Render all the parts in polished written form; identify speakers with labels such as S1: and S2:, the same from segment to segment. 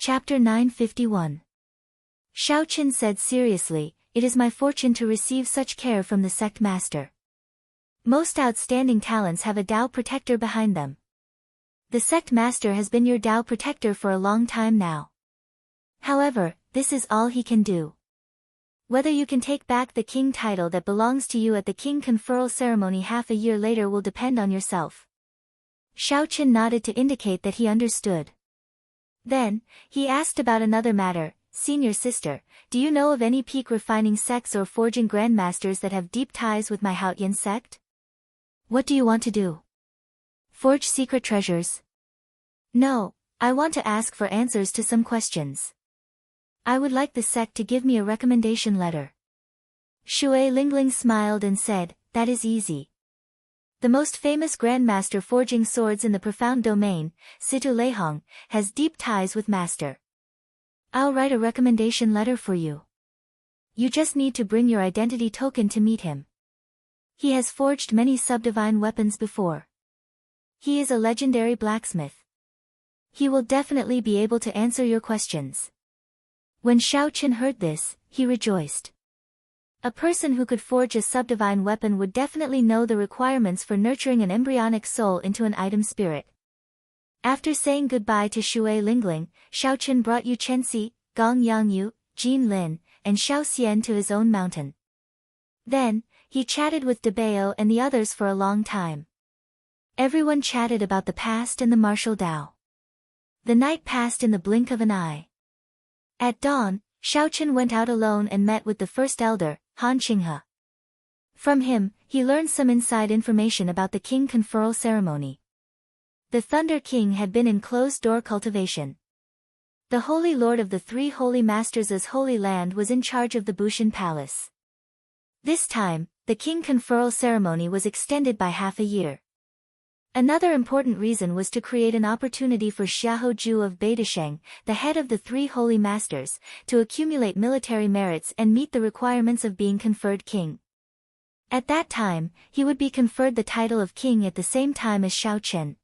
S1: Chapter 951. Shao Qian said seriously, "It is my fortune to receive such care from the sect master. Most outstanding talents have a Tao protector behind them. The sect master has been your Tao protector for a long time now. However, this is all he can do. Whether you can take back the king title that belongs to you at the king conferral ceremony half a year later will depend on yourself." Shao Qian nodded to indicate that he understood. Then, he asked about another matter. "Senior sister, do you know of any peak refining sects or forging grandmasters that have deep ties with my Haotian sect?" "What do you want to do? Forge secret treasures?" "No, I want to ask for answers to some questions. I would like the sect to give me a recommendation letter." Shui Lingling smiled and said, "That is easy. The most famous grandmaster forging swords in the profound domain, Situ Leihong, has deep ties with master. I'll write a recommendation letter for you. You just need to bring your identity token to meet him. He has forged many subdivine weapons before. He is a legendary blacksmith. He will definitely be able to answer your questions." When Shao Qian heard this, he rejoiced. A person who could forge a subdivine weapon would definitely know the requirements for nurturing an embryonic soul into an item spirit. After saying goodbye to Shui Lingling, Shao Qian brought Yu Chenxi, Gong Yangyu, Jin Lin, and Xiao Xian to his own mountain. Then, he chatted with De Bao and the others for a long time. Everyone chatted about the past and the martial Tao. The night passed in the blink of an eye. At dawn, Shao Qian went out alone and met with the first elder, Han Qinghe. From him, he learned some inside information about the king conferral ceremony. The Thunder King had been in closed-door cultivation. The Holy Lord of the Three Holy Masters' Holy Land was in charge of the Bushan Palace. This time, the king conferral ceremony was extended by half a year. Another important reason was to create an opportunity for Xiahou Ju of Beidasheng, the head of the Three Holy Masters, to accumulate military merits and meet the requirements of being conferred king. At that time, he would be conferred the title of king at the same time as Shao Qian.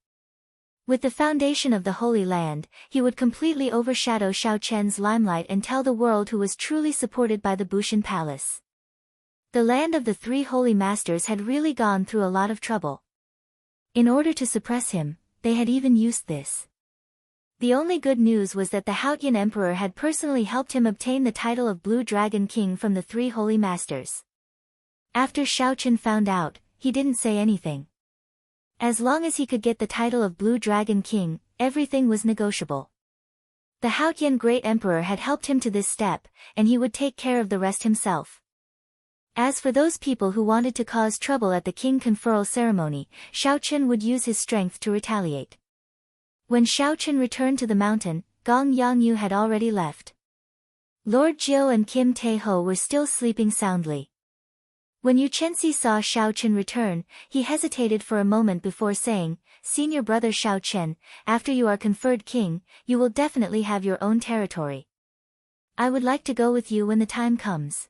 S1: With the foundation of the Holy Land, he would completely overshadow Shao Qian's limelight and tell the world who was truly supported by the Bushan Palace. The land of the Three Holy Masters had really gone through a lot of trouble. In order to suppress him, they had even used this. The only good news was that the Haotian Emperor had personally helped him obtain the title of Blue Dragon King from the Three Holy Masters. After Shao Qian found out, he didn't say anything. As long as he could get the title of Blue Dragon King, everything was negotiable. The Haotian Great Emperor had helped him to this step, and he would take care of the rest himself. As for those people who wanted to cause trouble at the king conferral ceremony, Shao Qian would use his strength to retaliate. When Shao Qian returned to the mountain, Gong Yangyu had already left. Lord Jiu and Kim Tae-ho were still sleeping soundly. When Yu Chenxi saw Shao Qian return, he hesitated for a moment before saying, "Senior brother Shao Qian, after you are conferred king, you will definitely have your own territory. I would like to go with you when the time comes."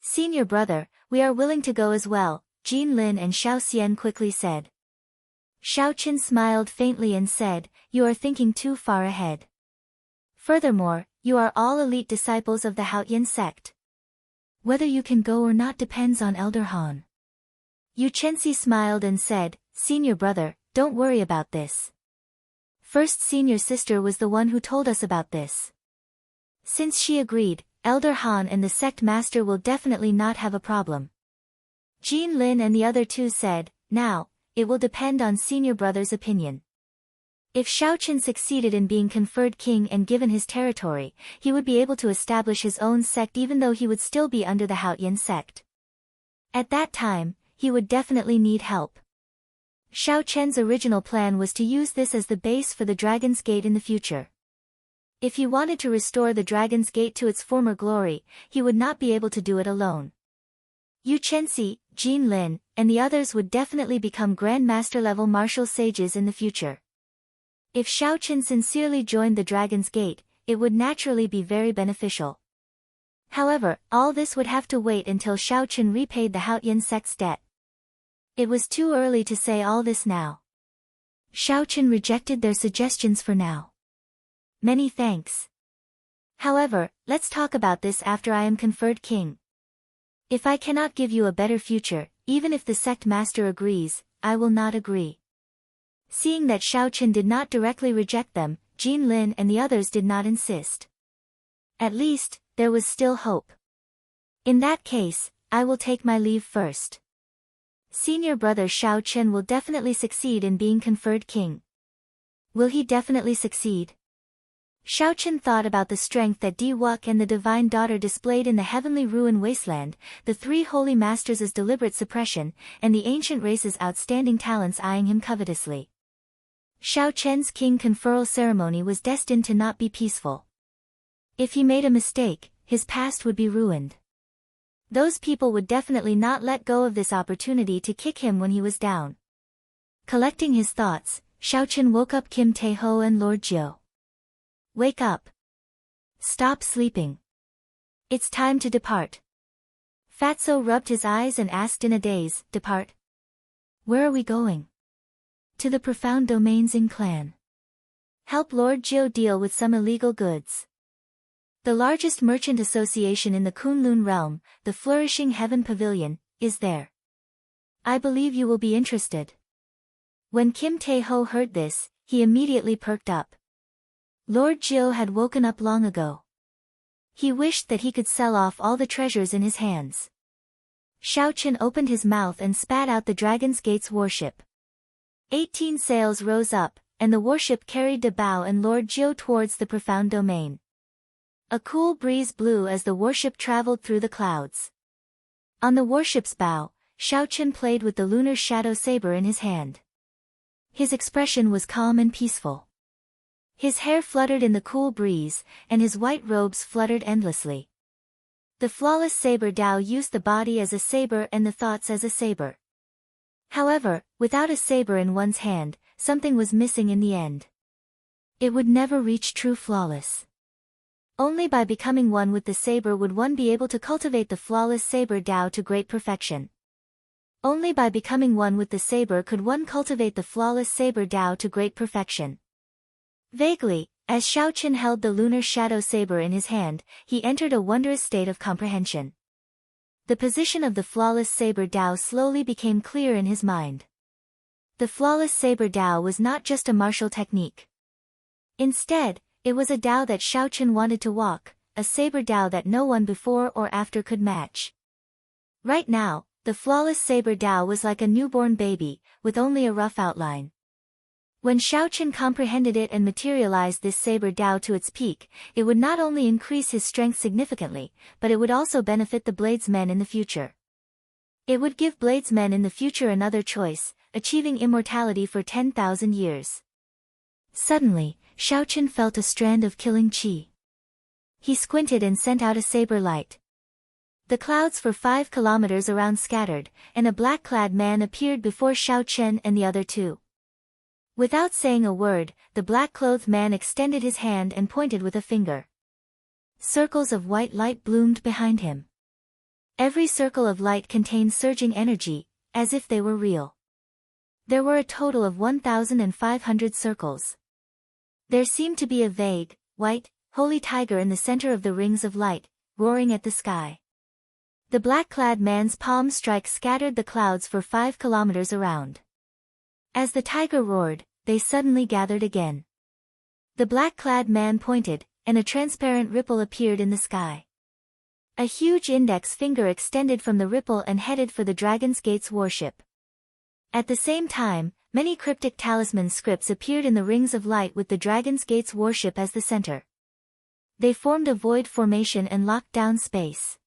S1: "Senior brother, we are willing to go as well," Jin Lin and Xiao Xian quickly said. Shao Qian smiled faintly and said, "You are thinking too far ahead. Furthermore, you are all elite disciples of the Haotian sect. Whether you can go or not depends on Elder Han." Yu Chenxi smiled and said, "Senior brother, don't worry about this. First senior sister was the one who told us about this. Since she agreed, Elder Han and the sect master will definitely not have a problem." Jin Lin and the other two said, "Now, it will depend on senior brother's opinion. If Shao Qian succeeded in being conferred king and given his territory, he would be able to establish his own sect even though he would still be under the Haotian sect. At that time, he would definitely need help." Shao Qian's original plan was to use this as the base for the Dragon's Gate in the future. If he wanted to restore the Dragon's Gate to its former glory, he would not be able to do it alone. Yu Chenxi, Jin Lin, and the others would definitely become Grandmaster-level martial sages in the future. If Shao Qian sincerely joined the Dragon's Gate, it would naturally be very beneficial. However, all this would have to wait until Shao Qian repaid the Haotian sect's debt. It was too early to say all this now. Shao Qian rejected their suggestions for now. Many thanks. However, let's talk about this after I am conferred king. If I cannot give you a better future, even if the sect master agrees, I will not agree. Seeing that Xiaochen did not directly reject them, Jin Lin and the others did not insist. At least, there was still hope. In that case, I will take my leave first. Senior brother Xiaochen will definitely succeed in being conferred king. Will he definitely succeed? Xiaochen thought about the strength that Di Wuk and the divine daughter displayed in the heavenly ruin wasteland, the three holy masters' deliberate suppression, and the ancient race's outstanding talents eyeing him covetously. Xiaochen's king conferral ceremony was destined to not be peaceful. If he made a mistake, his past would be ruined. Those people would definitely not let go of this opportunity to kick him when he was down. Collecting his thoughts, Xiaochen woke up Kim Taeho and Lord Jiu. Wake up. Stop sleeping. It's time to depart. Fatso rubbed his eyes and asked in a daze, Depart? Where are we going? To the profound domains in clan. Help Lord Jiu deal with some illegal goods. The largest merchant association in the Kunlun realm, the flourishing Heaven Pavilion, is there. I believe you will be interested. When Kim Taeho heard this, he immediately perked up. Lord Jiu had woken up long ago. He wished that he could sell off all the treasures in his hands. Xiaochen opened his mouth and spat out the Dragon's Gate's warship. 18 sails rose up, and the warship carried Dabao and Lord Jiu towards the profound domain. A cool breeze blew as the warship traveled through the clouds. On the warship's bow, Xiaochen played with the lunar shadow saber in his hand. His expression was calm and peaceful. His hair fluttered in the cool breeze, and his white robes fluttered endlessly. The flawless saber Dao used the body as a saber and the thoughts as a saber. However, without a saber in one's hand, something was missing in the end. It would never reach true flawless. Only by becoming one with the saber would one be able to cultivate the flawless saber Dao to great perfection. Only by becoming one with the saber could one cultivate the flawless saber Dao to great perfection. Vaguely, as Xiaochen held the lunar shadow saber in his hand, he entered a wondrous state of comprehension. The position of the flawless saber Dao slowly became clear in his mind. The flawless saber Dao was not just a martial technique. Instead, it was a Dao that Xiaochen wanted to walk, a saber Dao that no one before or after could match. Right now, the flawless saber Dao was like a newborn baby, with only a rough outline. When Xiaochen comprehended it and materialized this saber Dao to its peak, it would not only increase his strength significantly, but it would also benefit the bladesmen in the future. It would give bladesmen in the future another choice, achieving immortality for 10,000 years. Suddenly, Xiaochen felt a strand of killing qi. He squinted and sent out a saber light. The clouds for 5 kilometers around scattered, and a black-clad man appeared before Xiaochen and the other two. Without saying a word, the black-clothed man extended his hand and pointed with a finger. Circles of white light bloomed behind him. Every circle of light contained surging energy, as if they were real. There were a total of 1,500 circles. There seemed to be a vague, white, holy tiger in the center of the rings of light, roaring at the sky. The black-clad man's palm strike scattered the clouds for 5 kilometers around. As the tiger roared, they suddenly gathered again. The black-clad man pointed, and a transparent ripple appeared in the sky. A huge index finger extended from the ripple and headed for the Dragon's Gate's warship. At the same time, many cryptic talisman scripts appeared in the rings of light with the Dragon's Gate's warship as the center. They formed a void formation and locked down space.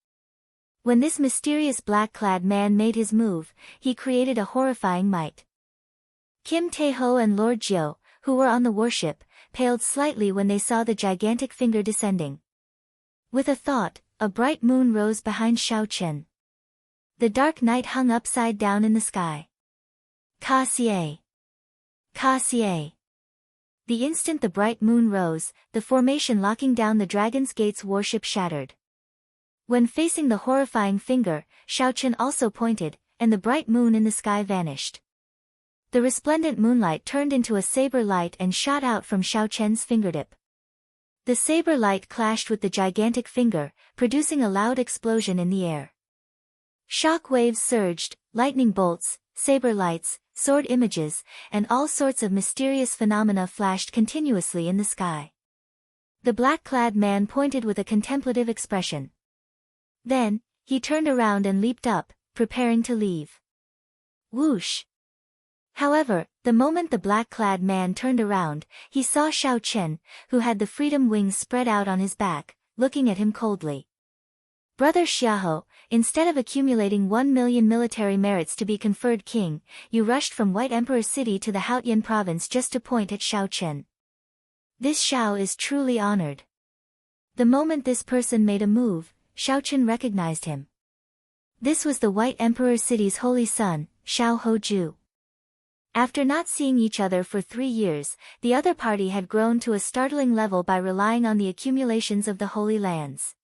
S1: When this mysterious black-clad man made his move, he created a horrifying might. Kim Taeho and Lord Jiu, who were on the warship, paled slightly when they saw the gigantic finger descending. With a thought, a bright moon rose behind Xiaochen. The dark night hung upside down in the sky. Ka-xie! Ka-xie! The instant the bright moon rose, the formation locking down the Dragon's Gate's warship shattered. When facing the horrifying finger, Xiaochen also pointed, and the bright moon in the sky vanished. The resplendent moonlight turned into a saber light and shot out from Xiaochen's fingertip. The saber light clashed with the gigantic finger, producing a loud explosion in the air. Shock waves surged, lightning bolts, saber lights, sword images, and all sorts of mysterious phenomena flashed continuously in the sky. The black-clad man pointed with a contemplative expression. Then, he turned around and leaped up, preparing to leave. Whoosh! However, the moment the black-clad man turned around, he saw Xiao Chen, who had the freedom wings spread out on his back, looking at him coldly. Brother Xiahou, instead of accumulating 1 million military merits to be conferred king, you rushed from White Emperor City to the Haotian province just to point at Xiao Chen. This Xiao is truly honored. The moment this person made a move, Xiao Chen recognized him. This was the White Emperor City's holy son, Xiao Hoju. After not seeing each other for 3 years, the other party had grown to a startling level by relying on the accumulations of the Holy Lands.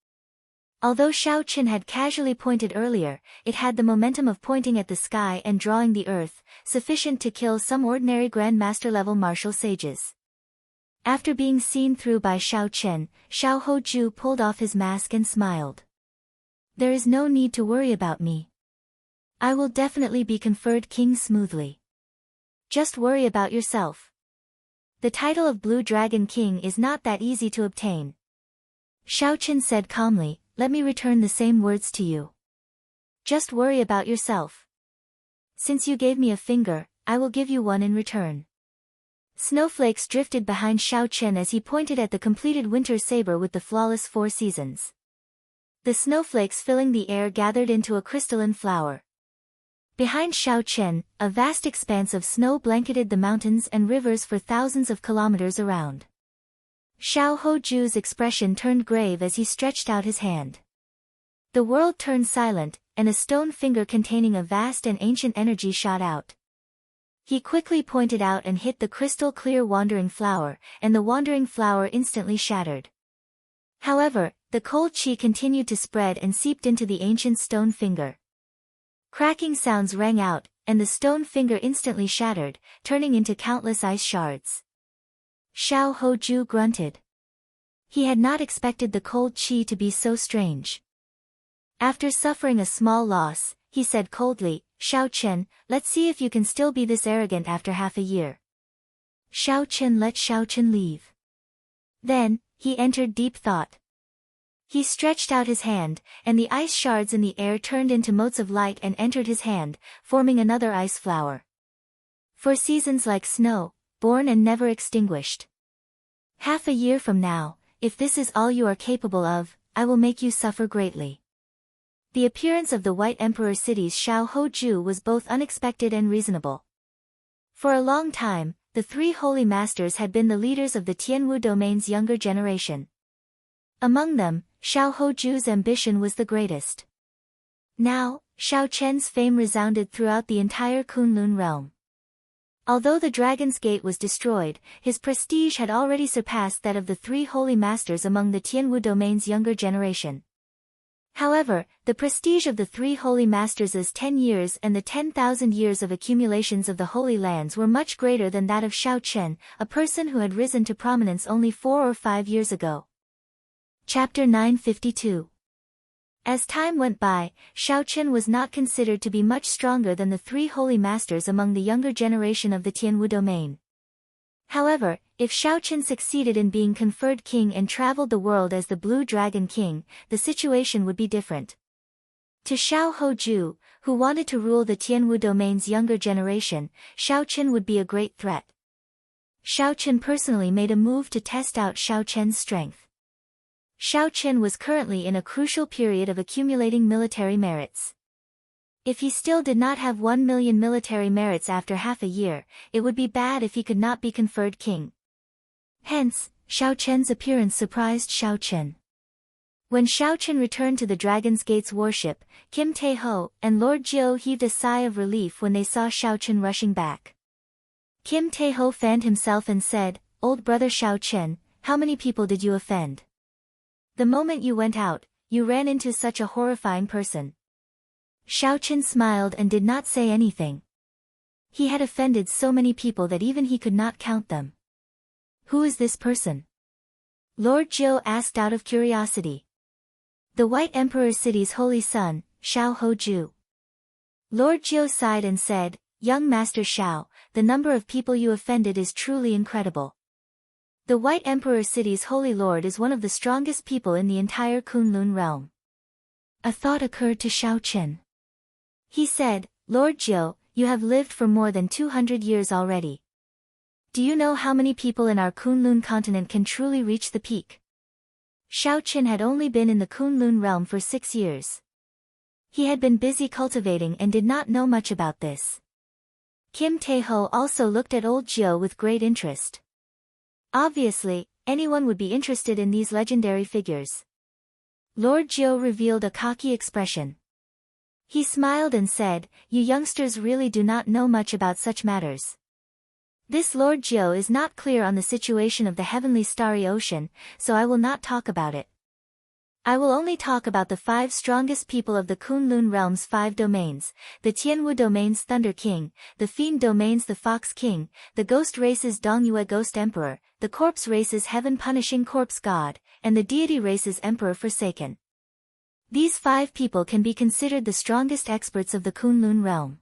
S1: Although Xiao Chen had casually pointed earlier, it had the momentum of pointing at the sky and drawing the earth, sufficient to kill some ordinary Grand Master-level martial sages. After being seen through by Xiao Chen, Xiao Hoju pulled off his mask and smiled. There is no need to worry about me. I will definitely be conferred king smoothly. Just worry about yourself. The title of Blue Dragon King is not that easy to obtain. Xiao Chen said calmly, let me return the same words to you. Just worry about yourself. Since you gave me a finger, I will give you one in return. Snowflakes drifted behind Xiao Chen as he pointed at the completed winter saber with the flawless 4 seasons. The snowflakes filling the air gathered into a crystalline flower. Behind Xiao Chen, a vast expanse of snow blanketed the mountains and rivers for thousands of kilometers around. Xiao Hoju's expression turned grave as he stretched out his hand. The world turned silent, and a stone finger containing a vast and ancient energy shot out. He quickly pointed out and hit the crystal-clear wandering flower, and the wandering flower instantly shattered. However, the cold qi continued to spread and seeped into the ancient stone finger. Cracking sounds rang out, and the stone finger instantly shattered, turning into countless ice shards. Xiao Hoju grunted. He had not expected the cold qi to be so strange. After suffering a small loss, he said coldly, Xiao Chen, let's see if you can still be this arrogant after half a year. Xiao Chen let Xiao Chen leave. Then, he entered deep thought. He stretched out his hand, and the ice shards in the air turned into motes of light and entered his hand, forming another ice flower. For seasons like snow, born and never extinguished. Half a year from now, if this is all you are capable of, I will make you suffer greatly. The appearance of the White Emperor City's Xiao Hoju was both unexpected and reasonable. For a long time, the 3 holy masters had been the leaders of the Tianwu domain's younger generation. Among them, Xiao Hoju's ambition was the greatest. Now, Xiao Chen's fame resounded throughout the entire Kunlun realm. Although the Dragon's Gate was destroyed, his prestige had already surpassed that of the 3 holy masters among the Tianwu domain's younger generation. However, the prestige of the 3 holy masters' 10 years and the 10,000 years of accumulations of the Holy Lands were much greater than that of Xiao Chen, a person who had risen to prominence only 4 or 5 years ago. Chapter 952. As time went by, Xiao Chen was not considered to be much stronger than the 3 holy masters among the younger generation of the Tianwu domain. However, if Xiao Chen succeeded in being conferred king and traveled the world as the Blue Dragon King, the situation would be different. To Xiao Hoju, who wanted to rule the Tianwu domain's younger generation, Xiao Chen would be a great threat. Xiao Chen personally made a move to test out Xiao Chen's strength. Xiao Chen was currently in a crucial period of accumulating military merits. If he still did not have 1 million military merits after half a year, it would be bad if he could not be conferred king. Hence, Xiao Chen's appearance surprised Xiao Chen. When Xiao Chen returned to the Dragon's Gate's warship, Kim Tae-ho and Lord Jiu heaved a sigh of relief when they saw Xiao Chen rushing back. Kim Tae-ho fanned himself and said, "Old brother Xiao Chen, how many people did you offend? The moment you went out, you ran into such a horrifying person." Xiao Chen smiled and did not say anything. He had offended so many people that even he could not count them. Who is this person? Lord Jiu asked out of curiosity. The White Emperor City's holy son, Xiao Hoju. Lord Jiu sighed and said, "Young Master Xiao, the number of people you offended is truly incredible. The White Emperor City's holy lord is one of the strongest people in the entire Kunlun realm." A thought occurred to Xiao Chen. He said, "Lord Jiu, you have lived for more than 200 years already. Do you know how many people in our Kunlun continent can truly reach the peak?" Xiao Chen had only been in the Kunlun realm for 6 years. He had been busy cultivating and did not know much about this. Kim Tae-ho also looked at old Jiu with great interest. Obviously, anyone would be interested in these legendary figures. Lord Jiu revealed a cocky expression. He smiled and said, "You youngsters really do not know much about such matters. This Lord Jiu is not clear on the situation of the heavenly starry ocean, so I will not talk about it. I will only talk about the 5 strongest people of the Kunlun realm's 5 domains, the Tianwu domain's Thunder King, the Fiend domain's the Fox King, the Ghost race's Dongyue Ghost Emperor, the Corpse race's Heaven Punishing Corpse God, and the Deity race's Emperor Forsaken. These 5 people can be considered the strongest experts of the Kunlun realm.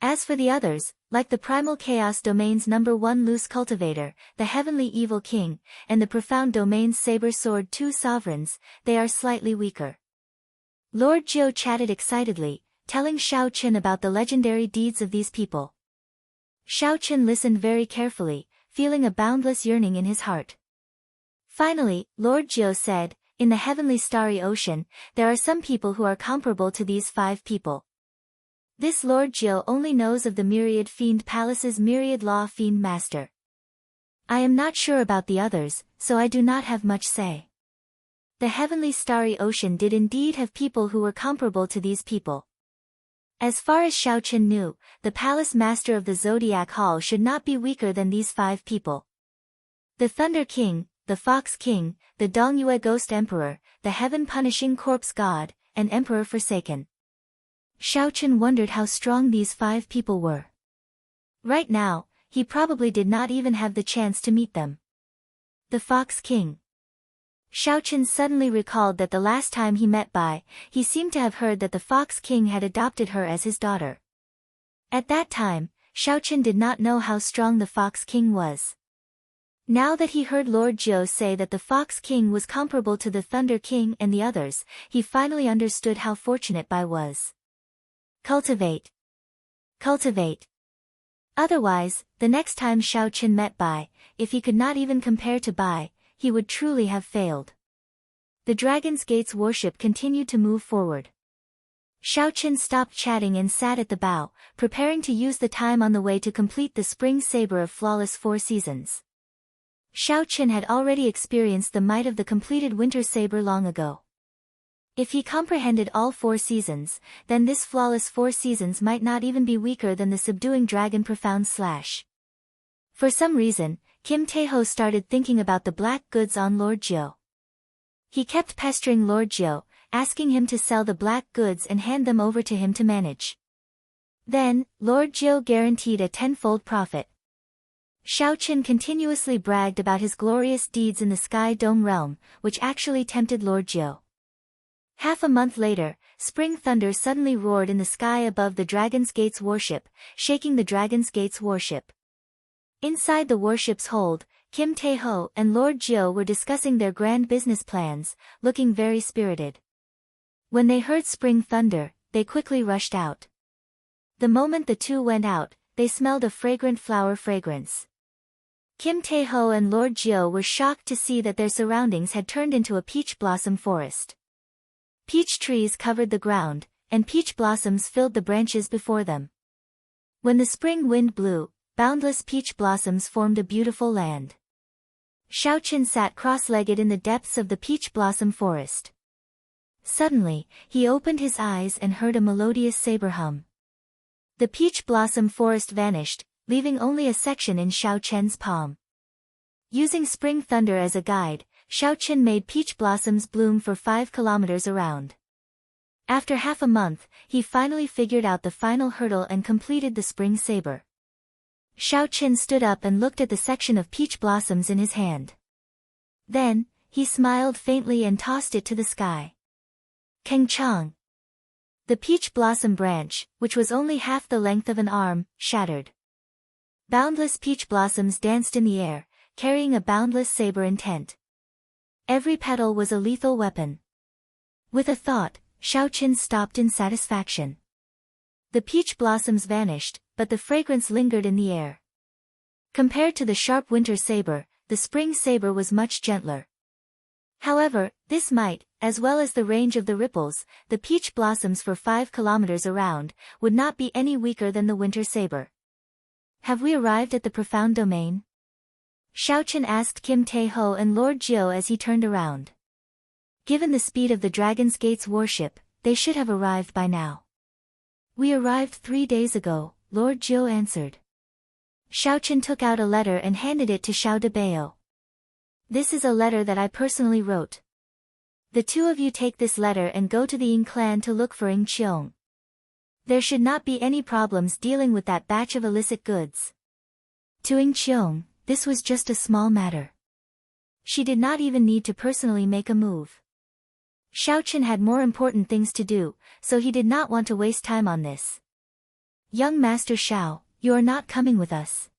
S1: As for the others, like the Primal Chaos domain's number 1 Loose Cultivator, the Heavenly Evil King, and the Profound domain's Saber Sword 2 Sovereigns, they are slightly weaker." Lord Jiu chatted excitedly, telling Xiao Chen about the legendary deeds of these people. Xiao Chen listened very carefully, feeling a boundless yearning in his heart. Finally, Lord Jiu said, "In the heavenly starry ocean, there are some people who are comparable to these 5 people. This Lord Jiu only knows of the Myriad Fiend Palace's Myriad Law Fiend Master. I am not sure about the others, so I do not have much say." The heavenly starry ocean did indeed have people who were comparable to these people. As far as Xiao Chen knew, the Palace Master of the Zodiac Hall should not be weaker than these 5 people. The Thunder King, the Fox King, the Dongyue Ghost Emperor, the Heaven Punishing Corpse God, and Emperor Forsaken. Xiao Chen wondered how strong these 5 people were. Right now, he probably did not even have the chance to meet them. The Fox King. Xiao Chen suddenly recalled that the last time he met Bai, he seemed to have heard that the Fox King had adopted her as his daughter. At that time, Xiao Chen did not know how strong the Fox King was. Now that he heard Lord Jiu say that the Fox King was comparable to the Thunder King and the others, he finally understood how fortunate Bai was. Cultivate. Cultivate. Otherwise, the next time Xiao Chen met Bai, if he could not even compare to Bai, he would truly have failed. The Dragon's Gate's warship continued to move forward. Xiao Chen stopped chatting and sat at the bow, preparing to use the time on the way to complete the spring saber of flawless 4 seasons. Xiao Chen had already experienced the might of the completed winter saber long ago. If he comprehended all 4 seasons, then this flawless 4 seasons might not even be weaker than the subduing dragon profound slash. For some reason, Kim Tae-ho started thinking about the black goods on Lord Jiu. He kept pestering Lord Jiu, asking him to sell the black goods and hand them over to him to manage. Then, Lord Jiu guaranteed a 10-fold profit. Xiao Chen continuously bragged about his glorious deeds in the Sky Dome realm, which actually tempted Lord Jiu. Half a month later, spring thunder suddenly roared in the sky above the Dragon's Gate's warship, shaking the Dragon's Gate's warship. Inside the warship's hold, Kim Tae-ho and Lord Jiu were discussing their grand business plans, looking very spirited. When they heard spring thunder, they quickly rushed out. The moment the two went out, they smelled a fragrant flower fragrance. Kim Tae-ho and Lord Jiu were shocked to see that their surroundings had turned into a peach blossom forest. Peach trees covered the ground, and peach blossoms filled the branches before them. When the spring wind blew, boundless peach blossoms formed a beautiful land. Xiao Chen sat cross-legged in the depths of the peach blossom forest. Suddenly, he opened his eyes and heard a melodious saber hum. The peach blossom forest vanished, leaving only a section in Xiao Chen's palm. Using spring thunder as a guide, Xiao Chen made peach blossoms bloom for 5 kilometers around. After half a month, he finally figured out the final hurdle and completed the spring saber. Xiao Chen stood up and looked at the section of peach blossoms in his hand. Then, he smiled faintly and tossed it to the sky. Keng Chang. The peach blossom branch, which was only half the length of an arm, shattered. Boundless peach blossoms danced in the air, carrying a boundless saber intent. Every petal was a lethal weapon. With a thought, Xiaoqin stopped in satisfaction. The peach blossoms vanished, but the fragrance lingered in the air. Compared to the sharp winter saber, the spring saber was much gentler. However, this might, as well as the range of the ripples, the peach blossoms for 5 kilometers around, would not be any weaker than the winter saber. Have we arrived at the profound domain? Xiaoqin asked Kim Tae-ho and Lord Jiu as he turned around. Given the speed of the Dragon's Gate's warship, they should have arrived by now. We arrived 3 days ago, Lord Jiu answered. Xiaoqin took out a letter and handed it to Xiao Debao. This is a letter that I personally wrote. The two of you take this letter and go to the Ying clan to look for Ying Qiong. There should not be any problems dealing with that batch of illicit goods. To Ying Qiong, this was just a small matter. She did not even need to personally make a move. Xiaoqin had more important things to do, so he did not want to waste time on this. Young Master Xiao, you are not coming with us?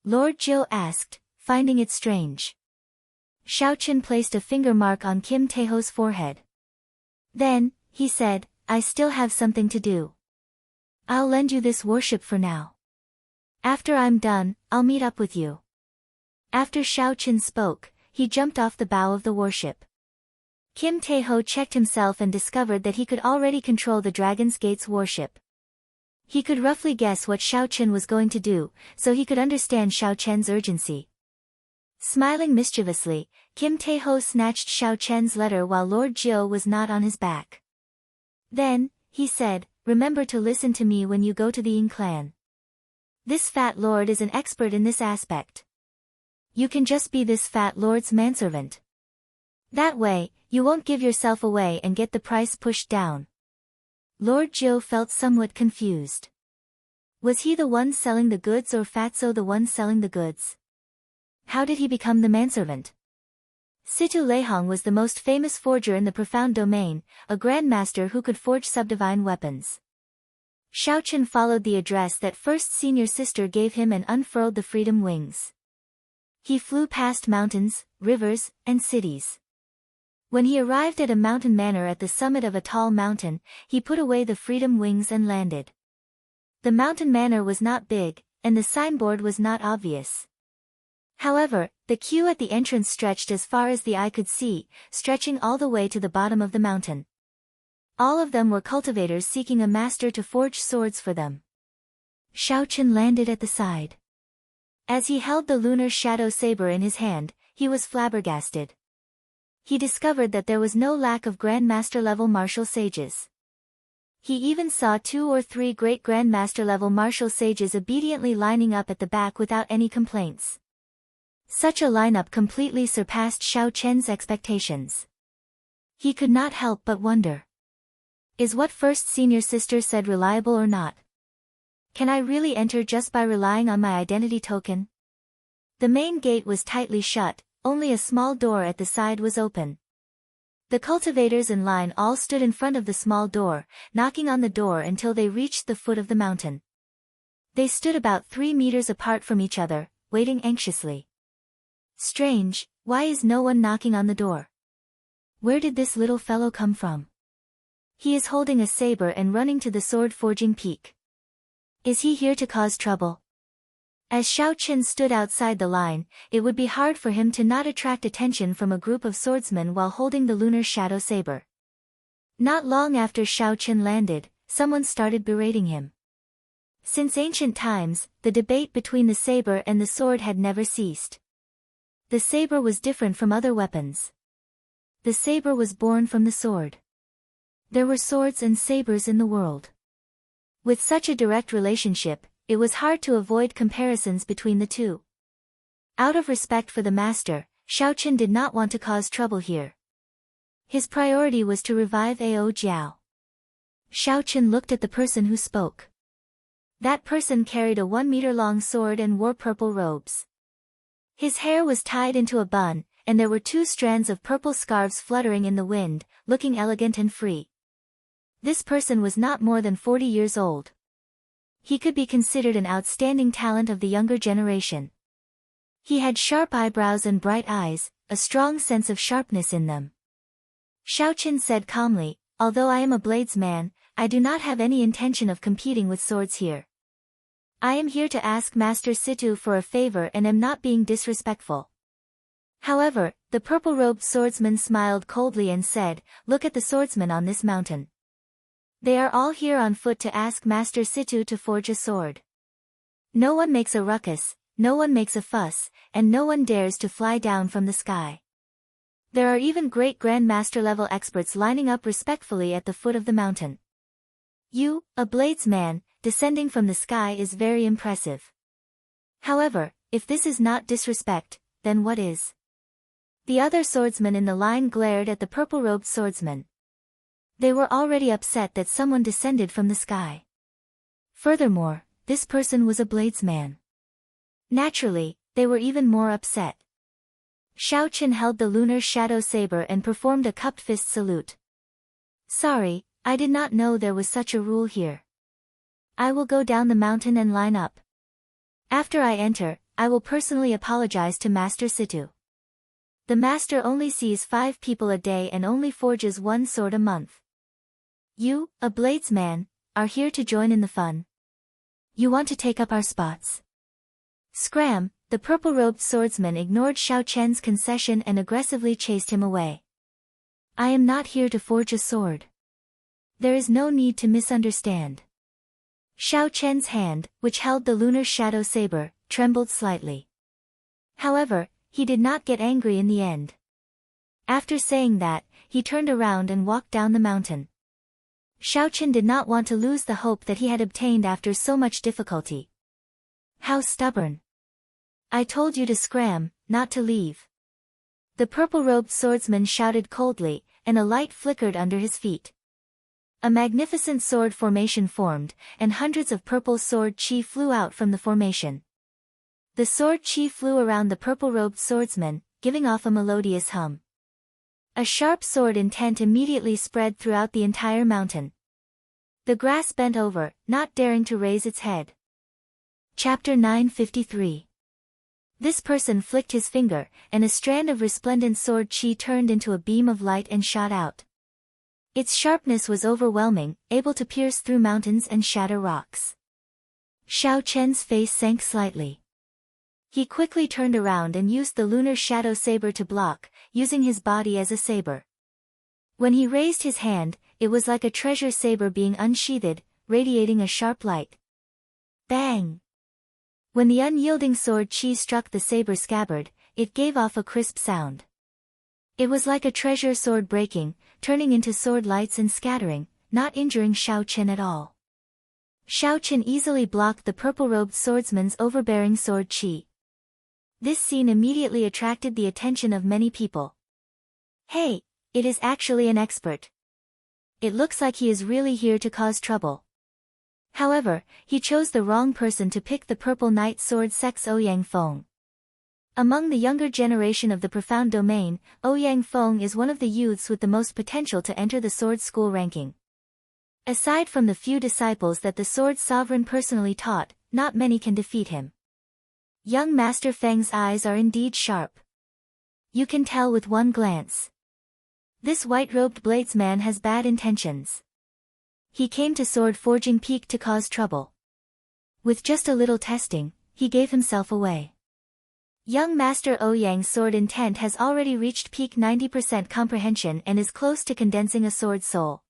S1: Lord Jiu asked, finding it strange. Xiaoqin placed a finger mark on Kim Tae-ho's forehead. Then, he said, I still have something to do. I'll lend you this warship for now. After I'm done, I'll meet up with you. After Xiaoqin spoke, he jumped off the bow of the warship. Kim Tae-ho checked himself and discovered that he could already control the Dragon's Gate's warship. He could roughly guess what Xiaoqin was going to do, so he could understand Xiaoqian's urgency. Smiling mischievously, Kim Tae-ho snatched Xiaoqian's letter while Lord Jiu was not on his back. Then, he said, remember to listen to me when you go to the Ying clan. This fat lord is an expert in this aspect. You can just be this fat lord's manservant. That way, you won't give yourself away and get the price pushed down. Lord Jiu felt somewhat confused. Was he the one selling the goods or Fatso the one selling the goods? How did he become the manservant? Situ Leihong was the most famous forger in the profound domain, a grandmaster who could forge subdivine weapons. Xiaoqin followed the address that first senior sister gave him and unfurled the freedom wings. He flew past mountains, rivers, and cities. When he arrived at a mountain manor at the summit of a tall mountain, he put away the freedom wings and landed. The mountain manor was not big, and the signboard was not obvious. However, the queue at the entrance stretched as far as the eye could see, stretching all the way to the bottom of the mountain. All of them were cultivators seeking a master to forge swords for them. Xiaoqin landed at the side. As he held the lunar shadow saber in his hand, he was flabbergasted. He discovered that there was no lack of grandmaster-level martial sages. He even saw 2 or 3 great grandmaster-level martial sages obediently lining up at the back without any complaints. Such a lineup completely surpassed Xiaoqian's expectations. He could not help but wonder. Is what first senior sister said reliable or not? Can I really enter just by relying on my identity token? The main gate was tightly shut, only a small door at the side was open. The cultivators in line all stood in front of the small door, knocking on the door until they reached the foot of the mountain. They stood about 3 meters apart from each other, waiting anxiously. Strange, why is no one knocking on the door? Where did this little fellow come from? He is holding a saber and running to the sword-forging peak. Is he here to cause trouble? As Xiaoqin stood outside the line, it would be hard for him to not attract attention from a group of swordsmen while holding the lunar shadow saber. Not long after Xiaoqin landed, someone started berating him. Since ancient times, the debate between the saber and the sword had never ceased. The saber was different from other weapons. The saber was born from the sword. There were swords and sabers in the world. With such a direct relationship, it was hard to avoid comparisons between the two. Out of respect for the master, Xiaoqin did not want to cause trouble here. His priority was to revive Ao Jiao. Xiaoqin looked at the person who spoke. That person carried a 1-meter-long sword and wore purple robes. His hair was tied into a bun, and there were 2 strands of purple scarves fluttering in the wind, looking elegant and free. This person was not more than 40 years old. He could be considered an outstanding talent of the younger generation. He had sharp eyebrows and bright eyes, a strong sense of sharpness in them. Xiaoqin said calmly, "Although I am a bladesman, I do not have any intention of competing with swords here. I am here to ask Master Situ for a favor and am not being disrespectful." However, the purple-robed swordsman smiled coldly and said, "Look at the swordsmen on this mountain. They are all here on foot to ask Master Situ to forge a sword. No one makes a ruckus, no one makes a fuss, and no one dares to fly down from the sky. There are even great grandmaster-level experts lining up respectfully at the foot of the mountain. You, a bladesman, descending from the sky is very impressive. However, if this is not disrespect, then what is?" The other swordsmen in the line glared at the purple-robed swordsman. They were already upset that someone descended from the sky. Furthermore, this person was a bladesman. Naturally, they were even more upset. Xiaoqin held the lunar shadow saber and performed a cupped fist salute. "Sorry, I did not know there was such a rule here. I will go down the mountain and line up. After I enter, I will personally apologize to Master Situ. The master only sees 5 people a day and only forges 1 sword a month. You, a bladesman, are here to join in the fun. You want to take up our spots." Scram, the purple-robed swordsman ignored Xiaoqian's concession and aggressively chased him away. "I am not here to forge a sword. There is no need to misunderstand." Xiaoqian's hand, which held the lunar shadow saber, trembled slightly. However, he did not get angry in the end. After saying that, he turned around and walked down the mountain. Xiaoqin did not want to lose the hope that he had obtained after so much difficulty. "How stubborn! I told you to scram, not to leave." The purple-robed swordsman shouted coldly, and a light flickered under his feet. A magnificent sword formation formed, and hundreds of purple sword chi flew out from the formation. The sword chi flew around the purple-robed swordsman, giving off a melodious hum. A sharp sword intent immediately spread throughout the entire mountain. The grass bent over, not daring to raise its head. Chapter 953. This person flicked his finger, and a strand of resplendent sword chi turned into a beam of light and shot out. Its sharpness was overwhelming, able to pierce through mountains and shatter rocks. Xiaoqian's face sank slightly. He quickly turned around and used the lunar shadow saber to block, using his body as a saber. When he raised his hand, it was like a treasure saber being unsheathed, radiating a sharp light. Bang! When the unyielding sword chi struck the saber scabbard, it gave off a crisp sound. It was like a treasure sword breaking, turning into sword lights and scattering, not injuring Xiaoqin at all. Xiaoqin easily blocked the purple-robed swordsman's overbearing sword chi. This scene immediately attracted the attention of many people. "Hey, it is actually an expert. It looks like he is really here to cause trouble." However, he chose the wrong person to pick the purple knight sword sex Ouyang Feng. Among the younger generation of the profound domain, Ouyang Feng is one of the youths with the most potential to enter the sword school ranking. Aside from the few disciples that the sword sovereign personally taught, not many can defeat him. Young Master Feng's eyes are indeed sharp. You can tell with one glance. This white-robed bladesman has bad intentions. He came to Sword Forging Peak to cause trouble. With just a little testing, he gave himself away. Young Master Ouyang's sword intent has already reached peak 90% comprehension and is close to condensing a sword soul.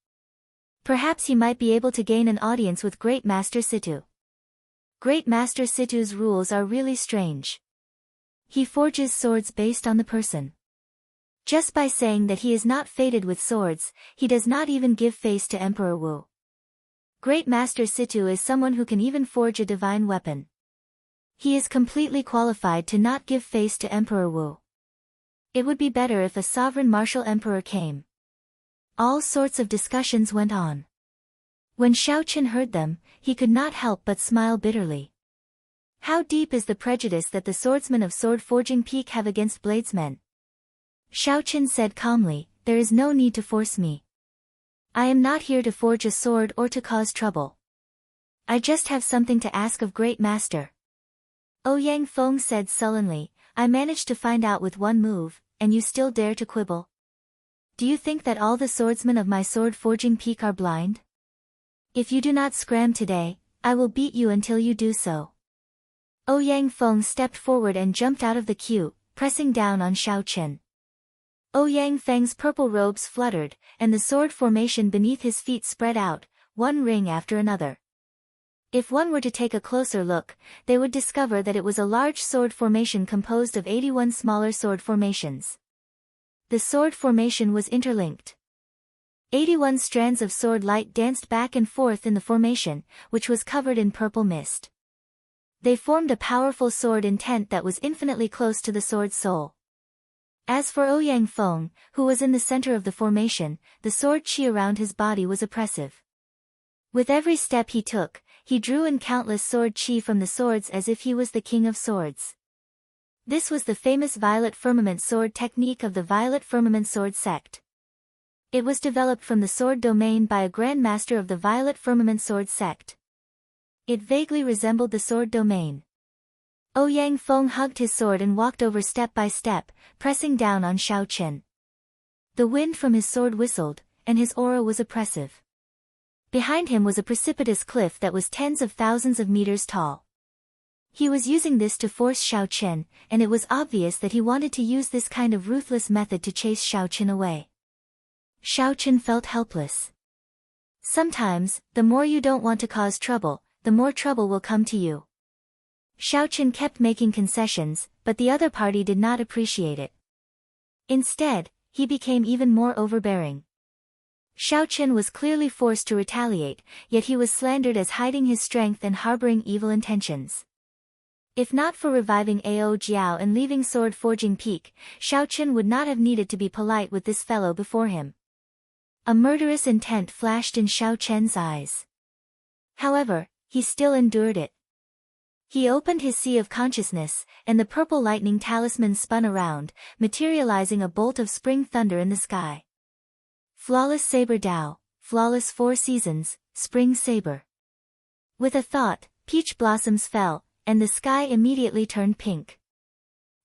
S1: Perhaps he might be able to gain an audience with Great Master Situ. Great Master Situ's rules are really strange. He forges swords based on the person. Just by saying that he is not fated with swords, he does not even give face to Emperor Wu. Great Master Situ is someone who can even forge a divine weapon. He is completely qualified to not give face to Emperor Wu. It would be better if a sovereign martial emperor came. All sorts of discussions went on. When Xiaoqin heard them, he could not help but smile bitterly. How deep is the prejudice that the swordsmen of Sword Forging Peak have against bladesmen? Xiaochen said calmly, there is no need to force me. I am not here to forge a sword or to cause trouble. I just have something to ask of great master. Ouyang Feng said sullenly, I managed to find out with one move, and you still dare to quibble? Do you think that all the swordsmen of my sword-forging peak are blind? If you do not scram today, I will beat you until you do so. Ouyang Feng stepped forward and jumped out of the queue, pressing down on Xiaochen. Ouyang Feng's purple robes fluttered, and the sword formation beneath his feet spread out, one ring after another. If one were to take a closer look, they would discover that it was a large sword formation composed of 81 smaller sword formations. The sword formation was interlinked. 81 strands of sword light danced back and forth in the formation, which was covered in purple mist. They formed a powerful sword intent that was infinitely close to the sword's soul. As for Ouyang Feng, who was in the center of the formation, the sword chi around his body was oppressive. With every step he took, he drew in countless sword chi from the swords as if he was the king of swords. This was the famous Violet Firmament sword technique of the Violet Firmament sword sect. It was developed from the sword domain by a grandmaster of the Violet Firmament sword sect. It vaguely resembled the sword domain. Ouyang Feng hugged his sword and walked over step by step, pressing down on Xiaochen. The wind from his sword whistled, and his aura was oppressive. Behind him was a precipitous cliff that was tens of thousands of meters tall. He was using this to force Xiaochen, and it was obvious that he wanted to use this kind of ruthless method to chase Xiaochen away. Xiaochen felt helpless. Sometimes, the more you don't want to cause trouble, the more trouble will come to you. Xiaochen kept making concessions, but the other party did not appreciate it. Instead, he became even more overbearing. Xiaochen was clearly forced to retaliate, yet he was slandered as hiding his strength and harboring evil intentions. If not for reviving Ao Jiao and leaving Sword Forging Peak, Xiaochen would not have needed to be polite with this fellow before him. A murderous intent flashed in Xiaochen's eyes. However, he still endured it. He opened his sea of consciousness, and the purple lightning talisman spun around, materializing a bolt of spring thunder in the sky. Flawless Saber Dao, flawless 4 seasons, spring saber. With a thought, peach blossoms fell, and the sky immediately turned pink.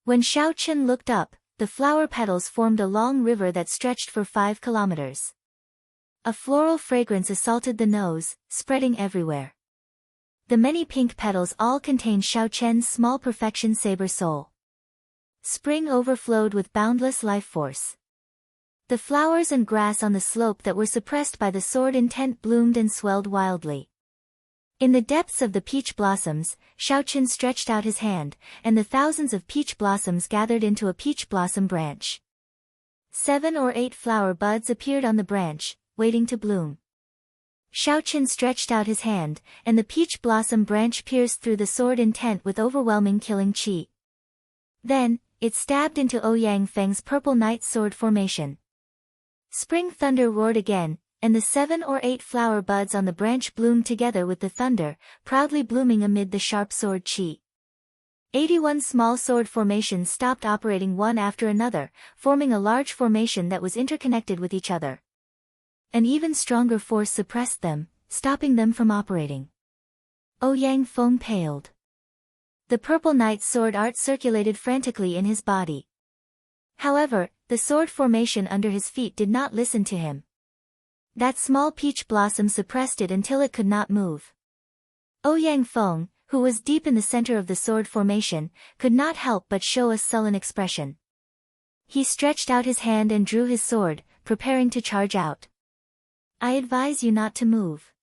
S1: When Xiaochen looked up, the flower petals formed a long river that stretched for 5 kilometers. A floral fragrance assaulted the nose, spreading everywhere. The many pink petals all contained Xiaochen's small perfection saber soul. Spring overflowed with boundless life force. The flowers and grass on the slope that were suppressed by the sword intent bloomed and swelled wildly. In the depths of the peach blossoms, Xiaochen stretched out his hand, and the thousands of peach blossoms gathered into a peach blossom branch. 7 or 8 flower buds appeared on the branch, waiting to bloom. Xiaochen stretched out his hand, and the peach blossom branch pierced through the sword intent with overwhelming killing chi. Then, it stabbed into Ouyang Feng's purple knight sword formation. Spring thunder roared again, and the 7 or 8 flower buds on the branch bloomed together with the thunder, proudly blooming amid the sharp sword chi. 81 small sword formations stopped operating one after another, forming a large formation that was interconnected with each other. An even stronger force suppressed them, stopping them from operating. Ouyang Feng paled. The purple knight's sword art circulated frantically in his body. However, the sword formation under his feet did not listen to him. That small peach blossom suppressed it until it could not move. Ouyang Feng, who was deep in the center of the sword formation, could not help but show a sullen expression. He stretched out his hand and drew his sword, preparing to charge out. I advise you not to move.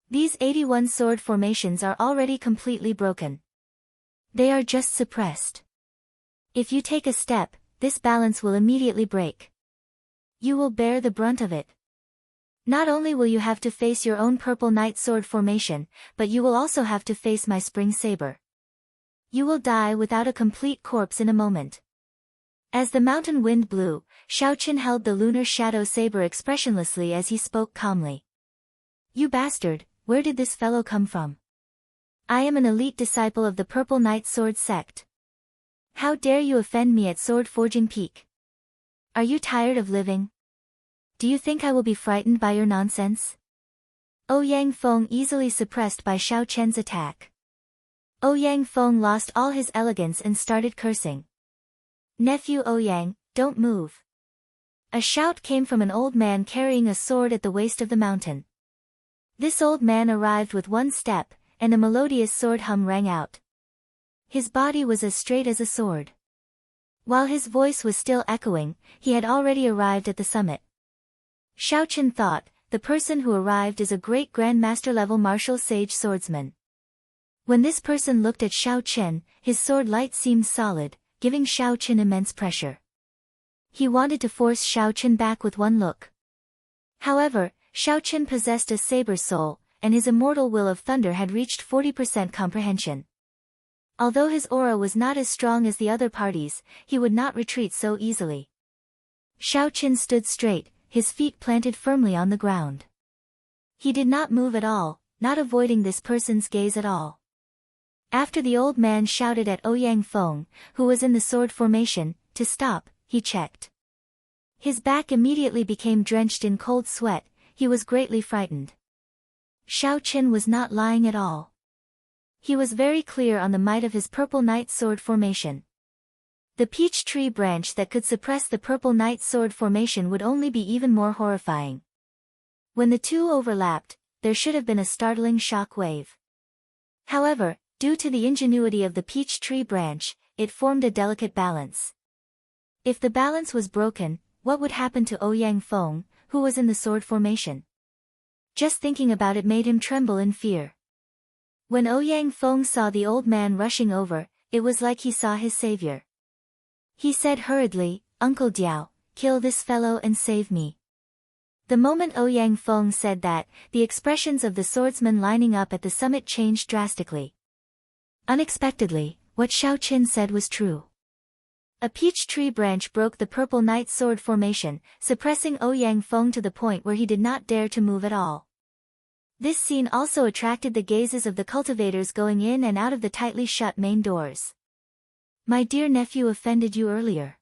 S1: These 81 sword formations are already completely broken. They are just suppressed. If you take a step, this balance will immediately break. You will bear the brunt of it. Not only will you have to face your own purple knight sword formation, but you will also have to face my spring saber. You will die without a complete corpse in a moment. As the mountain wind blew, Xiaochen held the lunar shadow saber expressionlessly as he spoke calmly. You bastard, where did this fellow come from? I am an elite disciple of the Purple Knight Sword sect. How dare you offend me at Sword Forging Peak? Are you tired of living? Do you think I will be frightened by your nonsense? Ouyang Feng easily suppressed by Xiao Chen's attack. Ouyang Feng lost all his elegance and started cursing. Nephew Ouyang, don't move. A shout came from an old man carrying a sword at the waist of the mountain. This old man arrived with one step, and a melodious sword hum rang out. His body was as straight as a sword. While his voice was still echoing, he had already arrived at the summit. Xiao Chen thought, the person who arrived is a great grandmaster-level martial sage swordsman. When this person looked at Xiao Chen, his sword light seemed solid, giving Xiao Chen immense pressure. He wanted to force Xiao Chen back with one look. However, Xiao Chen possessed a saber soul, and his immortal will of thunder had reached 40% comprehension. Although his aura was not as strong as the other parties, he would not retreat so easily. Xiao Chen stood straight, his feet planted firmly on the ground. He did not move at all, not avoiding this person's gaze at all. After the old man shouted at Ouyang Feng, who was in the sword formation, to stop, he checked. His back immediately became drenched in cold sweat, he was greatly frightened. Xiao Chen was not lying at all. He was very clear on the might of his Purple Knight sword formation. The peach tree branch that could suppress the Purple Knight sword formation would only be even more horrifying. When the two overlapped, there should have been a startling shock wave. However, due to the ingenuity of the peach tree branch, it formed a delicate balance. If the balance was broken, what would happen to Ouyang Feng, who was in the sword formation? Just thinking about it made him tremble in fear. When Ouyang Feng saw the old man rushing over, it was like he saw his savior. He said hurriedly, "Uncle Diao, kill this fellow and save me." The moment Ouyang Feng said that, the expressions of the swordsmen lining up at the summit changed drastically. Unexpectedly, what Xiao Chen said was true. A peach tree branch broke the Purple Knight sword formation, suppressing Ouyang Feng to the point where he did not dare to move at all. This scene also attracted the gazes of the cultivators going in and out of the tightly shut main doors. "My dear nephew offended you earlier.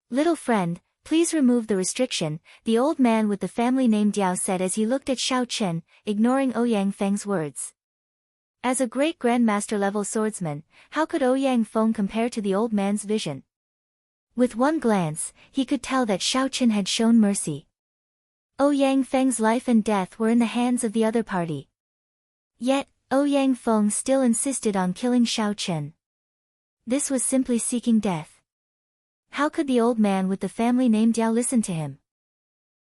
S1: Little friend, please remove the restriction," the old man with the family name Diao said as he looked at Xiao Chen, ignoring Ouyang Feng's words. As a great grandmaster-level swordsman, how could Ouyang Feng compare to the old man's vision? With one glance, he could tell that Xiao Chen had shown mercy. Ouyang Feng's life and death were in the hands of the other party. Yet, Ouyang Feng still insisted on killing Xiao Chen. This was simply seeking death. How could the old man with the family name Diao listen to him?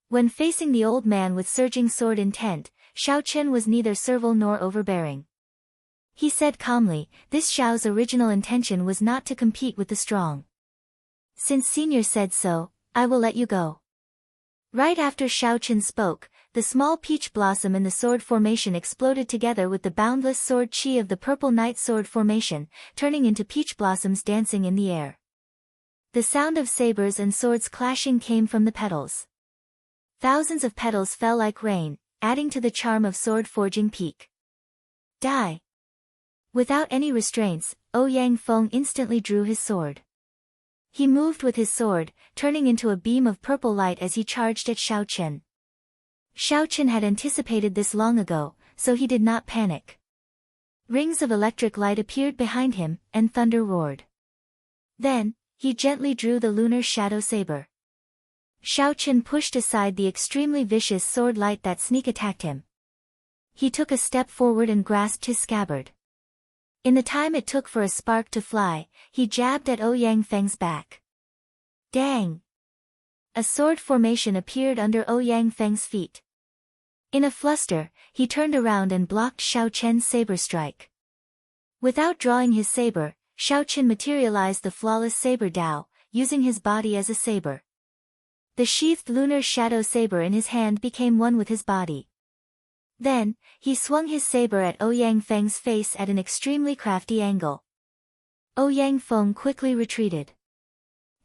S1: When facing the old man with surging sword intent, Xiao Chen was neither servile nor overbearing. He said calmly, "This Xiao's original intention was not to compete with the strong. Since senior said so, I will let you go." Right after Xiao Chen spoke, the small peach blossom in the sword formation exploded together with the boundless sword chi of the Purple Knight sword formation, turning into peach blossoms dancing in the air. The sound of sabers and swords clashing came from the petals. Thousands of petals fell like rain, adding to the charm of sword forging peak. Die! Without any restraints, Ouyang Feng instantly drew his sword. He moved with his sword, turning into a beam of purple light as he charged at Xiao Chen. Xiao Chen had anticipated this long ago, so he did not panic. Rings of electric light appeared behind him, and thunder roared. Then, he gently drew the lunar shadow saber. Xiao Chen pushed aside the extremely vicious sword light that sneak attacked him. He took a step forward and grasped his scabbard. In the time it took for a spark to fly, he jabbed at Ouyang Feng's back. Dang! A sword formation appeared under Ouyang Feng's feet. In a fluster, he turned around and blocked Xiao Chen's saber strike. Without drawing his saber, Xiao Chen materialized the flawless saber Dao, using his body as a saber. The sheathed lunar shadow saber in his hand became one with his body. Then, he swung his saber at Ouyang Feng's face at an extremely crafty angle. Ouyang Feng quickly retreated.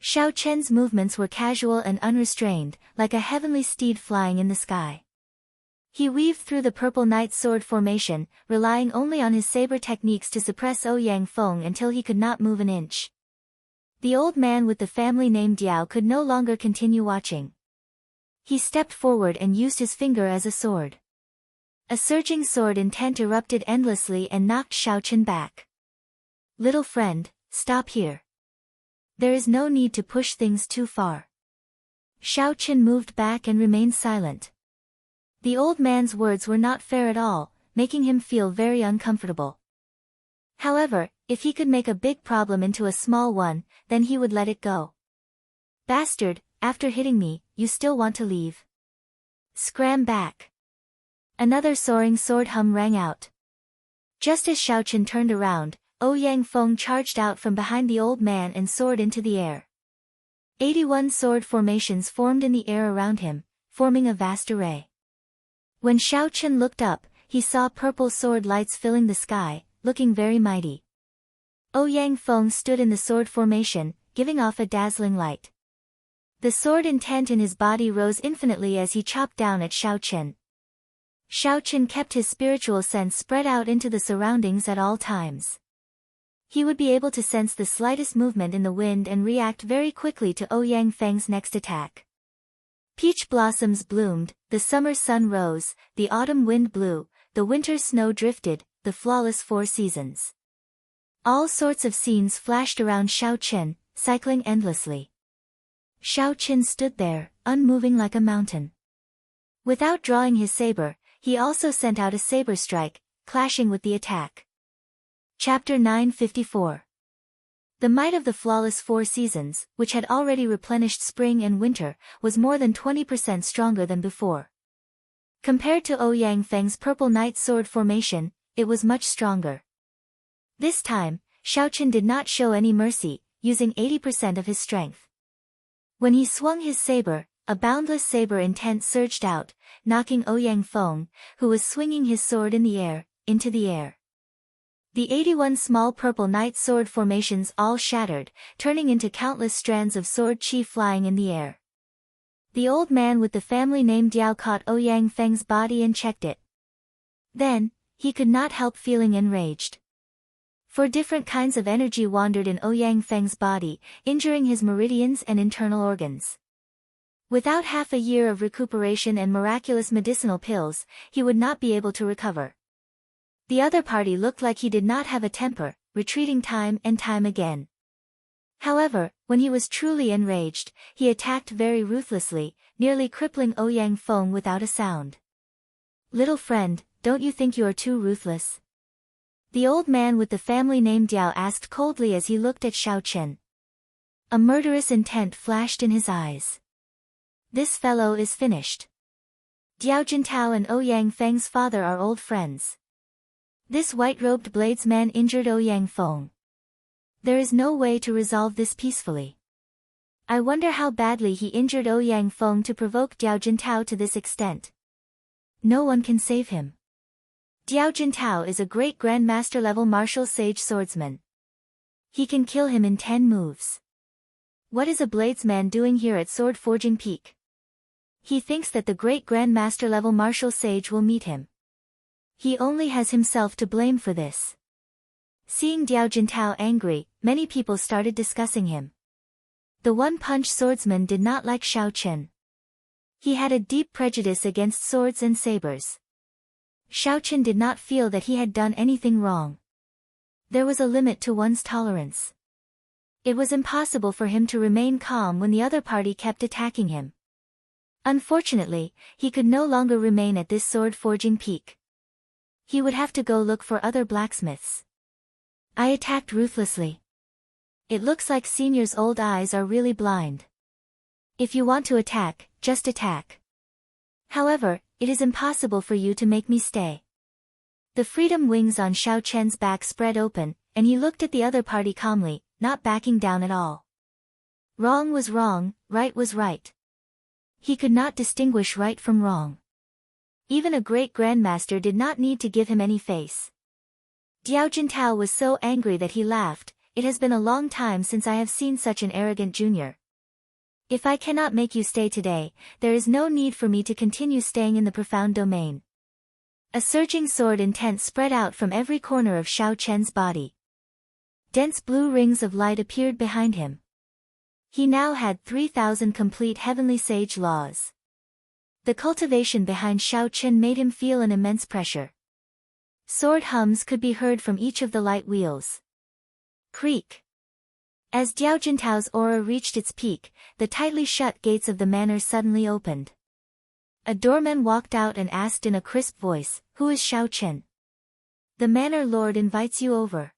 S1: Xiao Chen's movements were casual and unrestrained, like a heavenly steed flying in the sky. He weaved through the Purple Knight sword formation, relying only on his saber techniques to suppress Ouyang Feng until he could not move an inch. The old man with the family name Diao could no longer continue watching. He stepped forward and used his finger as a sword. A surging sword intent erupted endlessly and knocked Xiaochen back. Little friend, stop here. There is no need to push things too far. Xiaochen moved back and remained silent. The old man's words were not fair at all, making him feel very uncomfortable. However, if he could make a big problem into a small one, then he would let it go. Bastard, after hitting me, you still want to leave? Scram back. Another soaring sword hum rang out. Just as Xiaochen turned around, Ouyang Feng charged out from behind the old man and soared into the air. 81 sword formations formed in the air around him, forming a vast array. When Xiaochen looked up, he saw purple sword lights filling the sky, looking very mighty. Ouyang Feng stood in the sword formation, giving off a dazzling light. The sword intent in his body rose infinitely as he chopped down at Xiaochen. Xiaochen kept his spiritual sense spread out into the surroundings at all times. He would be able to sense the slightest movement in the wind and react very quickly to Ouyang Feng's next attack. Peach blossoms bloomed, the summer sun rose, the autumn wind blew, the winter snow drifted, the flawless 4 seasons. All sorts of scenes flashed around Xiaochen, cycling endlessly. Xiaochen stood there, unmoving like a mountain. Without drawing his saber, he also sent out a saber strike, clashing with the attack. Chapter 954. The might of the flawless 4 seasons, which had already replenished spring and winter, was more than 20% stronger than before. Compared to Ouyang Feng's purple knight sword formation, it was much stronger. This time, Xiaochen did not show any mercy, using 80% of his strength. When he swung his saber, a boundless saber intent surged out, knocking Ouyang Feng, who was swinging his sword in the air, into the air. The 81 small purple knight sword formations all shattered, turning into countless strands of sword chi flying in the air. The old man with the family name Diao caught Ouyang Feng's body and checked it. Then, he could not help feeling enraged. 4 different kinds of energy wandered in Ouyang Feng's body, injuring his meridians and internal organs. Without half a year of recuperation and miraculous medicinal pills, he would not be able to recover. The other party looked like he did not have a temper, retreating time and time again. However, when he was truly enraged, he attacked very ruthlessly, nearly crippling Ouyang Feng without a sound. Little friend, don't you think you are too ruthless? The old man with the family name Diao asked coldly as he looked at Xiaochen. A murderous intent flashed in his eyes. This fellow is finished. Diao Jintao and Ouyang Feng's father are old friends. This white-robed bladesman injured Ouyang Feng. There is no way to resolve this peacefully. I wonder how badly he injured Ouyang Feng to provoke Diao Jintao to this extent. No one can save him. Diao Jintao is a great grandmaster level martial sage swordsman. He can kill him in 10 moves. What is a bladesman doing here at Sword Forging Peak? He thinks that the great grandmaster level martial sage will meet him. He only has himself to blame for this. Seeing Diao Jintao angry, many people started discussing him. The one-punch swordsman did not like Xiaochen. He had a deep prejudice against swords and sabers. Xiaochen did not feel that he had done anything wrong. There was a limit to one's tolerance. It was impossible for him to remain calm when the other party kept attacking him. Unfortunately, he could no longer remain at this sword forging peak. He would have to go look for other blacksmiths. I attacked ruthlessly. It looks like Senior's old eyes are really blind. If you want to attack, just attack. However, it is impossible for you to make me stay. The freedom wings on Xiaochen's back spread open, and he looked at the other party calmly, not backing down at all. Wrong was wrong, right was right. He could not distinguish right from wrong. Even a great grandmaster did not need to give him any face. Diao Jintao was so angry that he laughed. It has been a long time since I have seen such an arrogant junior. If I cannot make you stay today, there is no need for me to continue staying in the profound domain. A surging sword intent spread out from every corner of Xiaochen's body. Dense blue rings of light appeared behind him. He now had 3,000 complete heavenly sage laws. The cultivation behind Xiaoqin made him feel an immense pressure. Sword hums could be heard from each of the light wheels. Creak. As Diao Jintao's aura reached its peak, the tightly shut gates of the manor suddenly opened. A doorman walked out and asked in a crisp voice, "Who is Xiaoqin?" "The manor lord invites you over."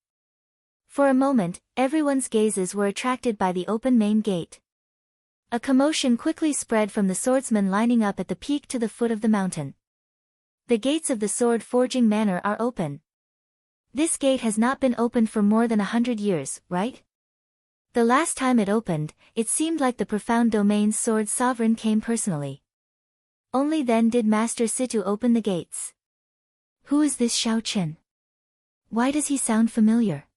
S1: For a moment, everyone's gazes were attracted by the open main gate. A commotion quickly spread from the swordsmen lining up at the peak to the foot of the mountain. "The gates of the sword-forging manor are open. This gate has not been opened for more than 100 years, right? The last time it opened, it seemed like the profound domain's sword sovereign came personally. Only then did Master Situ open the gates." "Who is this Xiaoqin? Why does he sound familiar?"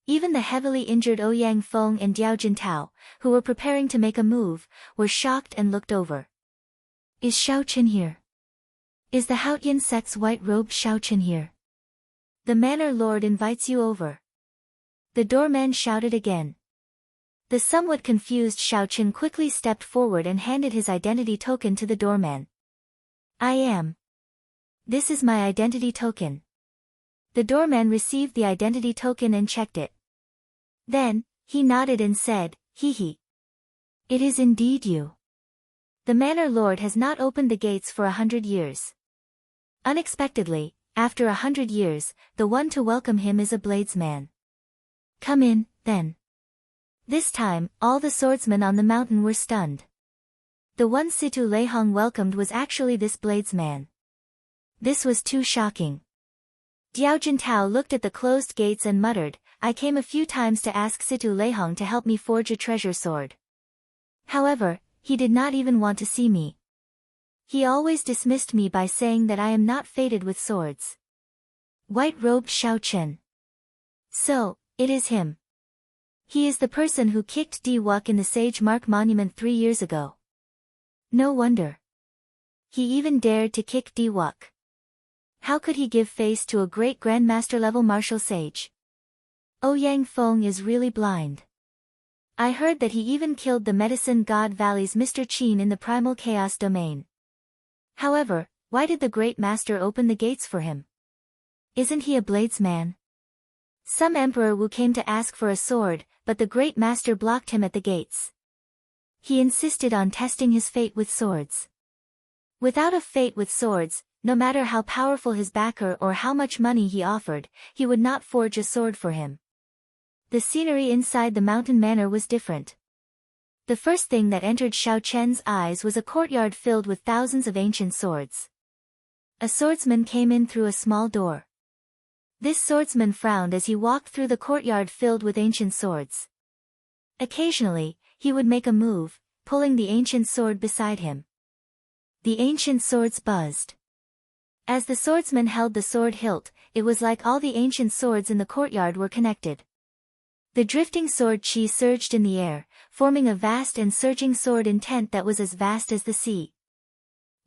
S1: Even the heavily injured Ouyang Feng and Diao Jintao, who were preparing to make a move, were shocked and looked over. "Is Xiaoqin here? Is the Haotian sect's white-robed Xiaoqin here? The manor lord invites you over." The doorman shouted again. The somewhat confused Xiaoqin quickly stepped forward and handed his identity token to the doorman. "I am. This is my identity token." The doorman received the identity token and checked it. Then, he nodded and said, "Hee. It is indeed you. The manor lord has not opened the gates for 100 years. Unexpectedly, after 100 years, the one to welcome him is a bladesman. Come in, then." This time, all the swordsmen on the mountain were stunned. The one Situ Leihong welcomed was actually this bladesman. This was too shocking. Diao Jintao looked at the closed gates and muttered, "I came a few times to ask Situ Leihong to help me forge a treasure sword. However, he did not even want to see me. He always dismissed me by saying that I am not fated with swords." White-robed Xiaoqin. So, it is him. He is the person who kicked Di Wuk in the Sage Mark Monument 3 years ago. No wonder. He even dared to kick Di Wuk. How could he give face to a great grandmaster-level martial sage? Ouyang Feng is really blind. I heard that he even killed the medicine god Valley's Mr. Qin in the primal chaos domain. However, why did the great master open the gates for him? Isn't he a bladesman? Some Emperor Wu came to ask for a sword, but the great master blocked him at the gates. He insisted on testing his fate with swords. Without a fate with swords, no matter how powerful his backer or how much money he offered, he would not forge a sword for him. The scenery inside the mountain manor was different. The first thing that entered Xiaoqian's eyes was a courtyard filled with thousands of ancient swords. A swordsman came in through a small door. This swordsman frowned as he walked through the courtyard filled with ancient swords. Occasionally, he would make a move, pulling the ancient sword beside him. The ancient swords buzzed. As the swordsman held the sword hilt, it was like all the ancient swords in the courtyard were connected. The drifting sword chi surged in the air, forming a vast and surging sword intent that was as vast as the sea.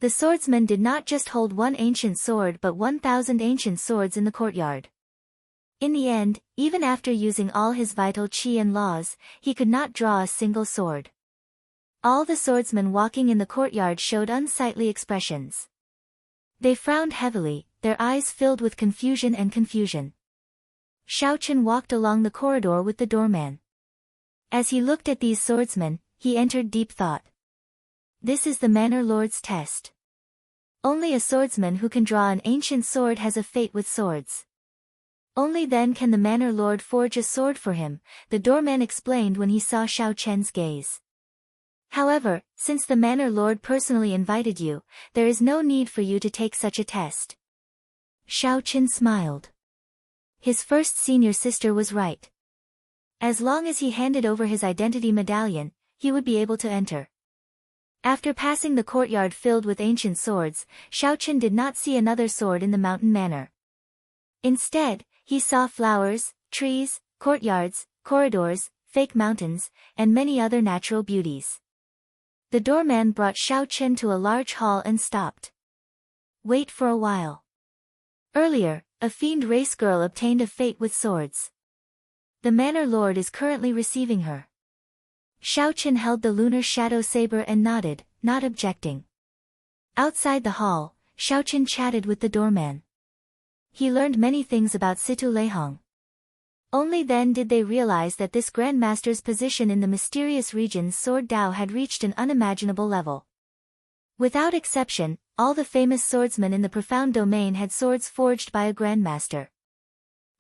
S1: The swordsman did not just hold one ancient sword but 1,000 ancient swords in the courtyard. In the end, even after using all his vital chi and laws, he could not draw a single sword. All the swordsmen walking in the courtyard showed unsightly expressions. They frowned heavily, their eyes filled with confusion and confusion. Xiaoqin walked along the corridor with the doorman. As he looked at these swordsmen, he entered deep thought. This is the manor lord's test. Only a swordsman who can draw an ancient sword has a fate with swords. Only then can the manor lord forge a sword for him, the doorman explained when he saw Xiaoqian's gaze. However, since the manor lord personally invited you, there is no need for you to take such a test. Xiaoqin smiled. His first senior sister was right. As long as he handed over his identity medallion, he would be able to enter. After passing the courtyard filled with ancient swords, Xiaoqin did not see another sword in the mountain manor. Instead, he saw flowers, trees, courtyards, corridors, fake mountains, and many other natural beauties. The doorman brought Xiaoqin to a large hall and stopped. Wait for a while. Earlier, a fiend race girl obtained a fate with swords. The manor lord is currently receiving her. Xiaochen held the lunar shadow saber and nodded, not objecting. Outside the hall, Xiaochen chatted with the doorman. He learned many things about Situ Leihong. Only then did they realize that this Grandmaster's position in the mysterious region's sword Dao had reached an unimaginable level. Without exception, all the famous swordsmen in the profound domain had swords forged by a Grandmaster.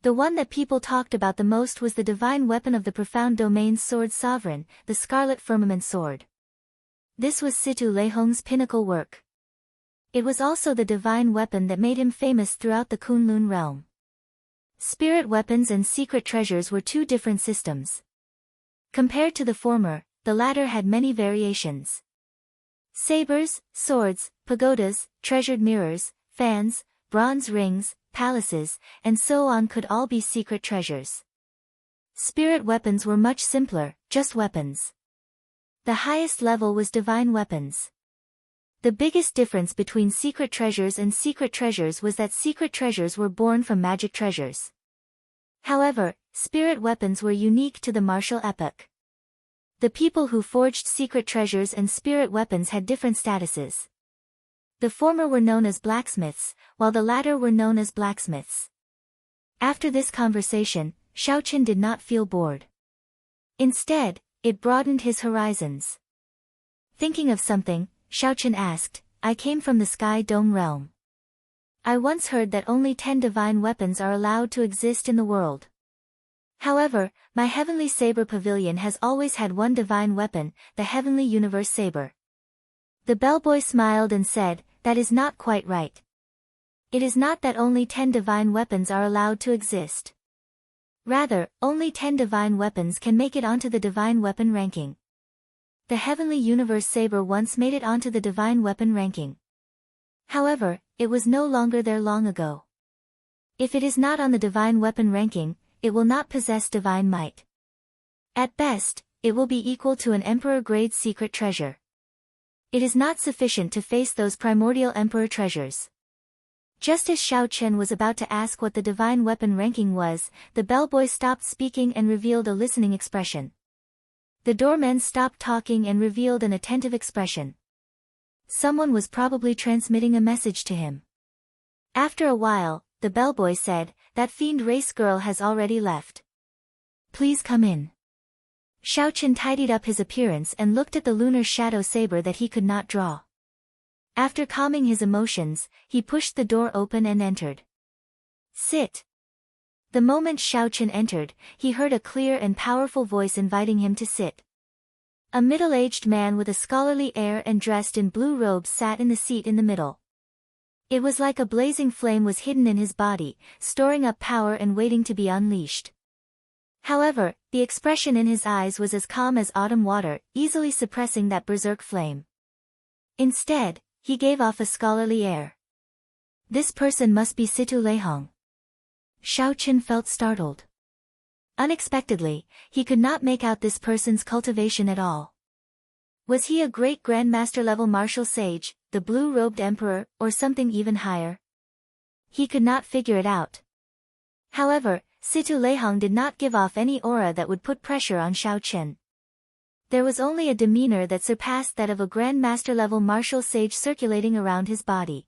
S1: The one that people talked about the most was the divine weapon of the profound domain's sword sovereign, the Scarlet Firmament Sword. This was Situ Leihong's pinnacle work. It was also the divine weapon that made him famous throughout the Kunlun realm. Spirit weapons and secret treasures were two different systems. Compared to the former, the latter had many variations. Sabers, swords, pagodas, treasured mirrors, fans, bronze rings, palaces, and so on could all be secret treasures. Spirit weapons were much simpler, just weapons. The highest level was divine weapons. The biggest difference between secret treasures and secret treasures was that secret treasures were born from magic treasures. However, spirit weapons were unique to the martial epoch. The people who forged secret treasures and spirit weapons had different statuses. The former were known as blacksmiths, while the latter were known as blacksmiths. After this conversation, Xiaochen did not feel bored. Instead, it broadened his horizons. Thinking of something, Xiaochen asked, I came from the Sky Dome realm. I once heard that only 10 divine weapons are allowed to exist in the world. However, my Heavenly Saber Pavilion has always had one divine weapon, the Heavenly Universe Saber. The bellboy smiled and said, that is not quite right. It is not that only 10 divine weapons are allowed to exist. Rather, only 10 divine weapons can make it onto the divine weapon ranking. The Heavenly Universe Saber once made it onto the divine weapon ranking. However, it was no longer there long ago. If it is not on the divine weapon ranking, it will not possess divine might. At best, it will be equal to an emperor-grade secret treasure. It is not sufficient to face those primordial emperor treasures. Just as Xiaochen was about to ask what the divine weapon ranking was, the bellboy stopped speaking and revealed a listening expression. The doorman stopped talking and revealed an attentive expression. Someone was probably transmitting a message to him. After a while, the bellboy said, that fiend race girl has already left. Please come in. Xiaochen tidied up his appearance and looked at the lunar shadow saber that he could not draw. After calming his emotions, he pushed the door open and entered. Sit. The moment Xiaochen entered, he heard a clear and powerful voice inviting him to sit. A middle-aged man with a scholarly air and dressed in blue robes sat in the seat in the middle. It was like a blazing flame was hidden in his body, storing up power and waiting to be unleashed. However, the expression in his eyes was as calm as autumn water, easily suppressing that berserk flame. Instead, he gave off a scholarly air. This person must be Situ Leihong. Xiaochen felt startled. Unexpectedly, he could not make out this person's cultivation at all. Was he a great grandmaster-level martial sage, the blue-robed emperor, or something even higher? He could not figure it out. However, Situ Leihong did not give off any aura that would put pressure on Xiaochen. There was only a demeanor that surpassed that of a grandmaster-level martial sage circulating around his body.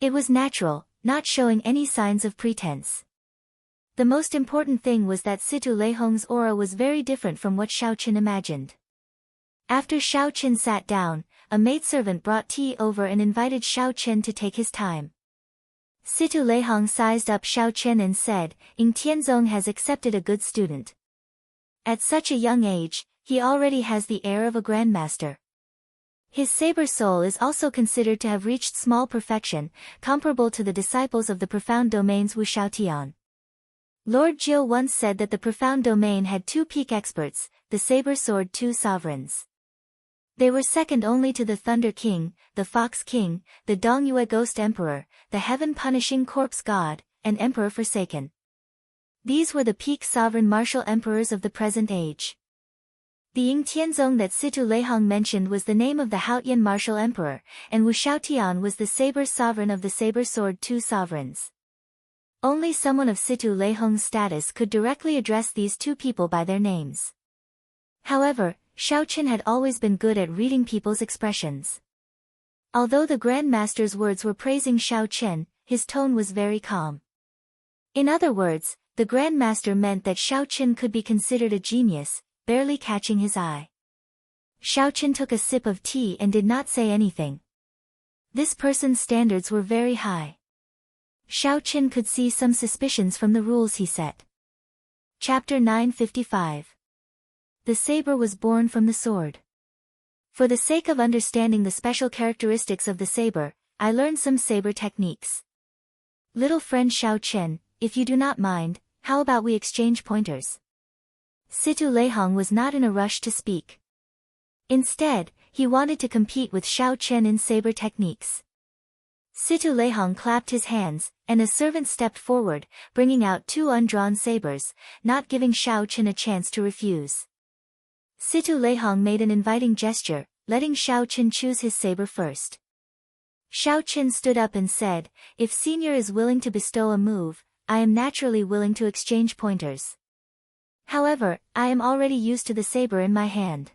S1: It was natural, not showing any signs of pretense. The most important thing was that Situ Leihong's aura was very different from what Xiaochen imagined. After Xiaochen sat down, a maidservant brought tea over and invited Xiaochen to take his time. Situ Leihong sized up Xiaochen and said, Ying Tianzong has accepted a good student. At such a young age, he already has the air of a grandmaster. His saber soul is also considered to have reached small perfection, comparable to the disciples of the profound domain's Wu Shaotian. Lord Jiu once said that the profound domain had 2 peak experts, the saber sword 2 sovereigns. They were second only to the Thunder King, the Fox King, the Dongyue Ghost Emperor, the Heaven-Punishing Corpse God, and Emperor Forsaken. These were the peak sovereign martial emperors of the present age. The Ying Tianzong that Situ Leihong mentioned was the name of the Haotian martial emperor, and Wu Shaotian was the saber sovereign of the saber sword 2 sovereigns. Only someone of Situ Leihong's status could directly address these 2 people by their names. However, Xiao Qin had always been good at reading people's expressions. Although the Grand Master's words were praising Xiao Qin, his tone was very calm. In other words, the Grand Master meant that Xiao Qin could be considered a genius, barely catching his eye. Xiao Qin took a sip of tea and did not say anything. This person's standards were very high. Xiao Qin could see some suspicions from the rules he set. Chapter 955. The saber was born from the sword. For the sake of understanding the special characteristics of the saber, I learned some saber techniques. Little friend Xiao Qin, if you do not mind, how about we exchange pointers? Situ Leihong was not in a rush to speak. Instead, he wanted to compete with Xiao Qin in saber techniques. Situ Leihong clapped his hands, and a servant stepped forward, bringing out 2 undrawn sabers, not giving Xiao Qin a chance to refuse. Situ Leihong made an inviting gesture, letting Xiao Qin choose his saber first. Xiao Qin stood up and said, "If Senior is willing to bestow a move, I am naturally willing to exchange pointers. However, I am already used to the saber in my hand.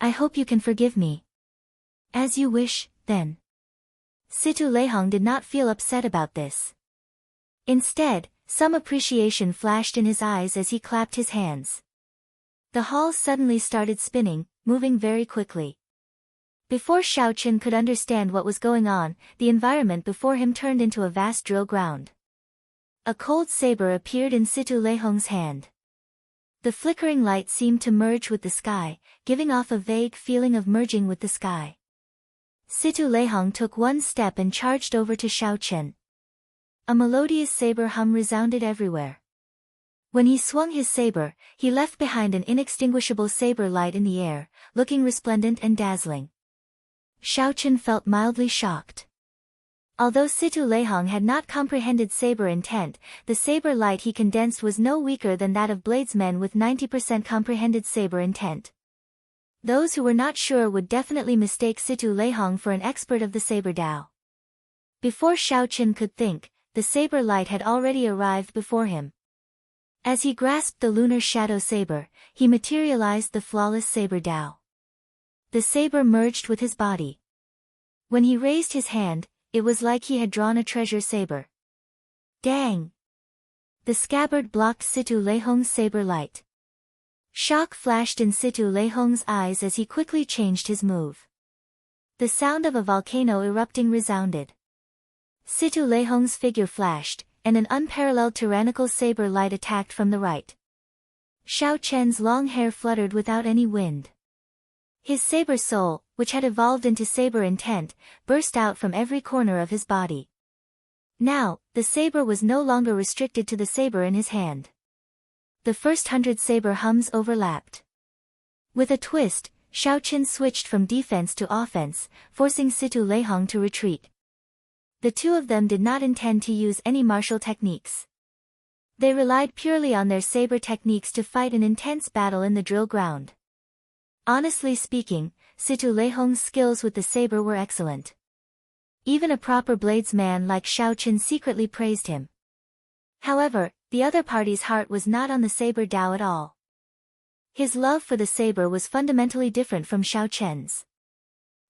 S1: I hope you can forgive me." "As you wish, then." Situ Leihong did not feel upset about this. Instead, some appreciation flashed in his eyes as he clapped his hands. The hall suddenly started spinning, moving very quickly. Before Xiao Qin could understand what was going on, the environment before him turned into a vast drill ground. A cold saber appeared in Situ Leihong's hand. The flickering light seemed to merge with the sky, giving off a vague feeling of merging with the sky. Situ Leihong took one step and charged over to Xiao Qin. A melodious saber hum resounded everywhere. When he swung his saber, he left behind an inextinguishable saber light in the air, looking resplendent and dazzling. Xiao Qin felt mildly shocked. Although Situ Leihong had not comprehended saber intent, the saber light he condensed was no weaker than that of bladesmen with 90% comprehended saber intent. Those who were not sure would definitely mistake Situ Leihong for an expert of the saber Dao. Before Xiao Qin could think, the saber light had already arrived before him. As he grasped the lunar shadow saber, he materialized the flawless saber Dao. The saber merged with his body. When he raised his hand, it was like he had drawn a treasure saber. Dang! The scabbard blocked Situ Leihong's saber light. Shock flashed in Situ Leihong's eyes as he quickly changed his move. The sound of a volcano erupting resounded. Situ Leihong's figure flashed, and an unparalleled tyrannical saber light attacked from the right. Xiao Qin's long hair fluttered without any wind. His saber soul, which had evolved into saber intent, burst out from every corner of his body. Now, the saber was no longer restricted to the saber in his hand. The first 100 saber hums overlapped. With a twist, Xiao Qin switched from defense to offense, forcing Situ Leihong to retreat. The two of them did not intend to use any martial techniques. They relied purely on their saber techniques to fight an intense battle in the drill ground. Honestly speaking, Situ Leihong's skills with the saber were excellent. Even a proper bladesman like Xiao Qin secretly praised him. However, the other party's heart was not on the saber Dao at all. His love for the saber was fundamentally different from Xiao Qin's.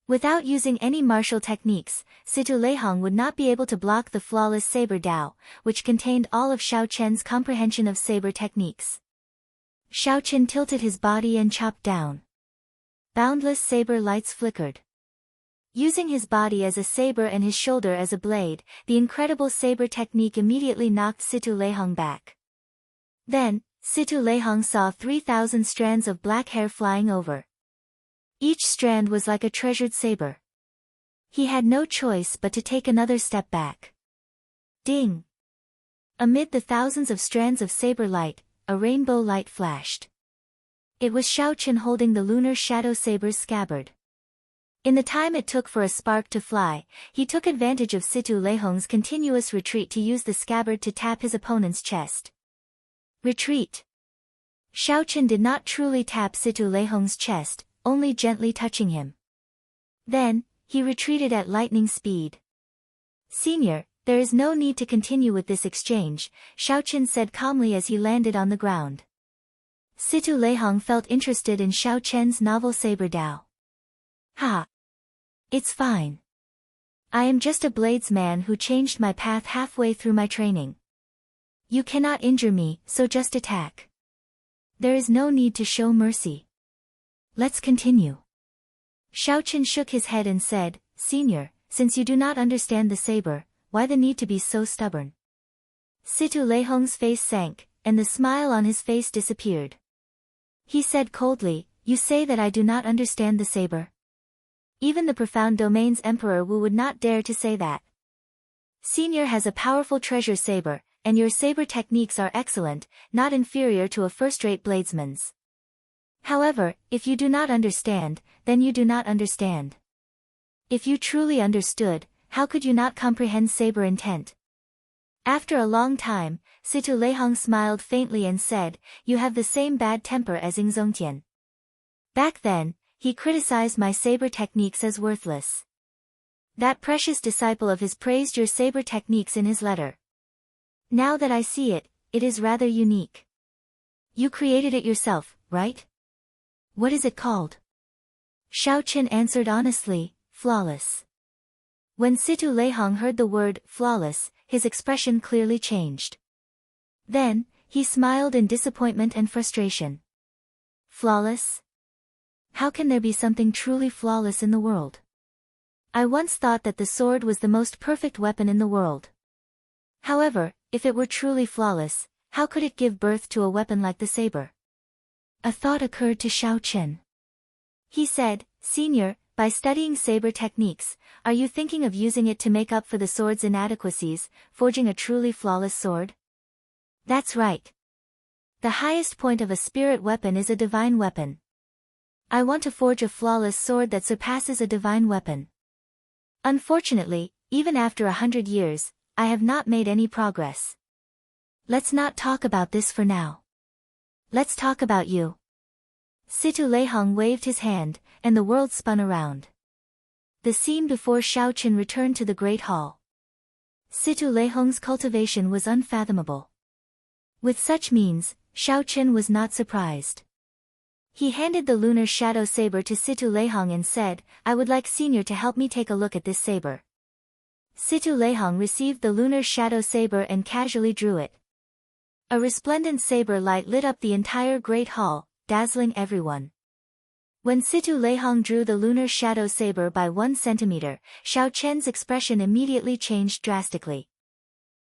S1: Without using any martial techniques, Situ Leihong would not be able to block the flawless saber Dao, which contained all of Xiao Qin's comprehension of saber techniques. Xiao Qin tilted his body and chopped down. Boundless saber lights flickered. Using his body as a saber and his shoulder as a blade, the incredible saber technique immediately knocked Situ Leihong back. Then, Situ Leihong saw 3,000 strands of black hair flying over. Each strand was like a treasured saber. He had no choice but to take another step back. Ding! Amid the thousands of strands of saber light, a rainbow light flashed. It was Xiao Qin holding the lunar shadow saber's scabbard. In the time it took for a spark to fly, he took advantage of Situ Leihong's continuous retreat to use the scabbard to tap his opponent's chest. Retreat! Xiao Qin did not truly tap Situ Leihong's chest, only gently touching him. Then, he retreated at lightning speed. "Senior, there is no need to continue with this exchange," Xiao Qin said calmly as he landed on the ground. Situ Leihong felt interested in Xiao Chen's novel saber Dao. Ha! It's fine. I am just a bladesman who changed my path halfway through my training. You cannot injure me, so just attack. There is no need to show mercy. Let's continue. Xiao Chen shook his head and said, Senior, since you do not understand the saber, why the need to be so stubborn? Situ Leihong's face sank, and the smile on his face disappeared. He said coldly, You say that I do not understand the saber? Even the profound domain's Emperor Wu would not dare to say that. Senior has a powerful treasure saber, and your saber techniques are excellent, not inferior to a first-rate bladesman's. However, if you do not understand, then you do not understand. If you truly understood, how could you not comprehend saber intent? After a long time, Situ Leihong smiled faintly and said, You have the same bad temper as Ing Zongtian. Back then, he criticized my saber techniques as worthless. That precious disciple of his praised your saber techniques in his letter. Now that I see it, it is rather unique. You created it yourself, right? What is it called? Xiao Chen answered honestly, flawless. When Situ Leihong heard the word flawless, his expression clearly changed. Then, he smiled in disappointment and frustration. Flawless? How can there be something truly flawless in the world? I once thought that the sword was the most perfect weapon in the world. However, if it were truly flawless, how could it give birth to a weapon like the saber? A thought occurred to Xiao Chen. He said, Senior, by studying saber techniques, are you thinking of using it to make up for the sword's inadequacies, forging a truly flawless sword? That's right. The highest point of a spirit weapon is a divine weapon. I want to forge a flawless sword that surpasses a divine weapon. Unfortunately, even after 100 years, I have not made any progress. Let's not talk about this for now. Let's talk about you. Situ Leihong waved his hand, and the world spun around. The scene before Xiao Chen returned to the Great Hall. Situ Leihong's cultivation was unfathomable. With such means, Xiao Chen was not surprised. He handed the lunar shadow saber to Situ Leihong and said, I would like Senior to help me take a look at this saber. Situ Leihong received the lunar shadow saber and casually drew it. A resplendent saber light lit up the entire Great Hall, dazzling everyone. When Situ Leihong drew the lunar shadow saber by 1 centimeter, Xiao Chen's expression immediately changed drastically.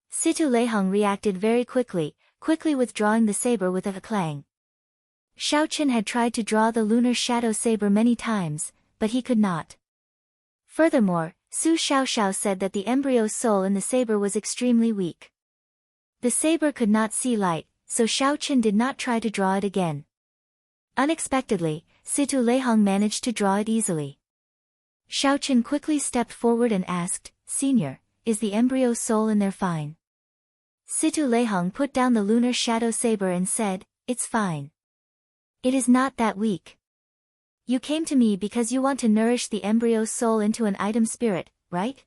S1: Situ Leihong reacted very quickly withdrawing the saber with a clang. Xiao Chen had tried to draw the lunar shadow saber many times, but he could not. Furthermore, Su Xiaoxiao said that the embryo soul in the saber was extremely weak. The saber could not see light, so Xiao Chen did not try to draw it again. Unexpectedly, Situ Leihong managed to draw it easily. Xiao Chen quickly stepped forward and asked, Senior, is the embryo soul in there fine? Situ Leihong put down the lunar shadow saber and said, It's fine. It is not that weak. You came to me because you want to nourish the embryo soul into an item spirit, right?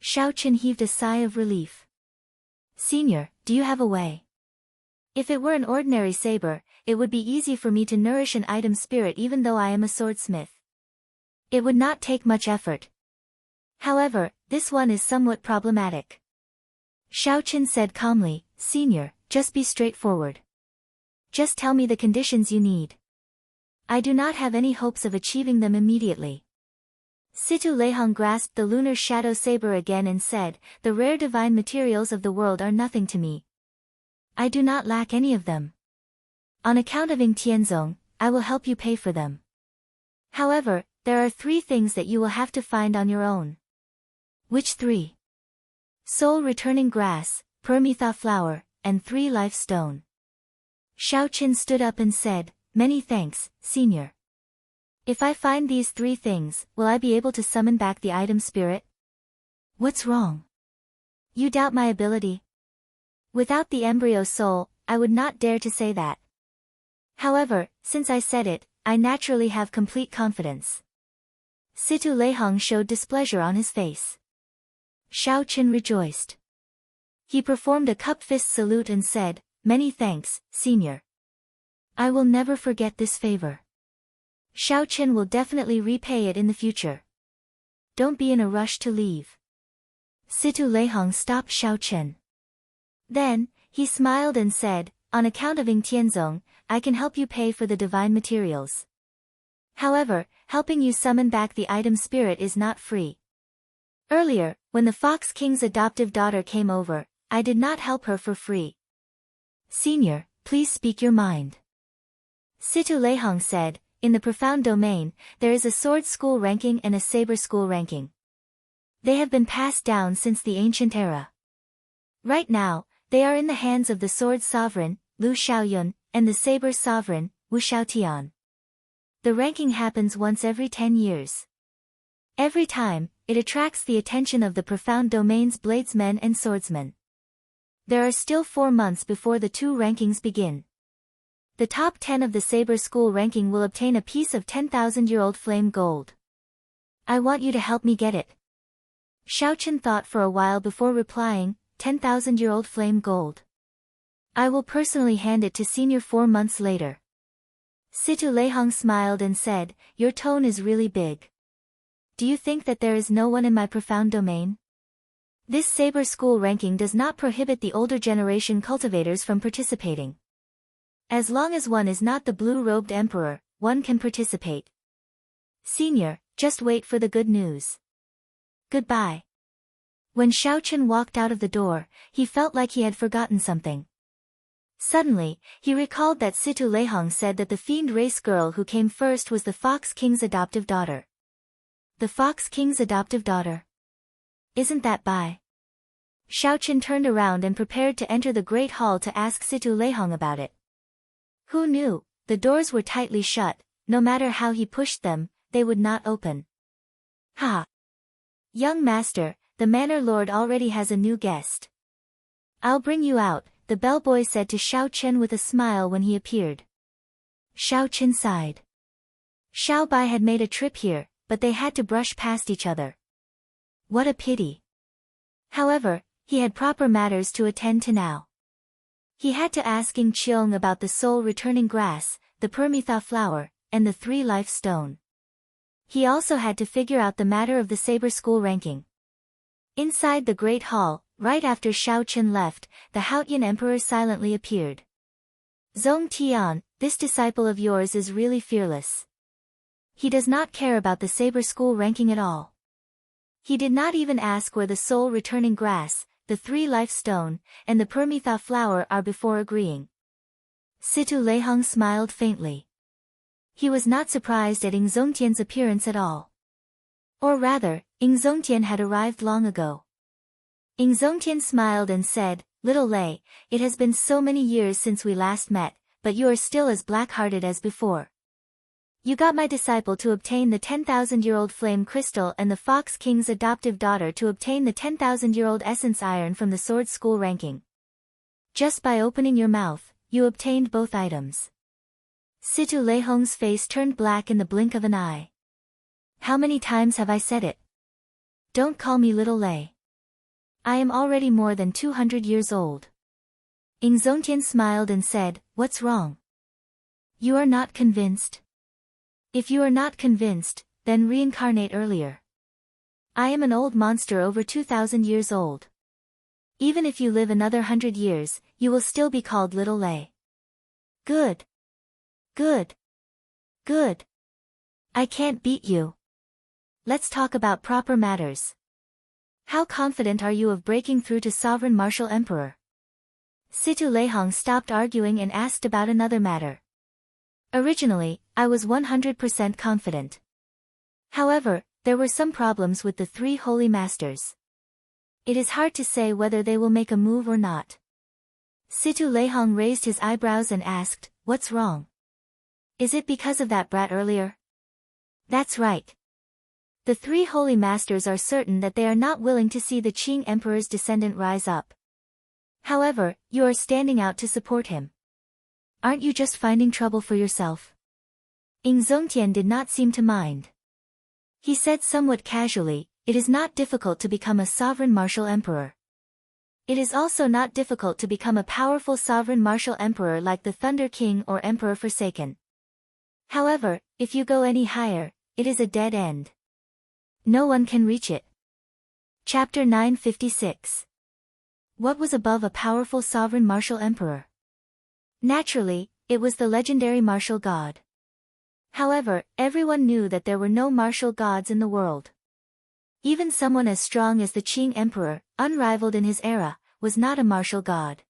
S1: Xiao Chen heaved a sigh of relief. Senior, do you have a way? If it were an ordinary saber, it would be easy for me to nourish an item spirit even though I am a swordsmith. It would not take much effort. However, this one is somewhat problematic. Xiao Chen said calmly, Senior, just be straightforward. Just tell me the conditions you need. I do not have any hopes of achieving them immediately. Situ Leihong grasped the lunar shadow saber again and said, The rare divine materials of the world are nothing to me. I do not lack any of them. On account of Ing Tianzong, I will help you pay for them. However, there are 3 things that you will have to find on your own. Which 3? Soul returning grass, Permitha flower, and 3 life stone. Xiao Chen stood up and said, Many thanks, Senior. If I find these 3 things, will I be able to summon back the item spirit? What's wrong? You doubt my ability? Without the embryo soul, I would not dare to say that. However, since I said it, I naturally have complete confidence. Situ Leihong showed displeasure on his face. Xiao Chen rejoiced. He performed a cup fist salute and said, Many thanks, Senior. I will never forget this favor. Xiao Chen will definitely repay it in the future. Don't be in a rush to leave. Situ Leihong stopped Xiao Chen. Then, he smiled and said, on account of Ying Tianzong, I can help you pay for the divine materials. However, helping you summon back the item spirit is not free. Earlier, when the Fox King's adoptive daughter came over, I did not help her for free. Senior, please speak your mind. Situ Leihong said, in the profound domain, there is a sword school ranking and a saber school ranking. They have been passed down since the ancient era. Right now, they are in the hands of the sword sovereign, Lu Xiaoyun, and the saber sovereign, Wu Xiaotian. The ranking happens once every 10 years. Every time, it attracts the attention of the profound domain's bladesmen and swordsmen. There are still 4 months before the 2 rankings begin. The top 10 of the saber school ranking will obtain a piece of 10,000-year-old flame gold. I want you to help me get it. Xiao Chen thought for a while before replying, 10,000-year-old flame gold. I will personally hand it to senior 4 months later. Situ Leihong smiled and said, your tone is really big. Do you think that there is no one in my profound domain? This saber school ranking does not prohibit the older generation cultivators from participating. As long as one is not the blue-robed emperor, one can participate. Senior, just wait for the good news. Goodbye. When Xiao Chen walked out of the door, he felt like he had forgotten something. Suddenly, he recalled that Situ Leihong said that the fiend race girl who came first was the Fox King's adoptive daughter. The Fox King's adoptive daughter? Isn't that Bai? Xiao Chen turned around and prepared to enter the great hall to ask Situ Leihong about it. Who knew? The doors were tightly shut, no matter how he pushed them, they would not open. Ha! Young master, the manor lord already has a new guest. I'll bring you out, the bellboy said to Xiao Chen with a smile when he appeared. Xiao Chen sighed. Xiao Bai had made a trip here, but they had to brush past each other. What a pity. However, he had proper matters to attend to now. He had to ask Ying Qiong about the soul-returning grass, the Permitha flower, and the 3-life stone. He also had to figure out the matter of the saber school ranking. Inside the great hall, right after Xiao Chen left, the Haotian emperor silently appeared. Zong Tian, this disciple of yours is really fearless. He does not care about the saber school ranking at all. He did not even ask where the soul-returning grass, the 3-life stone, and the Permitha flower are before agreeing. Situ Leihong smiled faintly. He was not surprised at Ying Zongtian's appearance at all. Or rather, Ying Zongtian had arrived long ago. Ying Zongtian smiled and said, Little Lei, it has been so many years since we last met, but you are still as black-hearted as before. You got my disciple to obtain the 10,000-year-old flame crystal and the Fox King's adoptive daughter to obtain the 10,000-year-old essence iron from the sword school ranking. Just by opening your mouth, you obtained both items. Situ Leihong's face turned black in the blink of an eye. How many times have I said it? Don't call me Little Lei. I am already more than 200 years old. Ying Zongtian smiled and said, What's wrong? You are not convinced? If you are not convinced, then reincarnate earlier. I am an old monster over 2,000 years old. Even if you live another 100 years, you will still be called Little Lei. Good. Good. Good. I can't beat you. Let's talk about proper matters. How confident are you of breaking through to Sovereign Martial Emperor? Situ Leihong stopped arguing and asked about another matter. Originally, I was 100% confident. However, there were some problems with the 3 holy masters. It is hard to say whether they will make a move or not. Situ Leihong raised his eyebrows and asked, What's wrong? Is it because of that brat earlier? That's right. The 3 holy masters are certain that they are not willing to see the Qing emperor's descendant rise up. However, you are standing out to support him. Aren't you just finding trouble for yourself? Ying Zongtian did not seem to mind. He said somewhat casually, It is not difficult to become a sovereign martial emperor. It is also not difficult to become a powerful sovereign martial emperor like the Thunder King or Emperor Forsaken. However, if you go any higher, it is a dead end. No one can reach it. Chapter 956. What was above a powerful sovereign martial emperor? Naturally, it was the legendary martial god. However, everyone knew that there were no martial gods in the world. Even someone as strong as the Qing Emperor, unrivaled in his era, was not a martial god.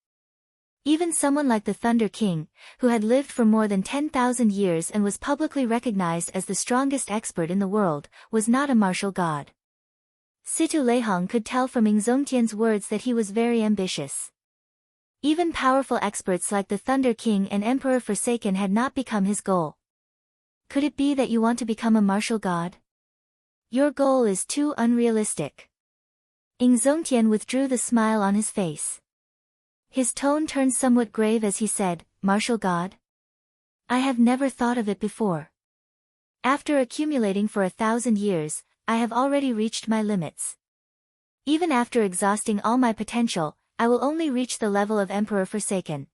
S1: Even someone like the Thunder King, who had lived for more than 10,000 years and was publicly recognized as the strongest expert in the world, was not a martial god. Situ Leihong could tell from Ing Zongtian's words that he was very ambitious. Even powerful experts like the Thunder King and Emperor Forsaken had not become his goal. Could it be that you want to become a martial god? Your goal is too unrealistic. Ing Zongtian withdrew the smile on his face. His tone turned somewhat grave as he said, "Martial god? I have never thought of it before. After accumulating for 1,000 years, I have already reached my limits. Even after exhausting all my potential, I will only reach the level of Emperor Forsaken.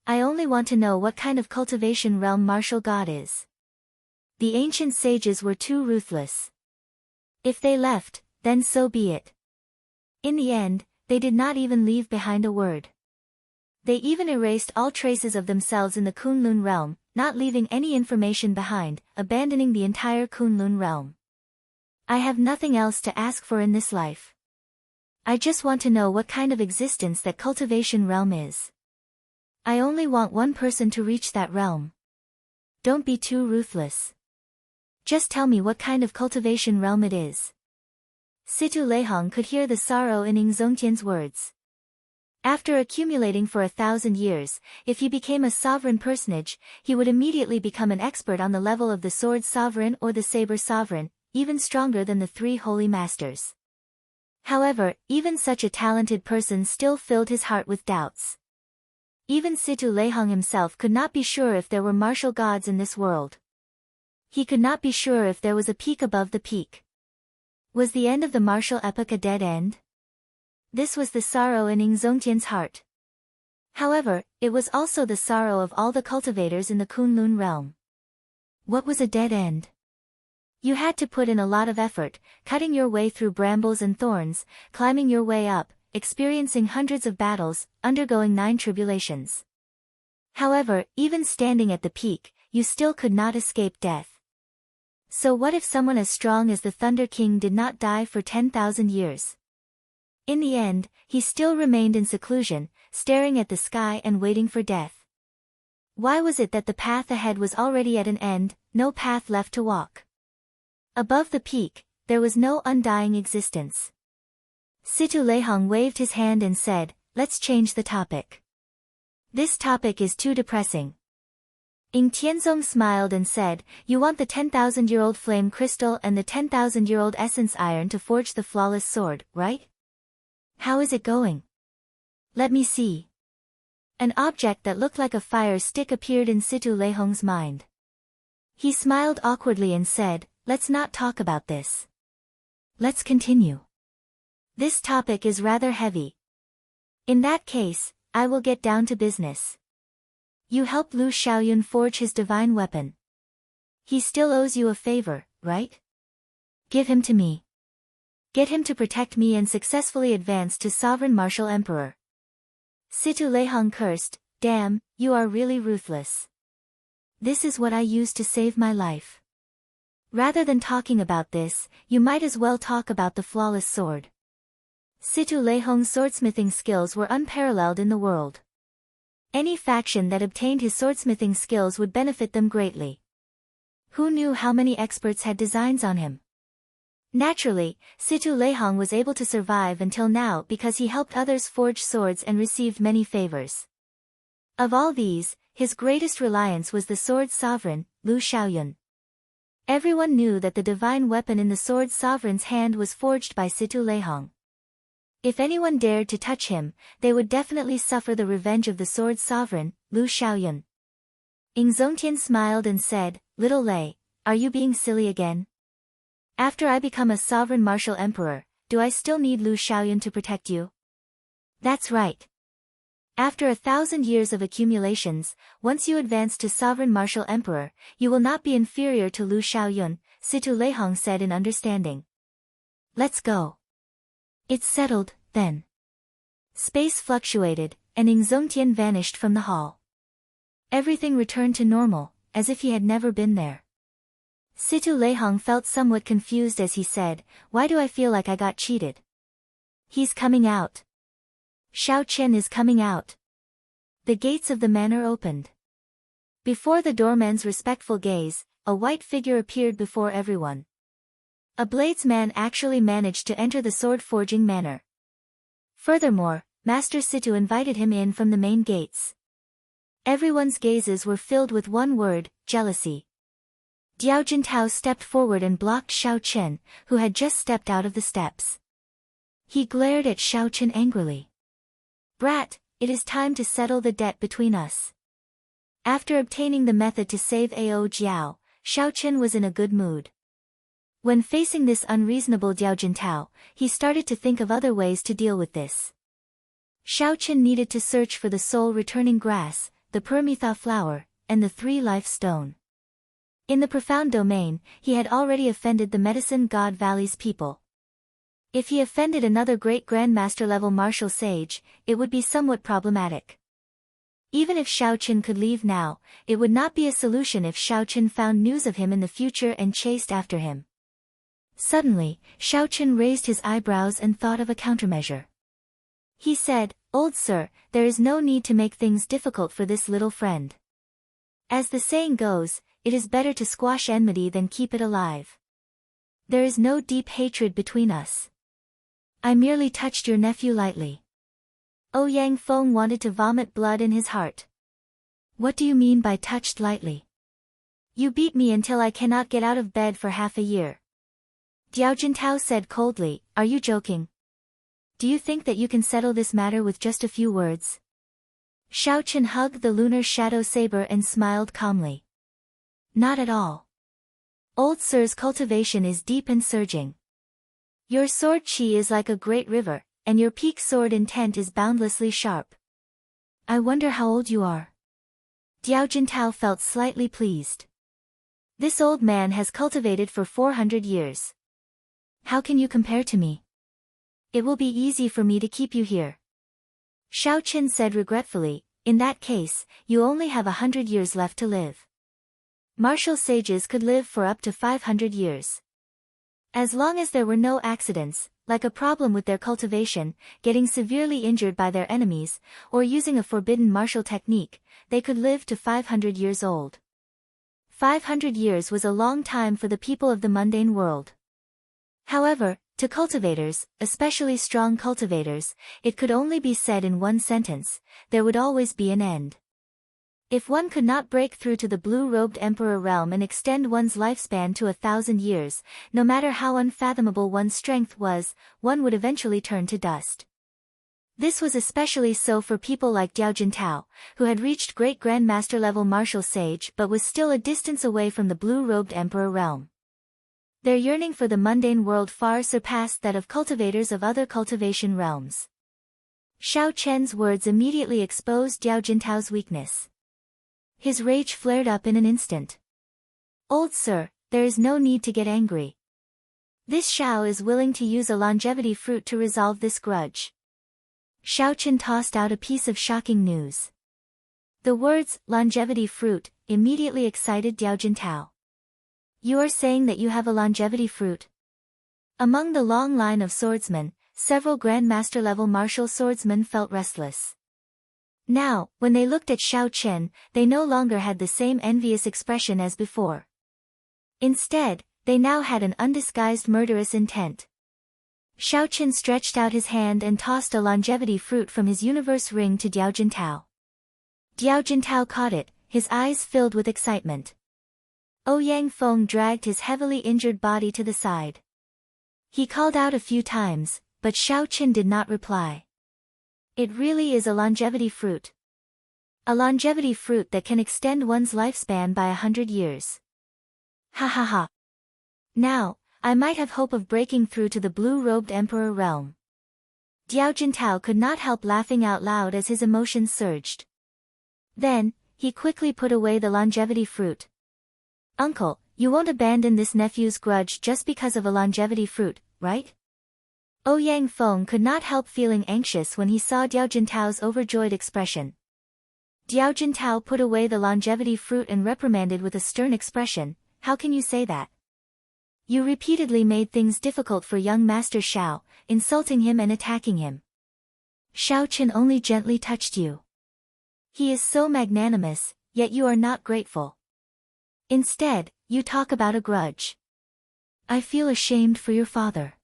S1: I only want to know what kind of cultivation realm martial god is." The ancient sages were too ruthless. If they left, then so be it. In the end, they did not even leave behind a word. They even erased all traces of themselves in the Kunlun realm, not leaving any information behind, abandoning the entire Kunlun realm. I have nothing else to ask for in this life. I just want to know what kind of existence that cultivation realm is. I only want one person to reach that realm. Don't be too ruthless. Just tell me what kind of cultivation realm it is. Situ Leihong could hear the sorrow in Ing Zongtian's words. After accumulating for 1,000 years, if he became a sovereign personage, he would immediately become an expert on the level of the Sword Sovereign or the Saber Sovereign, even stronger than the three Holy Masters. However, even such a talented person still filled his heart with doubts. Even Situ Leihong himself could not be sure if there were martial gods in this world. He could not be sure if there was a peak above the peak. Was the end of the martial epoch a dead end? This was the sorrow in Ing Zongtian's heart. However, it was also the sorrow of all the cultivators in the Kunlun realm. What was a dead end? You had to put in a lot of effort, cutting your way through brambles and thorns, climbing your way up, experiencing hundreds of battles, undergoing 9 tribulations. However, even standing at the peak, you still could not escape death. So what if someone as strong as the Thunder King did not die for 10,000 years? In the end, he still remained in seclusion, staring at the sky and waiting for death. Why was it that the path ahead was already at an end, no path left to walk? Above the peak, there was no undying existence. Situ Leihong waved his hand and said, "Let's change the topic. This topic is too depressing." Ing Tianzong smiled and said, "You want the 10,000-year-old flame crystal and the 10,000-year-old essence iron to forge the flawless sword, right? How is it going? Let me see." An object that looked like a fire stick appeared in Situ Leihong's mind. He smiled awkwardly and said, "Let's not talk about this. Let's continue. This topic is rather heavy. In that case, I will get down to business. You helped Lu Xiaoyun forge his divine weapon. He still owes you a favor, right? Give him to me. Get him to protect me and successfully advance to Sovereign Martial Emperor." Situ Leihong cursed, "Damn, you are really ruthless. This is what I used to save my life. Rather than talking about this, you might as well talk about the flawless sword." Situ Leihong's swordsmithing skills were unparalleled in the world. Any faction that obtained his swordsmithing skills would benefit them greatly. Who knew how many experts had designs on him? Naturally, Situ Leihong was able to survive until now because he helped others forge swords and received many favors. Of all these, his greatest reliance was the Sword Sovereign, Lu Xiaoyun. Everyone knew that the divine weapon in the Sword Sovereign's hand was forged by Situ Leihong. If anyone dared to touch him, they would definitely suffer the revenge of the Sword Sovereign, Lu Xiaoyun. Ing Zongtian smiled and said, "Little Lei, are you being silly again? After I become a sovereign martial emperor, do I still need Lu Xiaoyun to protect you? That's right. After 1,000 years of accumulations, once you advance to sovereign martial emperor, you will not be inferior to Lu Xiaoyun, Situ Leihong said in understanding. Let's go. It's settled, then. Space fluctuated, and Ing Zongtian vanished from the hall. Everything returned to normal, as if he had never been there. Situ Leihong felt somewhat confused as he said, "Why do I feel like I got cheated?" "He's coming out. Xiao Chen is coming out." The gates of the manor opened. Before the doorman's respectful gaze, a white figure appeared before everyone. A bladesman actually managed to enter the sword-forging manor. Furthermore, Master Situ invited him in from the main gates. Everyone's gazes were filled with one word, jealousy. Diao Jintao stepped forward and blocked Xiao Chen, who had just stepped out of the steps. He glared at Xiao Chen angrily. "Brat, it is time to settle the debt between us." After obtaining the method to save Ao Jiao, Xiao Chen was in a good mood. When facing this unreasonable Diao Jintao, he started to think of other ways to deal with this. Xiao Chen needed to search for the soul-returning grass, the Paramitha flower, and the three-life stone. In the profound domain, he had already offended the medicine god Valley's people. If he offended another great grandmaster-level martial sage, it would be somewhat problematic. Even if Xiao Chen could leave now, it would not be a solution if Xiao Chen found news of him in the future and chased after him. Suddenly, Xiao Chen raised his eyebrows and thought of a countermeasure. He said, "Old sir, there is no need to make things difficult for this little friend. As the saying goes, it is better to squash enmity than keep it alive. There is no deep hatred between us. I merely touched your nephew lightly." Ouyang Feng wanted to vomit blood in his heart. "What do you mean by touched lightly? You beat me until I cannot get out of bed for half a year." Diao Jintao said coldly, "Are you joking? Do you think that you can settle this matter with just a few words?" Xiao Chen hugged the lunar shadow saber and smiled calmly. "Not at all. Old sir's cultivation is deep and surging. Your sword chi is like a great river, and your peak sword intent is boundlessly sharp. I wonder how old you are." Diao Jintao felt slightly pleased. This old man has cultivated for 400 years. How can you compare to me? It will be easy for me to keep you here. Xiao Chen said regretfully, "In that case, you only have 100 years left to live. Martial sages could live for up to 500 years. As long as there were no accidents, like a problem with their cultivation, getting severely injured by their enemies, or using a forbidden martial technique, they could live to 500 years old." 500 years was a long time for the people of the mundane world. However, to cultivators, especially strong cultivators, it could only be said in one sentence: there would always be an end. If one could not break through to the blue-robed emperor realm and extend one's lifespan to 1,000 years, no matter how unfathomable one's strength was, one would eventually turn to dust. This was especially so for people like Diao Jintao, who had reached great grandmaster-level martial sage but was still a distance away from the blue-robed emperor realm. Their yearning for the mundane world far surpassed that of cultivators of other cultivation realms. Xiao Chen's words immediately exposed Diao Jintao's weakness. His rage flared up in an instant. "Old sir, there is no need to get angry. This Xiao is willing to use a longevity fruit to resolve this grudge." Xiao Chen tossed out a piece of shocking news. The words, longevity fruit, immediately excited Diao Jintao. "You are saying that you have a longevity fruit?" Among the long line of swordsmen, several grandmaster-level martial swordsmen felt restless. Now, when they looked at Xiao Chen, they no longer had the same envious expression as before. Instead, they now had an undisguised murderous intent. Xiao Chen stretched out his hand and tossed a longevity fruit from his universe ring to Diao Jintao. Diao Jintao caught it, his eyes filled with excitement. Ouyang Feng dragged his heavily injured body to the side. He called out a few times, but Xiao Chen did not reply. "It really is a longevity fruit. A longevity fruit that can extend one's lifespan by 100 years. Ha ha ha. Now, I might have hope of breaking through to the blue-robed emperor realm." Diao Jintao could not help laughing out loud as his emotions surged. Then, he quickly put away the longevity fruit. Uncle, you won't abandon this nephew's grudge just because of a longevity fruit, right? Ouyang Feng could not help feeling anxious when he saw Diao Jintao's overjoyed expression. Diao Jintao put away the longevity fruit and reprimanded with a stern expression, "How can you say that? You repeatedly made things difficult for young Master Xiao, insulting him and attacking him. Xiao Chen only gently touched you. He is so magnanimous, yet you are not grateful. Instead, you talk about a grudge. I feel ashamed for your father."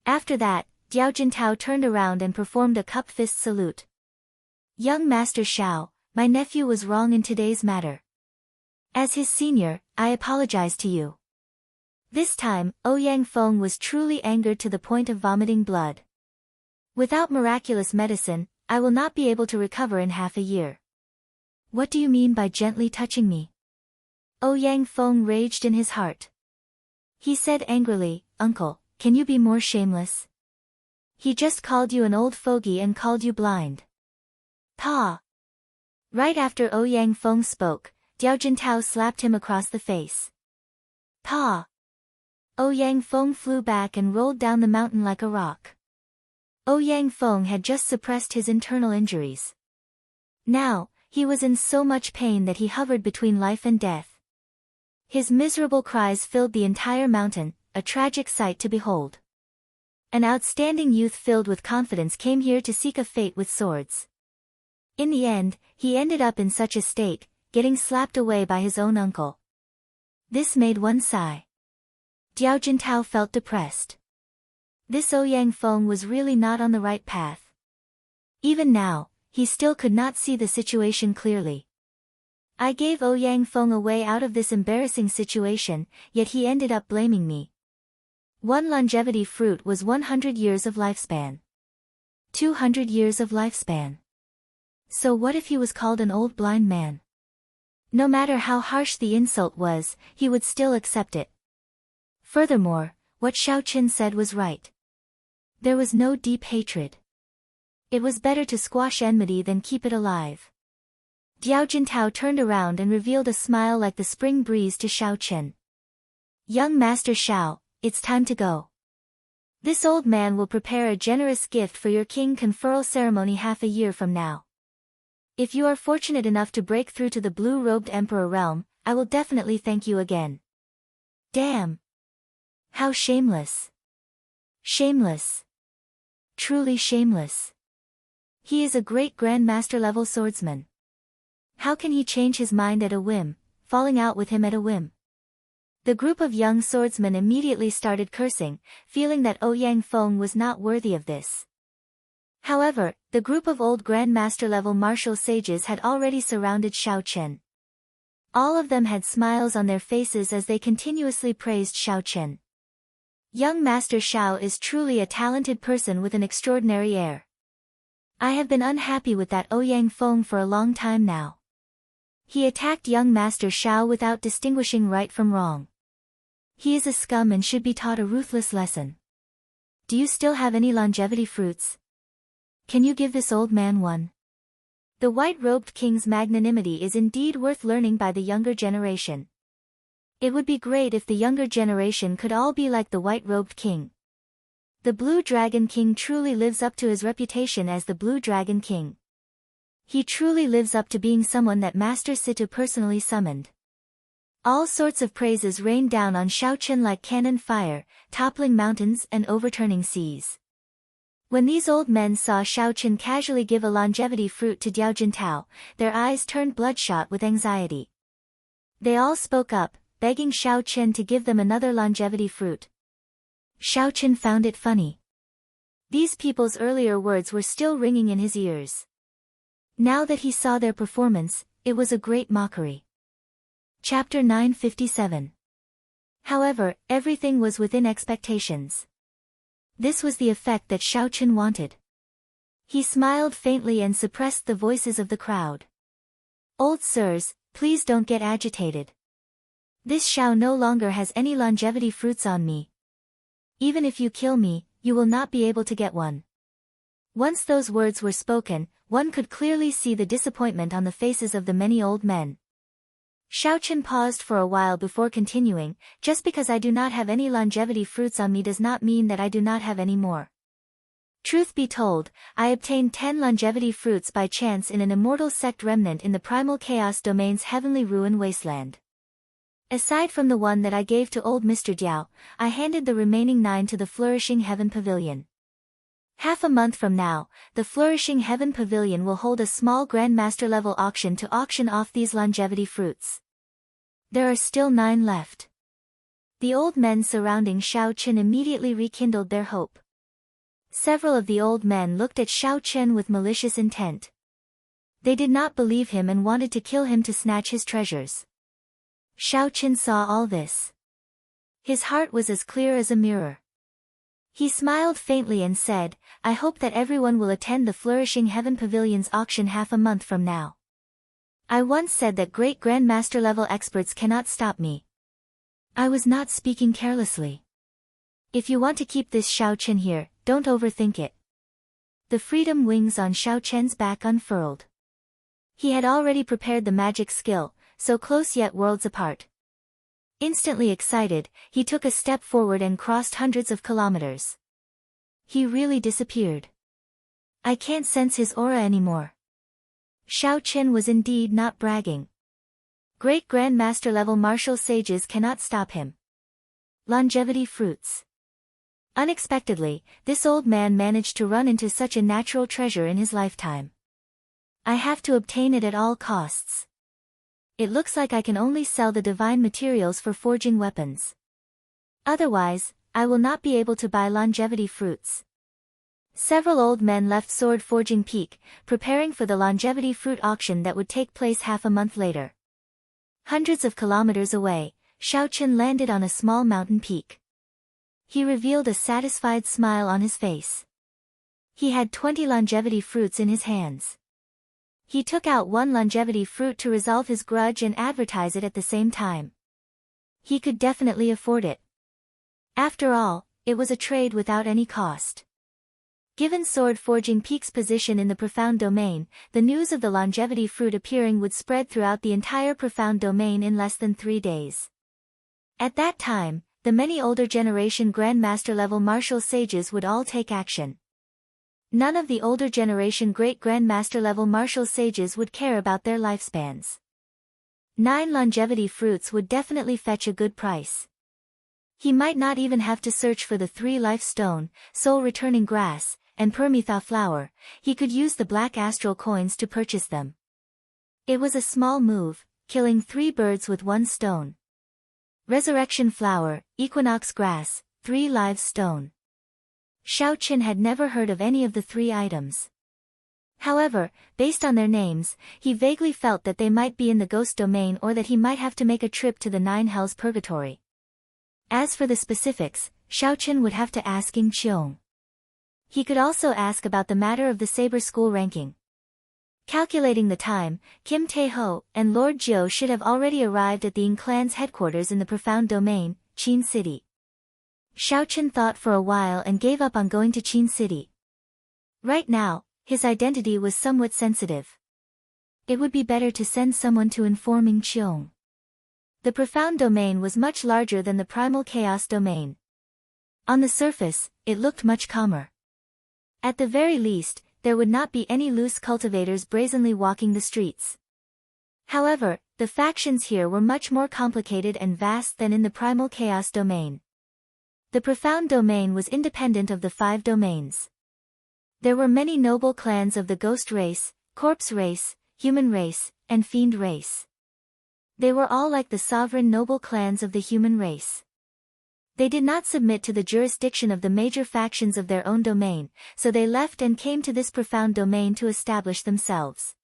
S1: After that, Diao Jintao turned around and performed a cup-fist salute. "Young Master Xiao, my nephew was wrong in today's matter. As his senior, I apologize to you." This time, Ouyang Feng was truly angered to the point of vomiting blood. "Without miraculous medicine, I will not be able to recover in half a year. What do you mean by gently touching me?" Ouyang Feng raged in his heart. He said angrily, "Uncle, can you be more shameless? He just called you an old fogey and called you blind." "Pa!" Right after Ouyang Feng spoke, Diao Jintao slapped him across the face. "Pa!" Ouyang Feng flew back and rolled down the mountain like a rock. Ouyang Feng had just suppressed his internal injuries. Now, he was in so much pain that he hovered between life and death. His miserable cries filled the entire mountain, a tragic sight to behold. An outstanding youth filled with confidence came here to seek a fate with swords. In the end, he ended up in such a state, getting slapped away by his own uncle. This made one sigh. Diao Jintao felt depressed. This Ouyang Feng was really not on the right path. Even now, he still could not see the situation clearly. I gave Ouyang Feng a way out of this embarrassing situation, yet he ended up blaming me. One longevity fruit was 100 years of lifespan. 200 years of lifespan. So what if he was called an old blind man? No matter how harsh the insult was, he would still accept it. Furthermore, what Xiao Chen said was right. There was no deep hatred. It was better to squash enmity than keep it alive. Diao Jintao turned around and revealed a smile like the spring breeze to Xiao Chen. "Young Master Xiao, it's time to go. This old man will prepare a generous gift for your king conferral ceremony half a year from now. If you are fortunate enough to break through to the blue-robed emperor realm, I will definitely thank you again." Damn! How shameless! Shameless! Truly shameless! He is a great grandmaster level swordsman. How can he change his mind at a whim, falling out with him at a whim? The group of young swordsmen immediately started cursing, feeling that Ouyang Feng was not worthy of this. However, the group of old grandmaster-level martial sages had already surrounded Xiao Chen. All of them had smiles on their faces as they continuously praised Xiao Chen. Young Master Xiao is truly a talented person with an extraordinary air. I have been unhappy with that Ouyang Feng for a long time now. He attacked young Master Xiao without distinguishing right from wrong. He is a scum and should be taught a ruthless lesson. Do you still have any longevity fruits? Can you give this old man one? The white-robed king's magnanimity is indeed worth learning by the younger generation. It would be great if the younger generation could all be like the white-robed king. The Blue Dragon King truly lives up to his reputation as the Blue Dragon King. He truly lives up to being someone that Master Situ personally summoned. All sorts of praises rained down on Xiao Chen like cannon fire, toppling mountains and overturning seas. When these old men saw Xiao Chen casually give a longevity fruit to Diao Jintao, their eyes turned bloodshot with anxiety. They all spoke up, begging Xiao Chen to give them another longevity fruit. Xiao Chen found it funny. These people's earlier words were still ringing in his ears. Now that he saw their performance, it was a great mockery. Chapter 957. However, everything was within expectations. This was the effect that Xiao Chen wanted. He smiled faintly and suppressed the voices of the crowd. "Old sirs, please don't get agitated. This Xiao no longer has any longevity fruits on me. Even if you kill me, you will not be able to get one. Once those words were spoken, one could clearly see the disappointment on the faces of the many old men. Xiaochen paused for a while before continuing, just because I do not have any longevity fruits on me does not mean that I do not have any more. Truth be told, I obtained 10 longevity fruits by chance in an immortal sect remnant in the primal chaos domain's heavenly ruin wasteland. Aside from the one that I gave to old Mr. Diao, I handed the remaining 9 to the Flourishing Heaven Pavilion. Half a month from now, the Flourishing Heaven Pavilion will hold a small Grandmaster level auction to auction off these longevity fruits. There are still 9 left. The old men surrounding Xiaochen immediately rekindled their hope. Several of the old men looked at Xiaochen with malicious intent. They did not believe him and wanted to kill him to snatch his treasures. Xiaochen saw all this. His heart was as clear as a mirror. He smiled faintly and said, I hope that everyone will attend the Flourishing Heaven Pavilion's auction half a month from now. I once said that great Grandmaster level experts cannot stop me. I was not speaking carelessly. If you want to keep this Xiaochen here, don't overthink it. The freedom wings on Xiaochen's back unfurled. He had already prepared the magic skill, so close yet worlds apart. Instantly excited, he took a step forward and crossed hundreds of kilometers. He really disappeared. I can't sense his aura anymore. Xiaochen was indeed not bragging. Great Grandmaster level martial sages cannot stop him. Longevity fruits. Unexpectedly, this old man managed to run into such a natural treasure in his lifetime. I have to obtain it at all costs. It looks like I can only sell the divine materials for forging weapons. Otherwise, I will not be able to buy longevity fruits. Several old men left Sword Forging Peak, preparing for the longevity fruit auction that would take place half a month later. Hundreds of kilometers away, Xiaochen landed on a small mountain peak. He revealed a satisfied smile on his face. He had 20 longevity fruits in his hands. He took out one longevity fruit to resolve his grudge and advertise it at the same time. He could definitely afford it. After all, it was a trade without any cost. Given Sword Forging Peak's position in the Profound Domain, the news of the longevity fruit appearing would spread throughout the entire Profound Domain in less than 3 days. At that time, the many older generation Grandmaster level martial sages would all take action. None of the older generation great Grandmaster level martial sages would care about their lifespans. 9 longevity fruits would definitely fetch a good price. He might not even have to search for the 3 life stone, soul returning grass, and Permetha flower. He could use the black astral coins to purchase them. It was a small move, killing 3 birds with 1 stone. Resurrection flower, equinox grass, 3 live stone. Xiaochen had never heard of any of the 3 items. However, based on their names, he vaguely felt that they might be in the ghost domain or that he might have to make a trip to the 9 hells purgatory. As for the specifics, Xiaochen would have to ask Ying Qiong. He could also ask about the matter of the Saber School ranking. Calculating the time, Kim Tae-ho and Lord Jiu should have already arrived at the Ying clan's headquarters in the Profound Domain, Qin City. Xiaochen thought for a while and gave up on going to Qin City. Right now, his identity was somewhat sensitive. It would be better to send someone to inform Ying Qiong. The Profound Domain was much larger than the Primal Chaos Domain. On the surface, it looked much calmer. At the very least, there would not be any loose cultivators brazenly walking the streets. However, the factions here were much more complicated and vast than in the Primal Chaos Domain. The Profound Domain was independent of the 5 domains. There were many noble clans of the Ghost Race, Corpse Race, Human Race, and Fiend Race. They were all like the sovereign noble clans of the human race. They did not submit to the jurisdiction of the major factions of their own domain, so they left and came to this Profound Domain to establish themselves.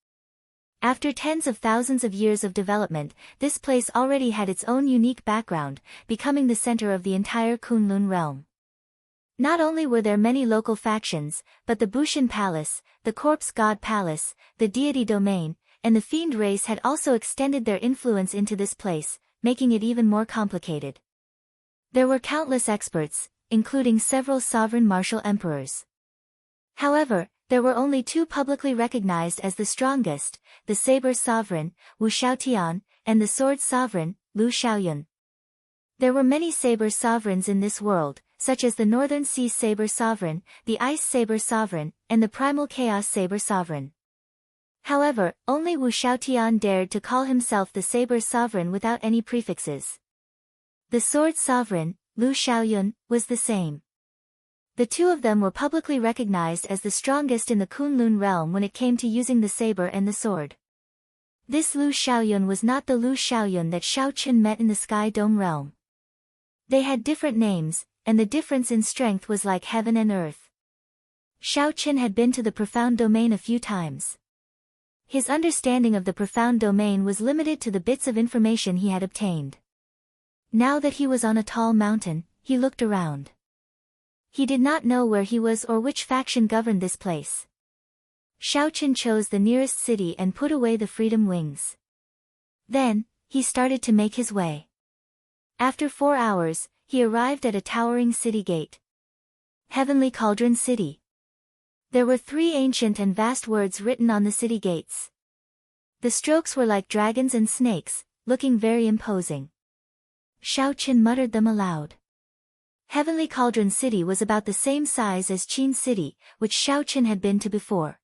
S1: After tens of thousands of years of development, this place already had its own unique background, becoming the center of the entire Kunlun realm. Not only were there many local factions, but the Bushin Palace, the Corpse God Palace, the Deity Domain, and the Fiend Race had also extended their influence into this place, making it even more complicated. There were countless experts, including several sovereign martial emperors. However, There were only two publicly recognized as the strongest, the saber sovereign, Wu Shaotian, and the sword sovereign, Lu Shaoyun. There were many saber sovereigns in this world, such as the Northern Sea Saber Sovereign, the Ice Saber Sovereign, and the Primal Chaos Saber Sovereign. However, only Wu Shaotian dared to call himself the Saber Sovereign without any prefixes. The Sword Sovereign, Lu Shaoyun, was the same. The two of them were publicly recognized as the strongest in the Kunlun realm when it came to using the saber and the sword. This Lu Shaoyun was not the Lu Shaoyun that Shao Chen met in the Sky Dome realm. They had different names, and the difference in strength was like heaven and earth. Shao Chen had been to the profound domain a few times. His understanding of the profound domain was limited to the bits of information he had obtained. Now that he was on a tall mountain, he looked around. He did not know where he was or which faction governed this place. Shao Chen chose the nearest city and put away the freedom wings. Then, he started to make his way. After 4 hours, he arrived at a towering city gate. Heavenly Cauldron City. There were 3 ancient and vast words written on the city gates. The strokes were like dragons and snakes, looking very imposing. Shao Chen muttered them aloud. Heavenly Cauldron City was about the same size as Qin City, which Shao Chen had been to before.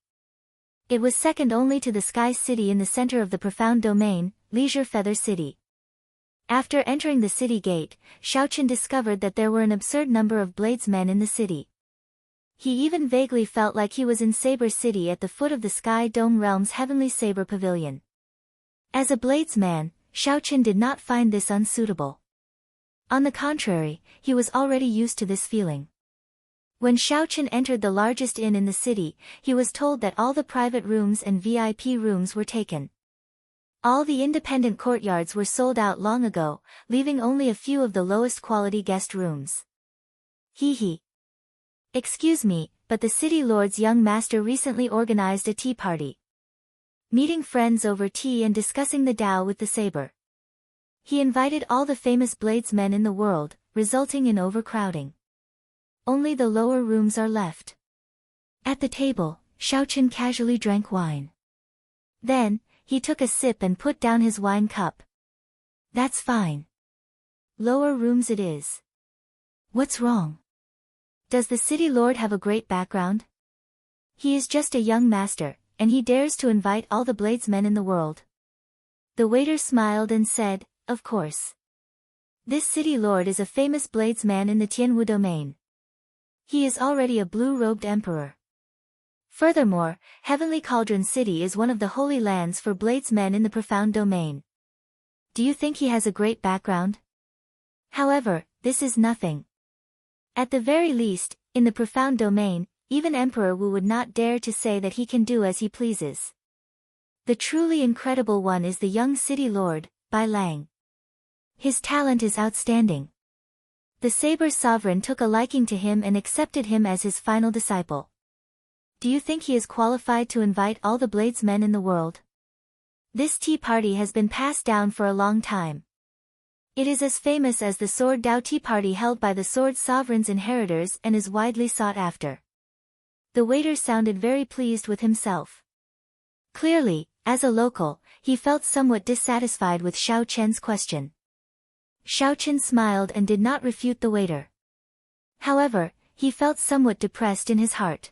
S1: It was second only to the Sky City in the center of the profound domain, Leisure Feather City. After entering the city gate, Shao Chen discovered that there were an absurd number of bladesmen in the city. He even vaguely felt like he was in Saber City at the foot of the Sky Dome Realm's Heavenly Saber Pavilion. As a bladesman, Shao Chen did not find this unsuitable. On the contrary, he was already used to this feeling. When Shao Chen entered the largest inn in the city, he was told that all the private rooms and VIP rooms were taken. All the independent courtyards were sold out long ago, leaving only a few of the lowest quality guest rooms. Hee. Excuse me, but the city lord's young master recently organized a tea party. Meeting friends over tea and discussing the Tao with the saber. He invited all the famous bladesmen in the world, resulting in overcrowding. Only the lower rooms are left. At the table, Shao Chen casually drank wine. Then, he took a sip and put down his wine cup. That's fine. Lower rooms it is. What's wrong? Does the city lord have a great background? He is just a young master, and he dares to invite all the bladesmen in the world. The waiter smiled and said, of course. This city lord is a famous bladesman in the Tianwu domain. He is already a blue-robed emperor. Furthermore, Heavenly Cauldron City is one of the holy lands for bladesmen in the profound domain. Do you think he has a great background? However, this is nothing. At the very least, in the profound domain, even Emperor Wu would not dare to say that he can do as he pleases. The truly incredible one is the young city lord, Bai Lang. His talent is outstanding. The Saber Sovereign took a liking to him and accepted him as his final disciple. Do you think he is qualified to invite all the bladesmen in the world? This tea party has been passed down for a long time. It is as famous as the Sword Dao tea party held by the Sword Sovereign's inheritors and is widely sought after. The waiter sounded very pleased with himself. Clearly, as a local, he felt somewhat dissatisfied with Shao Chen's question. Shao Chen smiled and did not refute the waiter. However, he felt somewhat depressed in his heart.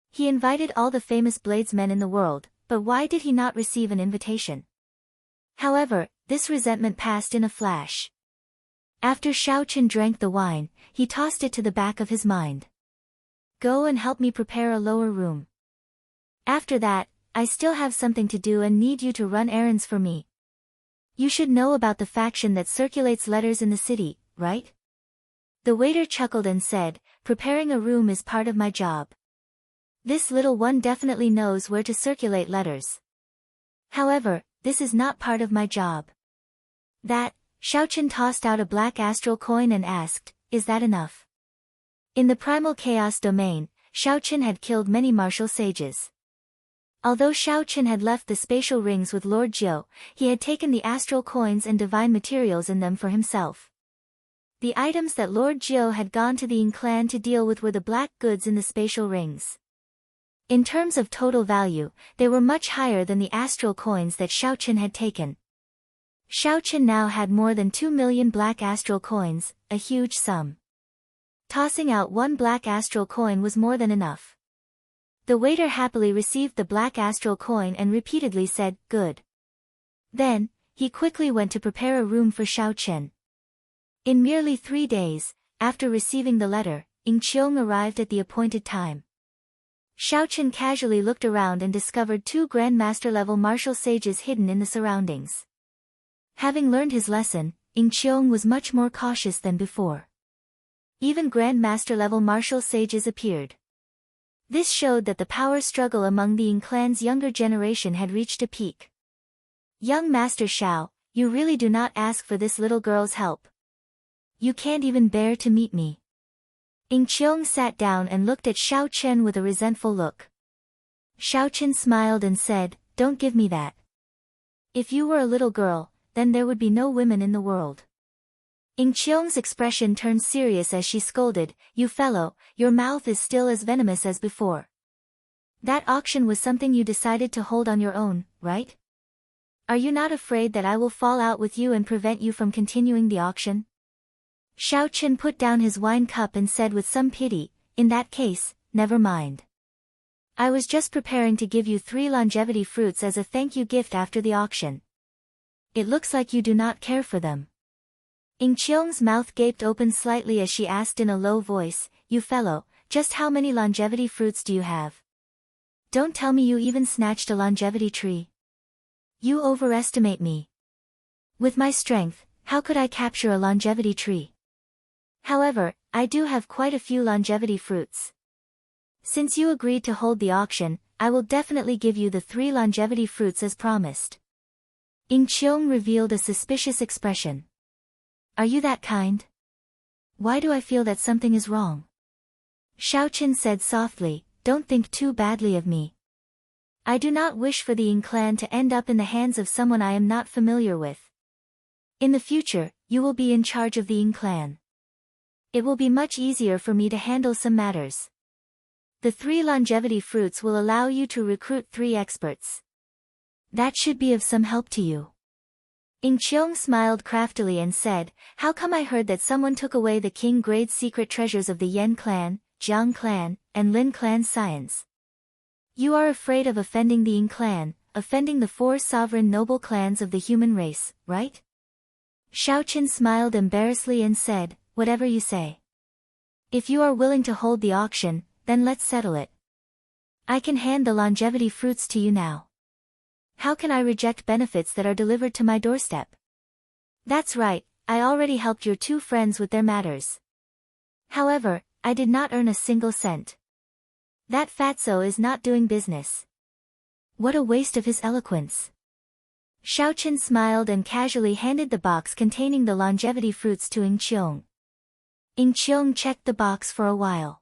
S1: He invited all the famous bladesmen in the world, but why did he not receive an invitation? However, this resentment passed in a flash. After Shao Chen drank the wine, he tossed it to the back of his mind. Go and help me prepare a lower room. After that, I still have something to do and need you to run errands for me. You should know about the faction that circulates letters in the city, right? The waiter chuckled and said, preparing a room is part of my job. This little one definitely knows where to circulate letters. However, this is not part of my job. That, Shao Chen tossed out a black astral coin and asked, is that enough? In the primal chaos domain, Shao Chen had killed many martial sages. Although Shao Chen had left the spatial rings with Lord Jiu, he had taken the astral coins and divine materials in them for himself. The items that Lord Jiu had gone to the Yin clan to deal with were the black goods in the spatial rings. In terms of total value, they were much higher than the astral coins that Xiaochen had taken. Xiaochen now had more than 2 million black astral coins, a huge sum. Tossing out one black astral coin was more than enough. The waiter happily received the black astral coin and repeatedly said, "Good." Then, he quickly went to prepare a room for Xiaochen. In merely 3 days, after receiving the letter, Ying Qiong arrived at the appointed time. Xiaochen casually looked around and discovered 2 Grandmaster-level martial sages hidden in the surroundings. Having learned his lesson, Ying Qiong was much more cautious than before. Even Grandmaster-level martial sages appeared. This showed that the power struggle among the Ying clan's younger generation had reached a peak. "Young Master Xiao, you really do not ask for this little girl's help. You can't even bear to meet me." Ying Qiong sat down and looked at Xiaochen with a resentful look. Xiaochen smiled and said, "Don't give me that. If you were a little girl, then there would be no women in the world." Ying Qiong's expression turned serious as she scolded, "You fellow, your mouth is still as venomous as before. That auction was something you decided to hold on your own, right? Are you not afraid that I will fall out with you and prevent you from continuing the auction?" Xiaochen put down his wine cup and said with some pity, "In that case, never mind. I was just preparing to give you 3 longevity fruits as a thank you gift after the auction. It looks like you do not care for them." Ying Qiong's mouth gaped open slightly as she asked in a low voice, "You fellow, just how many longevity fruits do you have? Don't tell me you even snatched a longevity tree. You overestimate me. With my strength, how could I capture a longevity tree? However, I do have quite a few longevity fruits. Since you agreed to hold the auction, I will definitely give you the 3 longevity fruits as promised." Ying Qiong revealed a suspicious expression. "Are you that kind? Why do I feel that something is wrong?" Xiaochen said softly, "Don't think too badly of me. I do not wish for the Ying clan to end up in the hands of someone I am not familiar with. In the future, you will be in charge of the Ying clan. It will be much easier for me to handle some matters. The 3 longevity fruits will allow you to recruit 3 experts. That should be of some help to you." Ying Qiong smiled craftily and said, "How come I heard that someone took away the king grade's secret treasures of the Yan clan, Jiang clan, and Lin clan's science? You are afraid of offending the Ying clan, offending the 4 sovereign noble clans of the human race, right?" Xiaochen smiled embarrassedly and said, "Whatever you say. If you are willing to hold the auction, then let's settle it. I can hand the longevity fruits to you now. How can I reject benefits that are delivered to my doorstep? That's right, I already helped your 2 friends with their matters. However, I did not earn a single cent. That fatso is not doing business. What a waste of his eloquence." Xiaochen smiled and casually handed the box containing the longevity fruits to Ying Qiong. Ying Qiong checked the box for a while.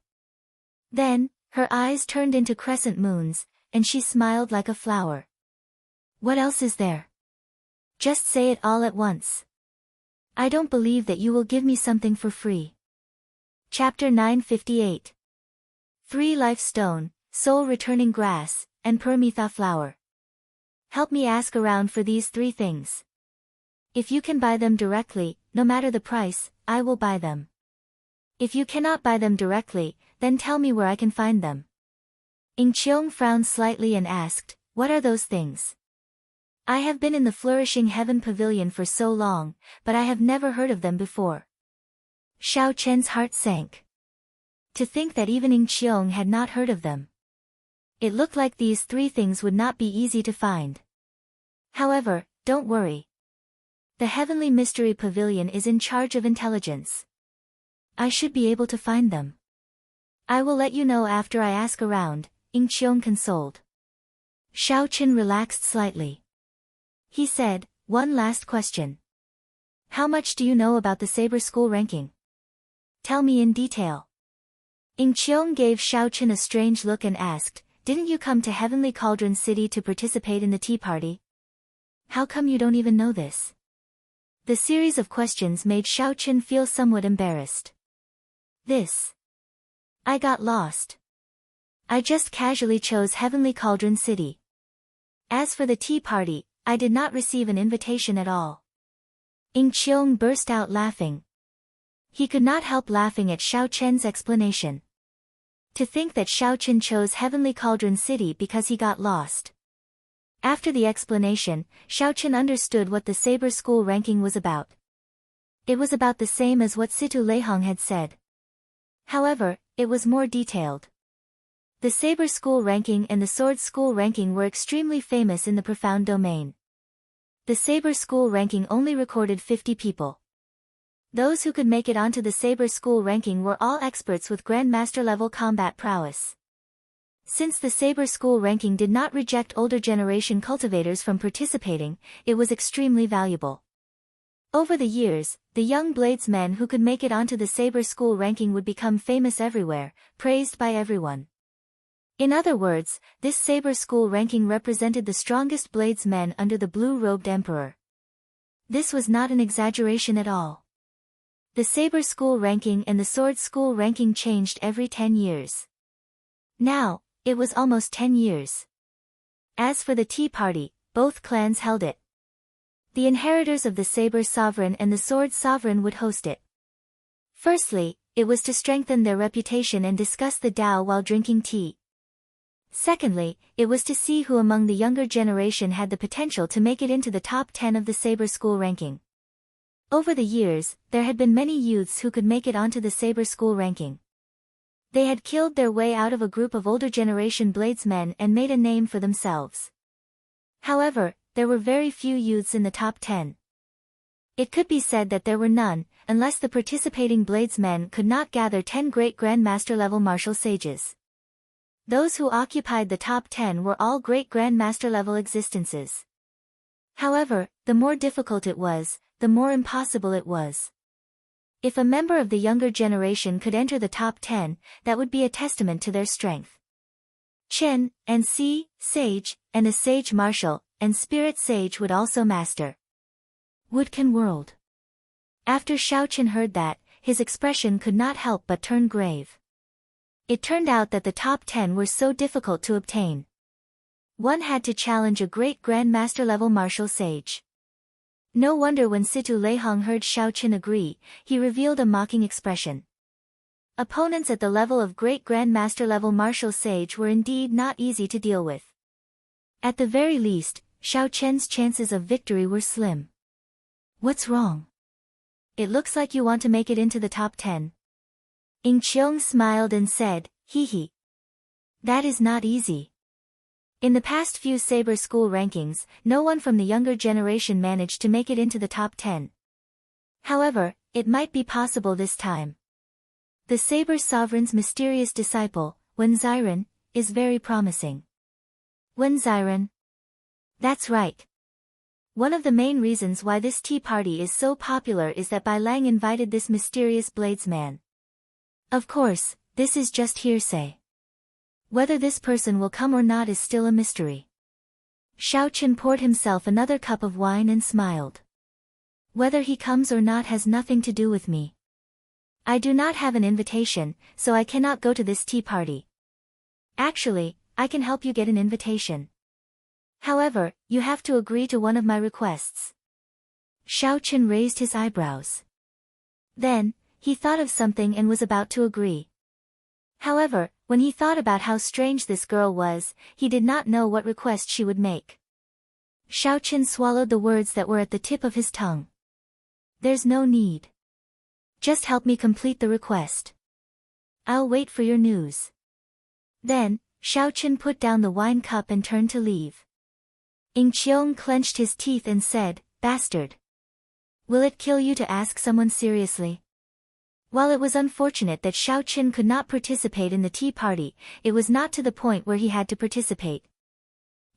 S1: Then, her eyes turned into crescent moons, and she smiled like a flower. "What else is there? Just say it all at once. I don't believe that you will give me something for free." Chapter 958. 3 Life Stone, Soul Returning Grass, and Permitha Flower. Help me ask around for these 3 things. If you can buy them directly, no matter the price, I will buy them. If you cannot buy them directly, then tell me where I can find them." Ying Qiong frowned slightly and asked, "What are those things? I have been in the Flourishing Heaven Pavilion for so long, but I have never heard of them before." Xiaochen's heart sank. To think that even Ying Qiong had not heard of them. It looked like these 3 things would not be easy to find. However, don't worry. The Heavenly Mystery Pavilion is in charge of intelligence. I should be able to find them. I will let you know after I ask around, Ying Qiong consoled. Xiaochen relaxed slightly. He said, "One last question. How much do you know about the Saber School ranking? Tell me in detail." Ying Qiong gave Xiaochen a strange look and asked, "Didn't you come to Heavenly Cauldron City to participate in the tea party? How come you don't even know this?" The series of questions made Xiaochen feel somewhat embarrassed. I got lost. I just casually chose Heavenly Cauldron City. As for the tea party, I did not receive an invitation at all. Ing Qiong burst out laughing. He could not help laughing at Xiao Chen's explanation. To think that Xiao Chen chose Heavenly Cauldron City because he got lost. After the explanation, Xiao Chen understood what the Saber School ranking was about. It was about the same as what Situ Leihong had said. However, it was more detailed. The Saber School ranking and the Sword School ranking were extremely famous in the profound domain. The Saber School ranking only recorded 50 people. Those who could make it onto the Saber School ranking were all experts with Grandmaster level combat prowess. Since the Saber School ranking did not reject older generation cultivators from participating, it was extremely valuable. Over the years, the young bladesmen who could make it onto the Saber School ranking would become famous everywhere, praised by everyone. In other words, this Saber School ranking represented the strongest bladesmen under the blue-robed emperor. This was not an exaggeration at all. The Saber School ranking and the Sword School ranking changed every 10 years. Now, it was almost 10 years. As for the tea party, both clans held it. The inheritors of the Saber Sovereign and the Sword Sovereign would host it. Firstly, it was to strengthen their reputation and discuss the Tao while drinking tea. Secondly, it was to see who among the younger generation had the potential to make it into the top 10 of the Saber School ranking. Over the years, there had been many youths who could make it onto the Saber School ranking. They had killed their way out of a group of older generation bladesmen and made a name for themselves. However, there were very few youths in the top 10. It could be said that there were none, unless the participating bladesmen could not gather 10 great Grandmaster level martial sages. Those who occupied the top 10 were all great Grandmaster level existences. However, the more difficult it was, the more impossible it was. If a member of the younger generation could enter the top 10, that would be a testament to their strength. Chen, and Si, Sage, and a Sage Martial, and Spirit Sage would also master Woodkin World. After Xiao Chen heard that, his expression could not help but turn grave. It turned out that the top 10 were so difficult to obtain. One had to challenge a great Grandmaster level martial sage. No wonder when Situ Leihong heard Xiao Chen agree, he revealed a mocking expression. Opponents at the level of great Grandmaster level martial sage were indeed not easy to deal with. At the very least, Xiao Chen's chances of victory were slim. What's wrong? It looks like you want to make it into the top 10. Ing Qiong smiled and said, hee hee. That is not easy. In the past few Saber School rankings, no one from the younger generation managed to make it into the top 10. However, it might be possible this time. The Saber Sovereign's mysterious disciple, Wen Xiren, is very promising. Wen Xiren? That's right. One of the main reasons why this tea party is so popular is that Bai Lang invited this mysterious bladesman. Of course, this is just hearsay. Whether this person will come or not is still a mystery. Xiao Chen poured himself another cup of wine and smiled. Whether he comes or not has nothing to do with me. I do not have an invitation, so I cannot go to this tea party. Actually, I can help you get an invitation. However, you have to agree to one of my requests. Xiao Chen raised his eyebrows. Then, he thought of something and was about to agree. However, when he thought about how strange this girl was, he did not know what request she would make. Xiao Chen swallowed the words that were at the tip of his tongue. There's no need. Just help me complete the request. I'll wait for your news. Then, Xiao Chen put down the wine cup and turned to leave. Ing Qiong clenched his teeth and said, Bastard. Will it kill you to ask someone seriously? While it was unfortunate that Xiao Chen could not participate in the tea party, it was not to the point where he had to participate.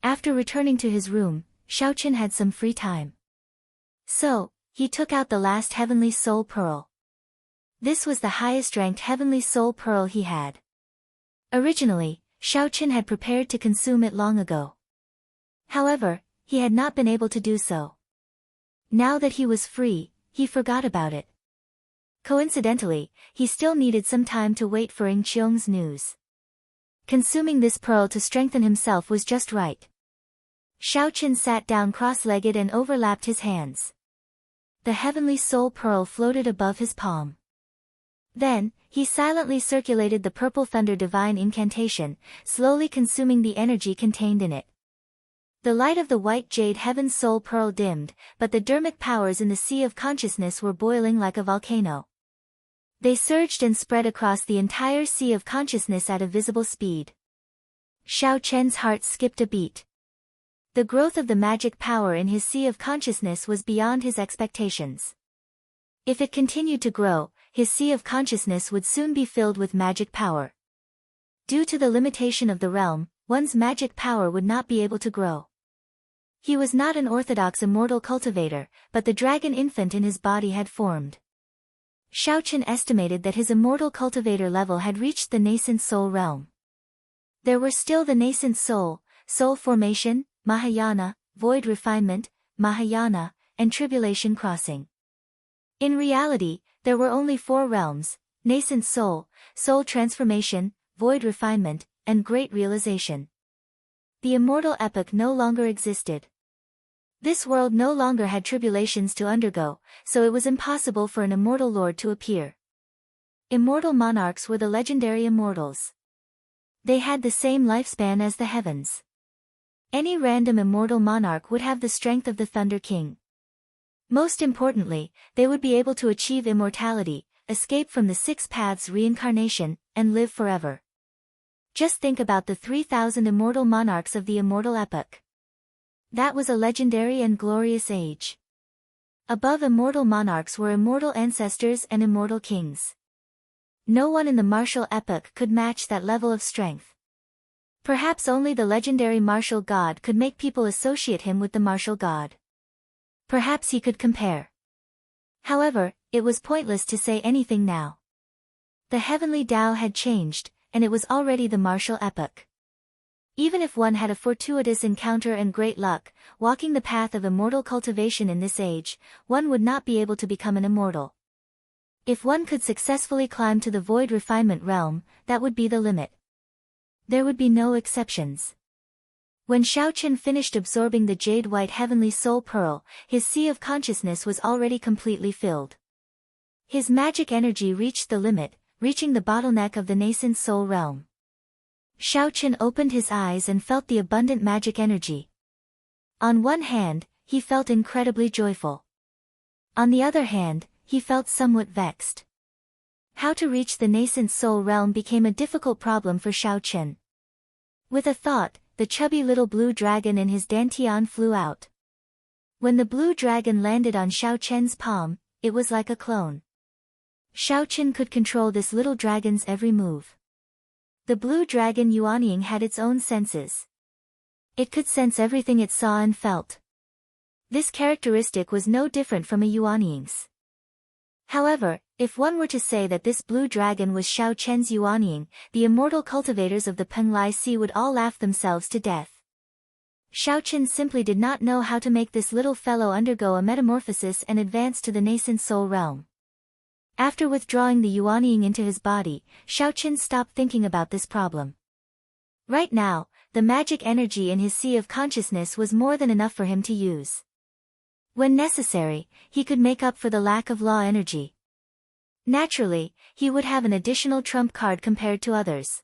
S1: After returning to his room, Xiao Chen had some free time. So, he took out the last Heavenly Soul Pearl. This was the highest-ranked Heavenly Soul Pearl he had. Originally, Xiao Chen had prepared to consume it long ago. However, he had not been able to do so. Now that he was free, he forgot about it. Coincidentally, he still needed some time to wait for Ing Qiong's news. Consuming this pearl to strengthen himself was just right. Xiaoqian sat down cross-legged and overlapped his hands. The heavenly soul pearl floated above his palm. Then, he silently circulated the purple thunder divine incantation, slowly consuming the energy contained in it. The light of the white jade heaven soul pearl dimmed, but the dermic powers in the sea of consciousness were boiling like a volcano. They surged and spread across the entire sea of consciousness at a visible speed. Xiaoqian's heart skipped a beat. The growth of the magic power in his sea of consciousness was beyond his expectations. If it continued to grow, his sea of consciousness would soon be filled with magic power. Due to the limitation of the realm, one's magic power would not be able to grow. He was not an orthodox immortal cultivator, but the dragon infant in his body had formed. Xiaoqian estimated that his immortal cultivator level had reached the nascent soul realm. There were still the nascent soul, soul formation, Mahayana, void refinement, Mahayana, and tribulation crossing. In reality, there were only 4 realms: nascent soul, soul transformation, void refinement, and great realization. The immortal epoch no longer existed. This world no longer had tribulations to undergo, so it was impossible for an immortal lord to appear. Immortal monarchs were the legendary immortals. They had the same lifespan as the heavens. Any random immortal monarch would have the strength of the Thunder King. Most importantly, they would be able to achieve immortality, escape from the 6 paths reincarnation, and live forever. Just think about the 3,000 immortal monarchs of the immortal epoch. That was a legendary and glorious age. Above immortal monarchs were immortal ancestors and immortal kings. No one in the martial epoch could match that level of strength. Perhaps only the legendary martial god could make people associate him with the martial god. Perhaps he could compare. However, it was pointless to say anything now. The heavenly Tao had changed, and it was already the martial epoch. Even if one had a fortuitous encounter and great luck, walking the path of immortal cultivation in this age, one would not be able to become an immortal. If one could successfully climb to the void refinement realm, that would be the limit. There would be no exceptions. When Xiaoqian finished absorbing the jade-white heavenly soul pearl, his sea of consciousness was already completely filled. His magic energy reached the limit, reaching the bottleneck of the nascent soul realm. Xiaoqian opened his eyes and felt the abundant magic energy. On one hand, he felt incredibly joyful. On the other hand, he felt somewhat vexed. How to reach the nascent soul realm became a difficult problem for Xiaoqian. With a thought, the chubby little blue dragon in his dantian flew out. When the blue dragon landed on Xiaoqian's palm, it was like a clone. Xiaoqian could control this little dragon's every move. The blue dragon Yuanying had its own senses. It could sense everything it saw and felt. This characteristic was no different from a Yuanying's. However, if one were to say that this blue dragon was Xiaoqian's Yuanying, the immortal cultivators of the Penglai Sea would all laugh themselves to death. Xiaoqian simply did not know how to make this little fellow undergo a metamorphosis and advance to the nascent soul realm. After withdrawing the Yuanying into his body, Xiaoqian stopped thinking about this problem. Right now, the magic energy in his sea of consciousness was more than enough for him to use. When necessary, he could make up for the lack of law energy. Naturally, he would have an additional trump card compared to others.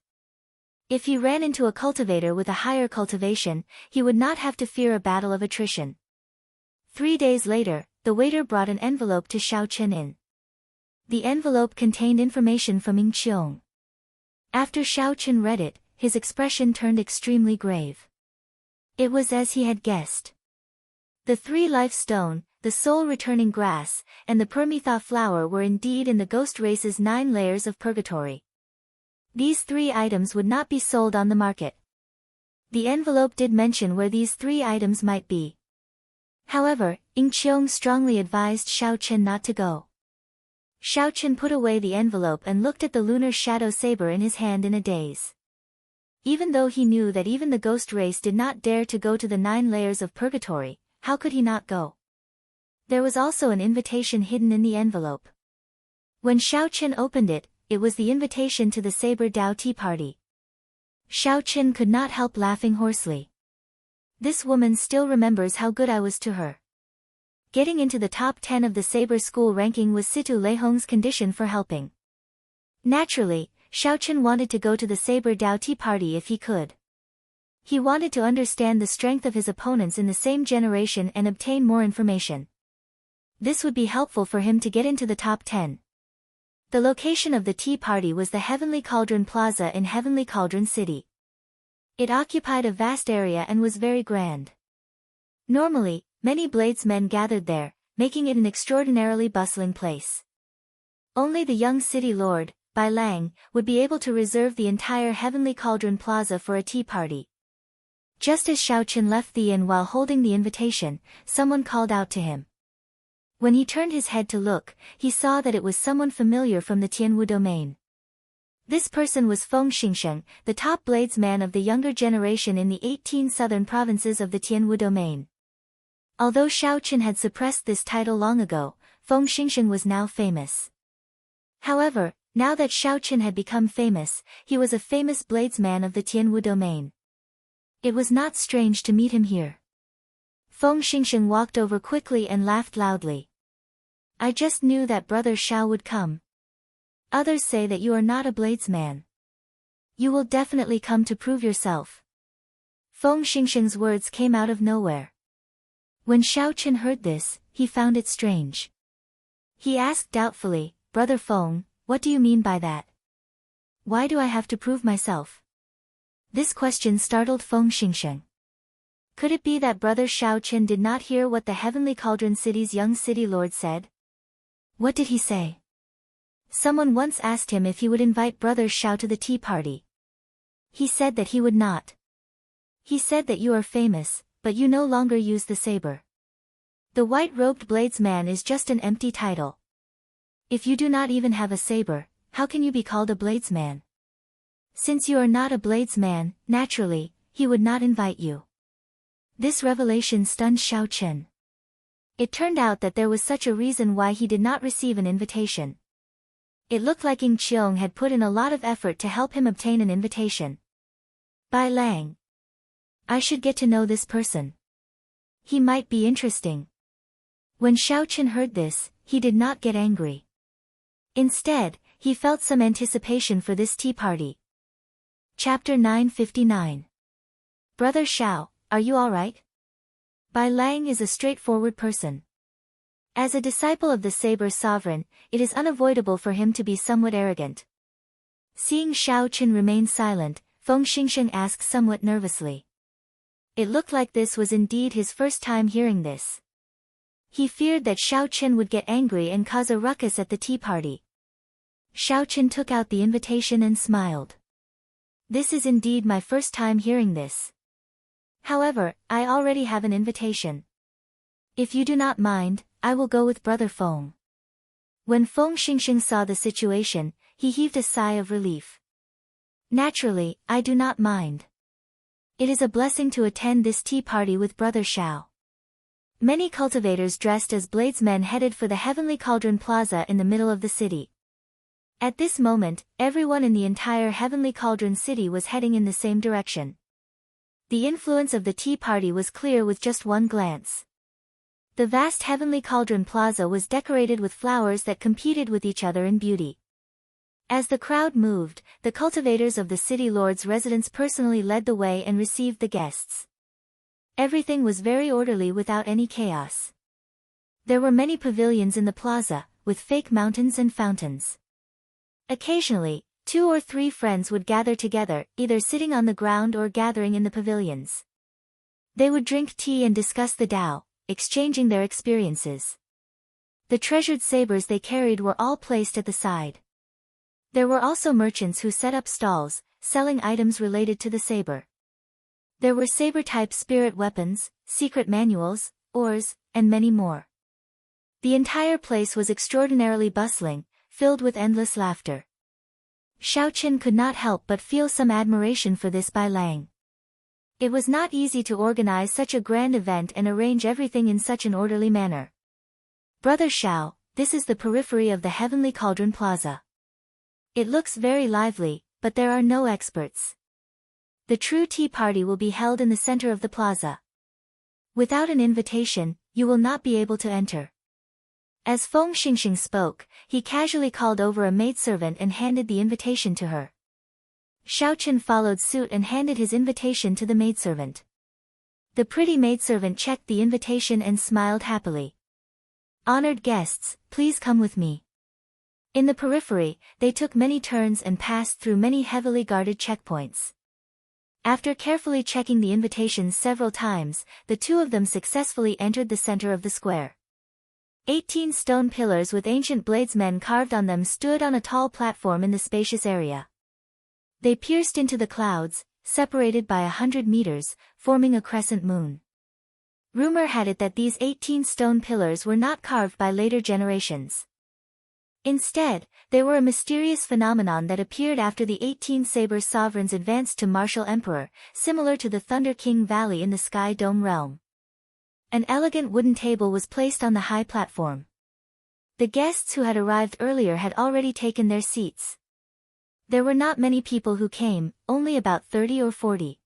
S1: If he ran into a cultivator with a higher cultivation, he would not have to fear a battle of attrition. 3 days later, the waiter brought an envelope to Xiaoqian in. The envelope contained information from Ying Qiong. After Xiaoqian read it, his expression turned extremely grave. It was as he had guessed. The 3 life stone, the soul-returning grass, and the Permitha flower were indeed in the ghost race's 9 layers of purgatory. These 3 items would not be sold on the market. The envelope did mention where these 3 items might be. However, Ying Qiong strongly advised Xiaoqian not to go. Xiaoqian put away the envelope and looked at the lunar shadow saber in his hand in a daze. Even though he knew that even the ghost race did not dare to go to the 9 layers of purgatory, how could he not go? There was also an invitation hidden in the envelope. When Xiaoqian opened it, it was the invitation to the Saber Dao Tea Party. Xiao Qin could not help laughing hoarsely. This woman still remembers how good I was to her. Getting into the top 10 of the saber school ranking was Situ Leihong's condition for helping. Naturally, Xiao Qin wanted to go to the saber Dao tea party if he could. He wanted to understand the strength of his opponents in the same generation and obtain more information. This would be helpful for him to get into the top 10. The location of the tea party was the Heavenly Cauldron Plaza in Heavenly Cauldron City. It occupied a vast area and was very grand. Normally, many bladesmen gathered there, making it an extraordinarily bustling place. Only the young city lord, Bai Lang, would be able to reserve the entire Heavenly Cauldron Plaza for a tea party. Just as Xiao Qin left the inn while holding the invitation, someone called out to him. When he turned his head to look, he saw that it was someone familiar from the Tianwu domain. This person was Feng Xingsheng, the top bladesman of the younger generation in the 18 southern provinces of the Tianwu domain. Although Xiao Qin had suppressed this title long ago, Feng Xingsheng was now famous. However, now that Xiao Qin had become famous, he was a famous bladesman of the Tianwu domain. It was not strange to meet him here. Feng Xingsheng walked over quickly and laughed loudly. I just knew that brother Xiao would come. Others say that you are not a bladesman. You will definitely come to prove yourself. Feng Xingsheng's words came out of nowhere. When Xiao Qin heard this, he found it strange. He asked doubtfully, Brother Feng, what do you mean by that? Why do I have to prove myself? This question startled Feng Xingsheng. Could it be that Brother Xiao Qin did not hear what the Heavenly Cauldron City's young city lord said? What did he say? Someone once asked him if he would invite Brother Xiao to the tea party. He said that he would not. He said that you are famous, but you no longer use the saber. The white-robed bladesman is just an empty title. If you do not even have a saber, how can you be called a bladesman? Since you are not a bladesman, naturally, he would not invite you. This revelation stunned Xiao Qin. It turned out that there was such a reason why he did not receive an invitation. It looked like Ying Qiong had put in a lot of effort to help him obtain an invitation. Bai Lang. I should get to know this person. He might be interesting. When Xiao Qin heard this, he did not get angry. Instead, he felt some anticipation for this tea party. Chapter 959. Brother Xiao, are you alright? Bai Lang is a straightforward person. As a disciple of the Saber Sovereign, it is unavoidable for him to be somewhat arrogant. Seeing Xiao Qin remain silent, Feng Xingsheng asked somewhat nervously. It looked like this was indeed his first time hearing this. He feared that Xiao Qin would get angry and cause a ruckus at the tea party. Xiao Qin took out the invitation and smiled. This is indeed my first time hearing this. However, I already have an invitation. If you do not mind, I will go with Brother Feng. When Feng Xingsheng saw the situation, he heaved a sigh of relief. Naturally, I do not mind. It is a blessing to attend this tea party with Brother Xiao. Many cultivators dressed as bladesmen headed for the Heavenly Cauldron Plaza in the middle of the city. At this moment, everyone in the entire Heavenly Cauldron City was heading in the same direction. The influence of the tea party was clear with just one glance. The vast Heavenly Cauldron Plaza was decorated with flowers that competed with each other in beauty. As the crowd moved, the cultivators of the city lord's residence personally led the way and received the guests. Everything was very orderly without any chaos. There were many pavilions in the plaza, with fake mountains and fountains. Occasionally, 2 or 3 friends would gather together, either sitting on the ground or gathering in the pavilions. They would drink tea and discuss the Tao, exchanging their experiences. The treasured sabers they carried were all placed at the side. There were also merchants who set up stalls, selling items related to the saber. There were saber-type spirit weapons, secret manuals, ores, and many more. The entire place was extraordinarily bustling, filled with endless laughter. Xiao Qin could not help but feel some admiration for this Bai Lang. It was not easy to organize such a grand event and arrange everything in such an orderly manner. Brother Xiao, this is the periphery of the Heavenly Cauldron Plaza. It looks very lively, but there are no experts. The true tea party will be held in the center of the plaza. Without an invitation, you will not be able to enter. As Feng Xingxing spoke, he casually called over a maidservant and handed the invitation to her. Xiao Chen followed suit and handed his invitation to the maidservant. The pretty maidservant checked the invitation and smiled happily. Honored guests, please come with me. In the periphery, they took many turns and passed through many heavily guarded checkpoints. After carefully checking the invitations several times, the two of them successfully entered the center of the square. 18 stone pillars with ancient bladesmen carved on them stood on a tall platform in the spacious area. They pierced into the clouds, separated by 100 meters, forming a crescent moon. Rumor had it that these 18 stone pillars were not carved by later generations. Instead, they were a mysterious phenomenon that appeared after the 18 saber sovereigns advanced to martial emperor, similar to the Thunder King Valley in the Sky Dome realm. An elegant wooden table was placed on the high platform. The guests who had arrived earlier had already taken their seats. There were not many people who came, only about 30 or 40.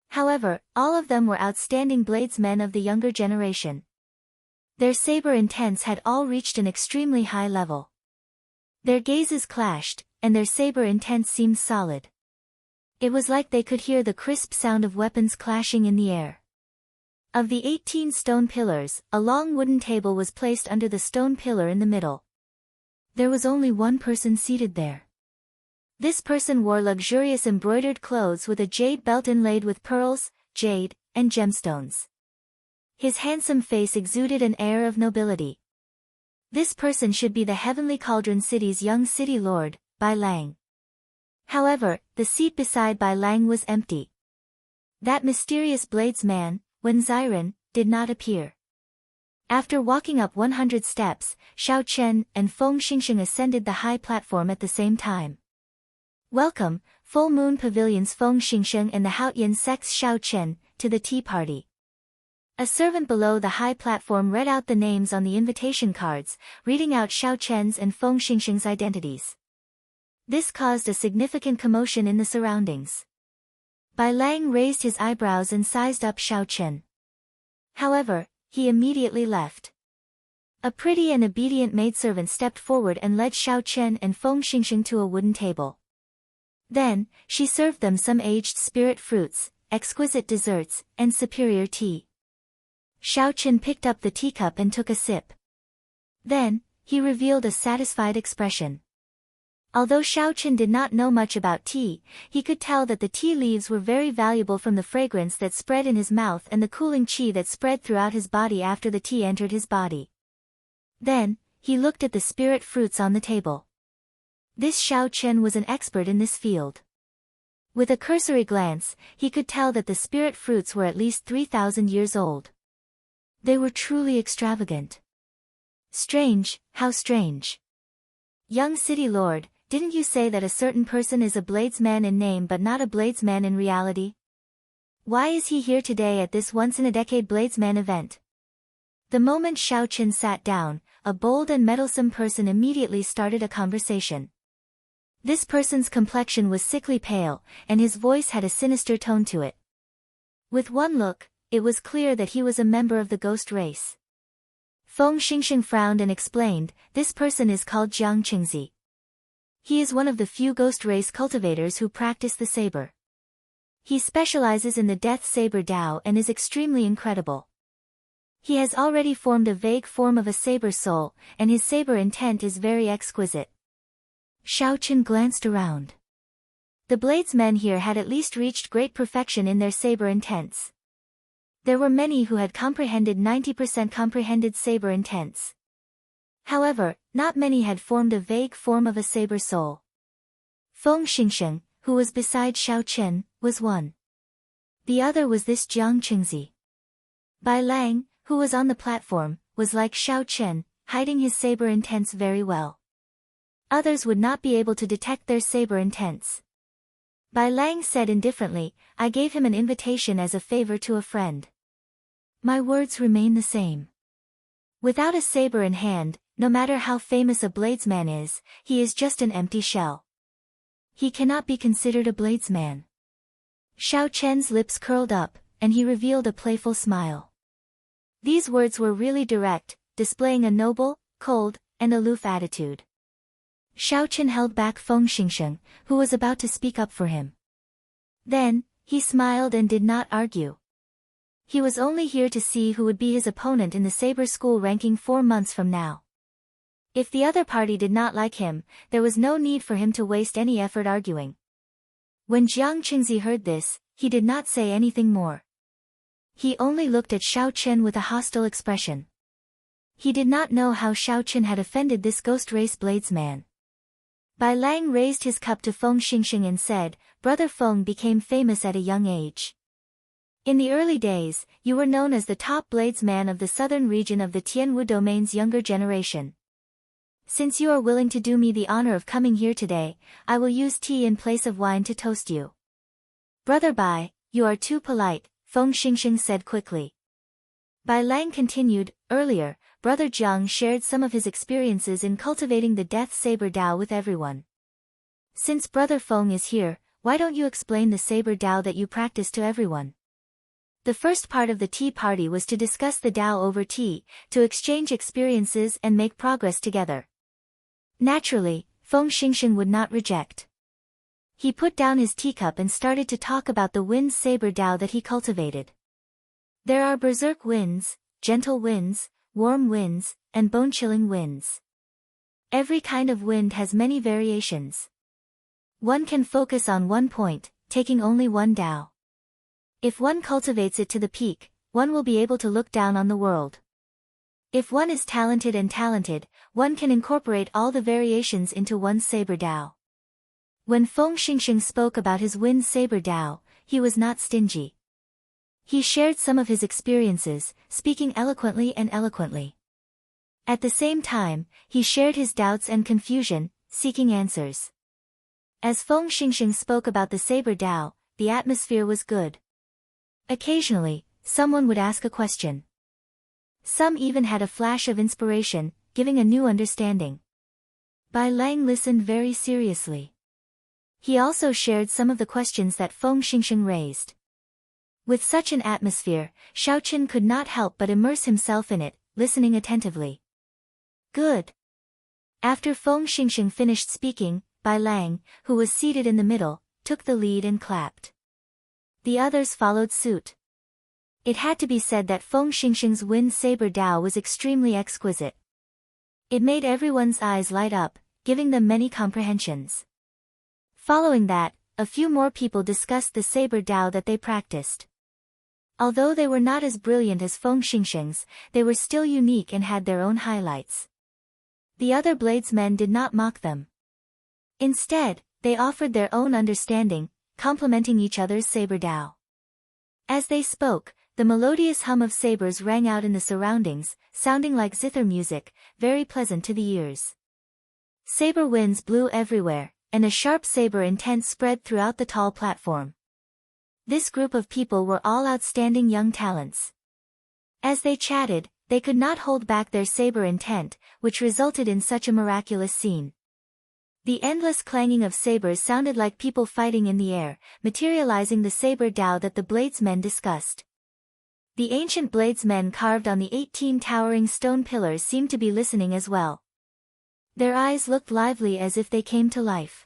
S1: However, all of them were outstanding bladesmen of the younger generation. Their saber intents had all reached an extremely high level. Their gazes clashed, and their saber intents seemed solid. It was like they could hear the crisp sound of weapons clashing in the air. Of the 18 stone pillars, a long wooden table was placed under the stone pillar in the middle. There was only one person seated there. This person wore luxurious embroidered clothes with a jade belt inlaid with pearls, jade, and gemstones. His handsome face exuded an air of nobility. This person should be the Heavenly Cauldron City's young city lord, Bai Lang. However, the seat beside Bai Lang was empty. That mysterious bladesman, Wen Ziren, did not appear. After walking up 100 steps, Xiao Chen and Feng Xingxing ascended the high platform at the same time. Welcome, Full Moon Pavilion's Feng Xingxing and the Haotian sect's Xiao Chen, to the tea party. A servant below the high platform read out the names on the invitation cards, reading out Xiao Chen's and Feng Xingxing's identities. This caused a significant commotion in the surroundings. Bai Lang raised his eyebrows and sized up Xiao Chen. However, he immediately left. A pretty and obedient maidservant stepped forward and led Xiao Chen and Feng Xingxing to a wooden table. Then, she served them some aged spirit fruits, exquisite desserts, and superior tea. Xiao Chen picked up the teacup and took a sip. Then, he revealed a satisfied expression. Although Xiao Chen did not know much about tea, he could tell that the tea leaves were very valuable from the fragrance that spread in his mouth and the cooling qi that spread throughout his body after the tea entered his body. Then, he looked at the spirit fruits on the table. This Xiao Chen was an expert in this field. With a cursory glance, he could tell that the spirit fruits were at least 3,000 years old. They were truly extravagant. Strange, how strange. Young city lord, didn't you say that a certain person is a bladesman in name but not a bladesman in reality? Why is he here today at this once-in-a-decade bladesman event? The moment Xiao Chen sat down, a bold and meddlesome person immediately started a conversation. This person's complexion was sickly pale, and his voice had a sinister tone to it. With one look, it was clear that he was a member of the ghost race. Feng Xingxing frowned and explained, this person is called Jiang Qingzi. He is one of the few ghost race cultivators who practice the saber. He specializes in the death saber Dao and is extremely incredible. He has already formed a vague form of a saber soul, and his saber intent is very exquisite. Xiao Chen glanced around. The bladesmen here had at least reached great perfection in their saber intents. There were many who had comprehended 90% comprehended saber intents. However, not many had formed a vague form of a saber soul. Feng Xingxing, who was beside Xiao Chen, was one. The other was this Jiang Qingzi. Bai Lang, who was on the platform, was like Xiao Chen, hiding his saber intents very well. Others would not be able to detect their saber intents. Bai Lang said indifferently, I gave him an invitation as a favor to a friend. My words remain the same. Without a saber in hand, no matter how famous a bladesman is, he is just an empty shell. He cannot be considered a bladesman. Xiao Chen's lips curled up, and he revealed a playful smile. These words were really direct, displaying a noble, cold, and aloof attitude. Xiao Chen held back Feng Xingsheng, who was about to speak up for him. Then, he smiled and did not argue. He was only here to see who would be his opponent in the saber school ranking 4 months from now. If the other party did not like him, there was no need for him to waste any effort arguing. When Jiang Qingzi heard this, he did not say anything more. He only looked at Xiao Chen with a hostile expression. He did not know how Xiao Chen had offended this ghost race bladesman. Bai Lang raised his cup to Feng Xingsheng and said, "Brother Feng became famous at a young age. In the early days, you were known as the top bladesman of the southern region of the Tianwu domain's younger generation. Since you are willing to do me the honor of coming here today, I will use tea in place of wine to toast you." "Brother Bai, you are too polite," Feng Xingsheng said quickly. Bai Lang continued, "Earlier, Brother Jiang shared some of his experiences in cultivating the Death Saber Dao with everyone. Since Brother Feng is here, why don't you explain the Saber Dao that you practice to everyone?" The first part of the tea party was to discuss the Dao over tea, to exchange experiences and make progress together. Naturally, Feng Xingsheng would not reject. He put down his teacup and started to talk about the wind saber Dao that he cultivated. There are berserk winds, gentle winds, warm winds, and bone-chilling winds. Every kind of wind has many variations. One can focus on one point, taking only one Dao. If one cultivates it to the peak, one will be able to look down on the world. If one is talented, one can incorporate all the variations into one saber Dao. When Feng Xingsheng spoke about his wind saber Dao, he was not stingy. He shared some of his experiences, speaking eloquently. At the same time, he shared his doubts and confusion, seeking answers. As Feng Xingsheng spoke about the saber Dao, the atmosphere was good. Occasionally, someone would ask a question. Some even had a flash of inspiration, giving a new understanding. Bai Lang listened very seriously. He also shared some of the questions that Feng Xingsheng raised. With such an atmosphere, Xiao Chen could not help but immerse himself in it, listening attentively. Good. After Feng Xingsheng finished speaking, Bai Lang, who was seated in the middle, took the lead and clapped. The others followed suit. It had to be said that Feng Xingsheng's wind saber Dao was extremely exquisite. It made everyone's eyes light up, giving them many comprehensions. Following that, a few more people discussed the saber Dao that they practiced. Although they were not as brilliant as Feng Xingsheng's, they were still unique and had their own highlights. The other bladesmen did not mock them. Instead, they offered their own understanding, complementing each other's saber Dao. As they spoke, the melodious hum of sabers rang out in the surroundings, sounding like zither music, very pleasant to the ears. Saber winds blew everywhere, and a sharp saber intent spread throughout the tall platform. This group of people were all outstanding young talents. As they chatted, they could not hold back their saber intent, which resulted in such a miraculous scene. The endless clanging of sabers sounded like people fighting in the air, materializing the saber Dao that the bladesmen discussed. The ancient bladesmen carved on the 18 towering stone pillars seemed to be listening as well. Their eyes looked lively as if they came to life.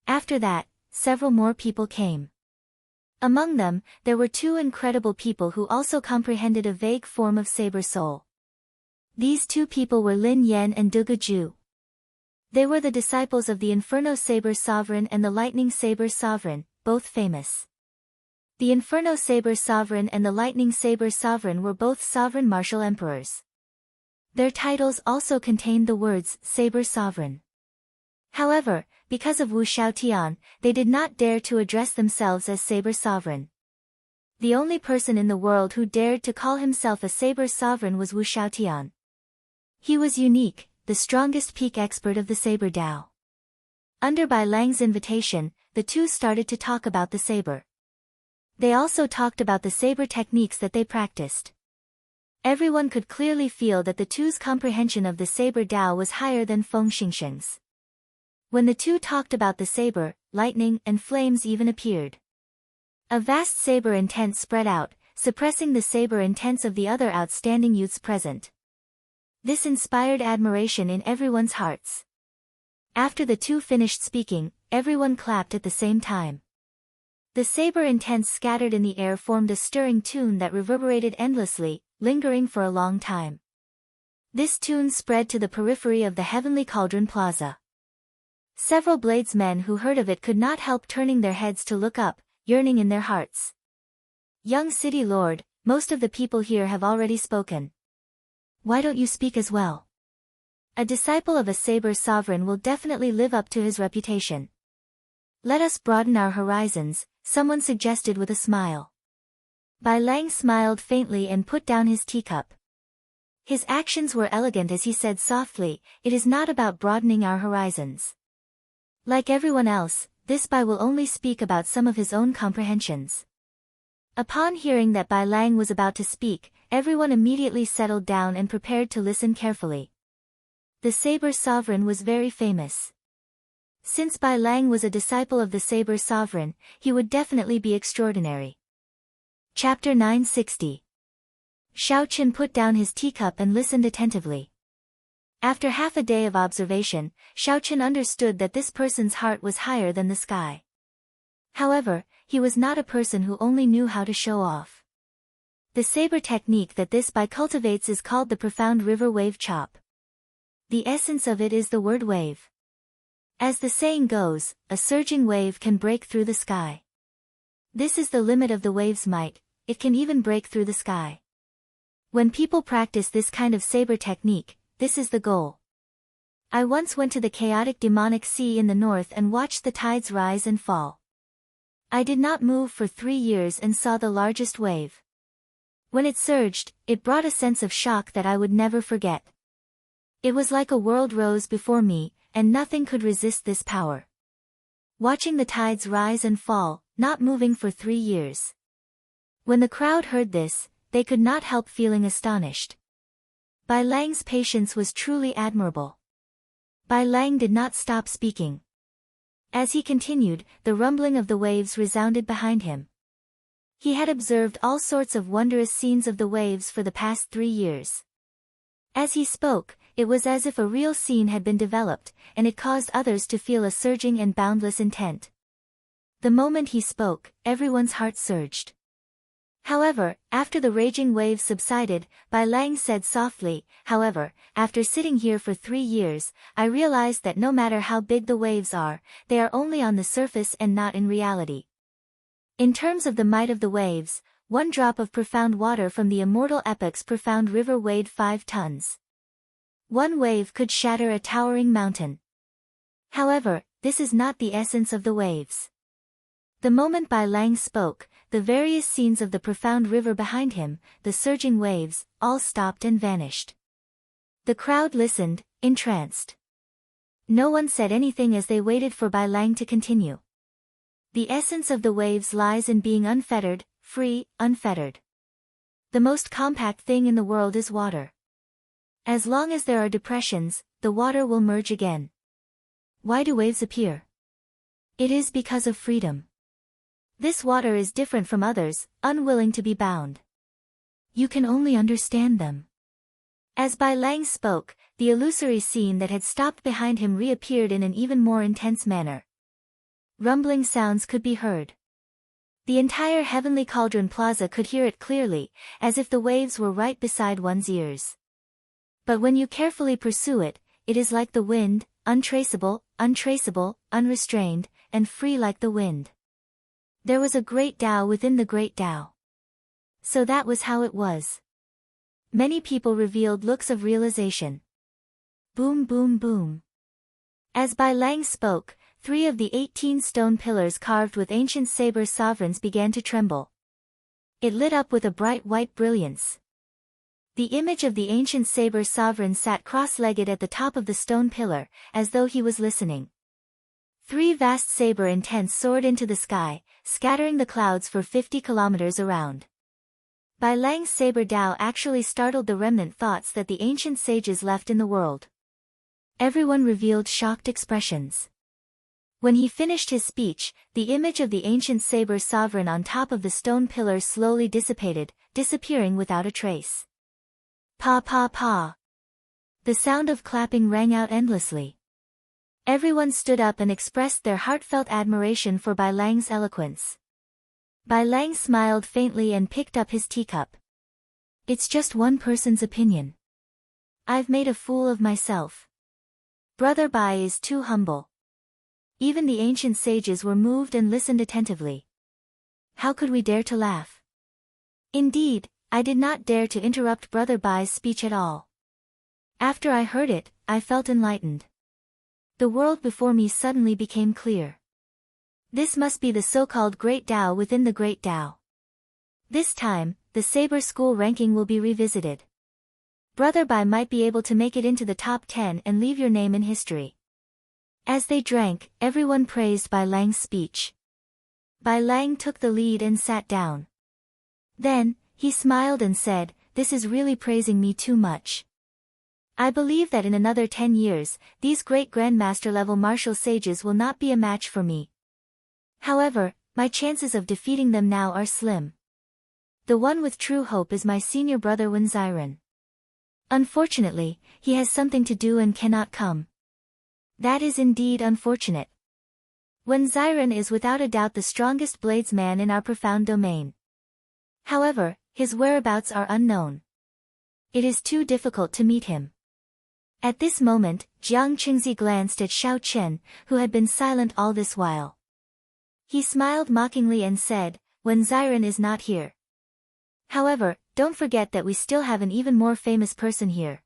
S1: After that, several more people came. Among them, there were 2 incredible people who also comprehended a vague form of saber soul. These 2 people were Lin Yan and Duge Ju. They were the disciples of the Inferno Saber Sovereign and the Lightning Saber Sovereign, both famous. The Inferno Saber Sovereign and the Lightning Saber Sovereign were both sovereign martial emperors. Their titles also contained the words Saber Sovereign. However, because of Wu Xiaotian, they did not dare to address themselves as Saber Sovereign. The only person in the world who dared to call himself a Saber Sovereign was Wu Xiaotian. He was unique, the strongest peak expert of the saber Dao. Under Bai Lang's invitation, the 2 started to talk about the saber. They also talked about the saber techniques that they practiced. Everyone could clearly feel that the 2's comprehension of the saber Dao was higher than Feng Xingsheng's. When the 2 talked about the saber, lightning and flames even appeared. A vast saber intent spread out, suppressing the saber intents of the other outstanding youths present. This inspired admiration in everyone's hearts. After the two finished speaking, everyone clapped at the same time. The saber intents scattered in the air formed a stirring tune that reverberated endlessly, lingering for a long time. This tune spread to the periphery of the heavenly cauldron plaza. Several bladesmen who heard of it could not help turning their heads to look up, yearning in their hearts. Young city lord, most of the people here have already spoken. Why don't you speak as well? A disciple of a saber sovereign will definitely live up to his reputation. Let us broaden our horizons, someone suggested with a smile. Bai Lang smiled faintly and put down his teacup. His actions were elegant as he said softly, "It is not about broadening our horizons." Like everyone else, this Bai will only speak about some of his own comprehensions. Upon hearing that Bai Lang was about to speak, everyone immediately settled down and prepared to listen carefully. The Saber Sovereign was very famous. Since Bai Lang was a disciple of the Saber Sovereign, he would definitely be extraordinary. Chapter 960. Xiao Qin put down his teacup and listened attentively. After half a day of observation, Xiao Qin understood that this person's heart was higher than the sky. However, he was not a person who only knew how to show off. The saber technique that this Bai cultivates is called the profound river wave chop. The essence of it is the word wave. As the saying goes, a surging wave can break through the sky. This is the limit of the wave's might, it can even break through the sky. When people practice this kind of saber technique, this is the goal. I once went to the chaotic demonic sea in the north and watched the tides rise and fall. I did not move for 3 years and saw the largest wave. When it surged, it brought a sense of shock that I would never forget. It was like a world rose before me, and nothing could resist this power. Watching the tides rise and fall, not moving for 3 years. When the crowd heard this, they could not help feeling astonished. Bai Lang's patience was truly admirable. Bai Lang did not stop speaking. As he continued, the rumbling of the waves resounded behind him. He had observed all sorts of wondrous scenes of the waves for the past 3 years. As he spoke, it was as if a real scene had been developed, and it caused others to feel a surging and boundless intent. The moment he spoke, everyone's heart surged. However, after the raging waves subsided, Bai Lang said softly, "However, after sitting here for 3 years, I realized that no matter how big the waves are, they are only on the surface and not in reality. In terms of the might of the waves, 1 drop of profound water from the immortal epoc's profound river weighed 5 tons. 1 wave could shatter a towering mountain. However, this is not the essence of the waves." The moment Bai Lang spoke, the various scenes of the profound river behind him, the surging waves, all stopped and vanished. The crowd listened, entranced. No one said anything as they waited for Bai Lang to continue. The essence of the waves lies in being unfettered, free, unfettered. The most compact thing in the world is water. As long as there are depressions, the water will merge again. Why do waves appear? It is because of freedom. This water is different from others, unwilling to be bound. You can only understand them. As Bai Lang spoke, the illusory scene that had stopped behind him reappeared in an even more intense manner. Rumbling sounds could be heard. The entire heavenly cauldron plaza could hear it clearly, as if the waves were right beside one's ears. But when you carefully pursue it, it is like the wind, untraceable, unrestrained, and free like the wind. There was a great Tao within the great Tao. So that was how it was. Many people revealed looks of realization. Boom, boom, boom. As Bai Lang spoke, 3 of the 18 stone pillars carved with ancient saber sovereigns began to tremble. It lit up with a bright white brilliance. The image of the ancient saber sovereign sat cross-legged at the top of the stone pillar, as though he was listening. 3 vast saber intents soared into the sky, scattering the clouds for 50 kilometers around. Bai Lang's saber Tao actually startled the remnant thoughts that the ancient sages left in the world. Everyone revealed shocked expressions. When he finished his speech, the image of the ancient saber sovereign on top of the stone pillar slowly dissipated, disappearing without a trace. Pa pa pa. The sound of clapping rang out endlessly. Everyone stood up and expressed their heartfelt admiration for Bai Lang's eloquence. Bai Lang smiled faintly and picked up his teacup. It's just one person's opinion. I've made a fool of myself. Brother Bai is too humble. Even the ancient sages were moved and listened attentively. How could we dare to laugh? Indeed, I did not dare to interrupt Brother Bai's speech at all. After I heard it, I felt enlightened. The world before me suddenly became clear. This must be the so-called Great Tao within the Great Tao. This time, the Saber School ranking will be revisited. Brother Bai might be able to make it into the top 10 and leave your name in history. As they drank, everyone praised Bai Lang's speech. Bai Lang took the lead and sat down. Then, he smiled and said, "This is really praising me too much. I believe that in another 10 years, these great grandmaster-level martial sages will not be a match for me. However, my chances of defeating them now are slim. The one with true hope is my senior brother Wen Ziren. Unfortunately, he has something to do and cannot come. That is indeed unfortunate. Wen Ziren is without a doubt the strongest bladesman in our profound domain. However, his whereabouts are unknown. It is too difficult to meet him." At this moment, Jiang Qingzi glanced at Xiao Chen, who had been silent all this while. He smiled mockingly and said, "Wen Ziren is not here. However, don't forget that we still have an even more famous person here.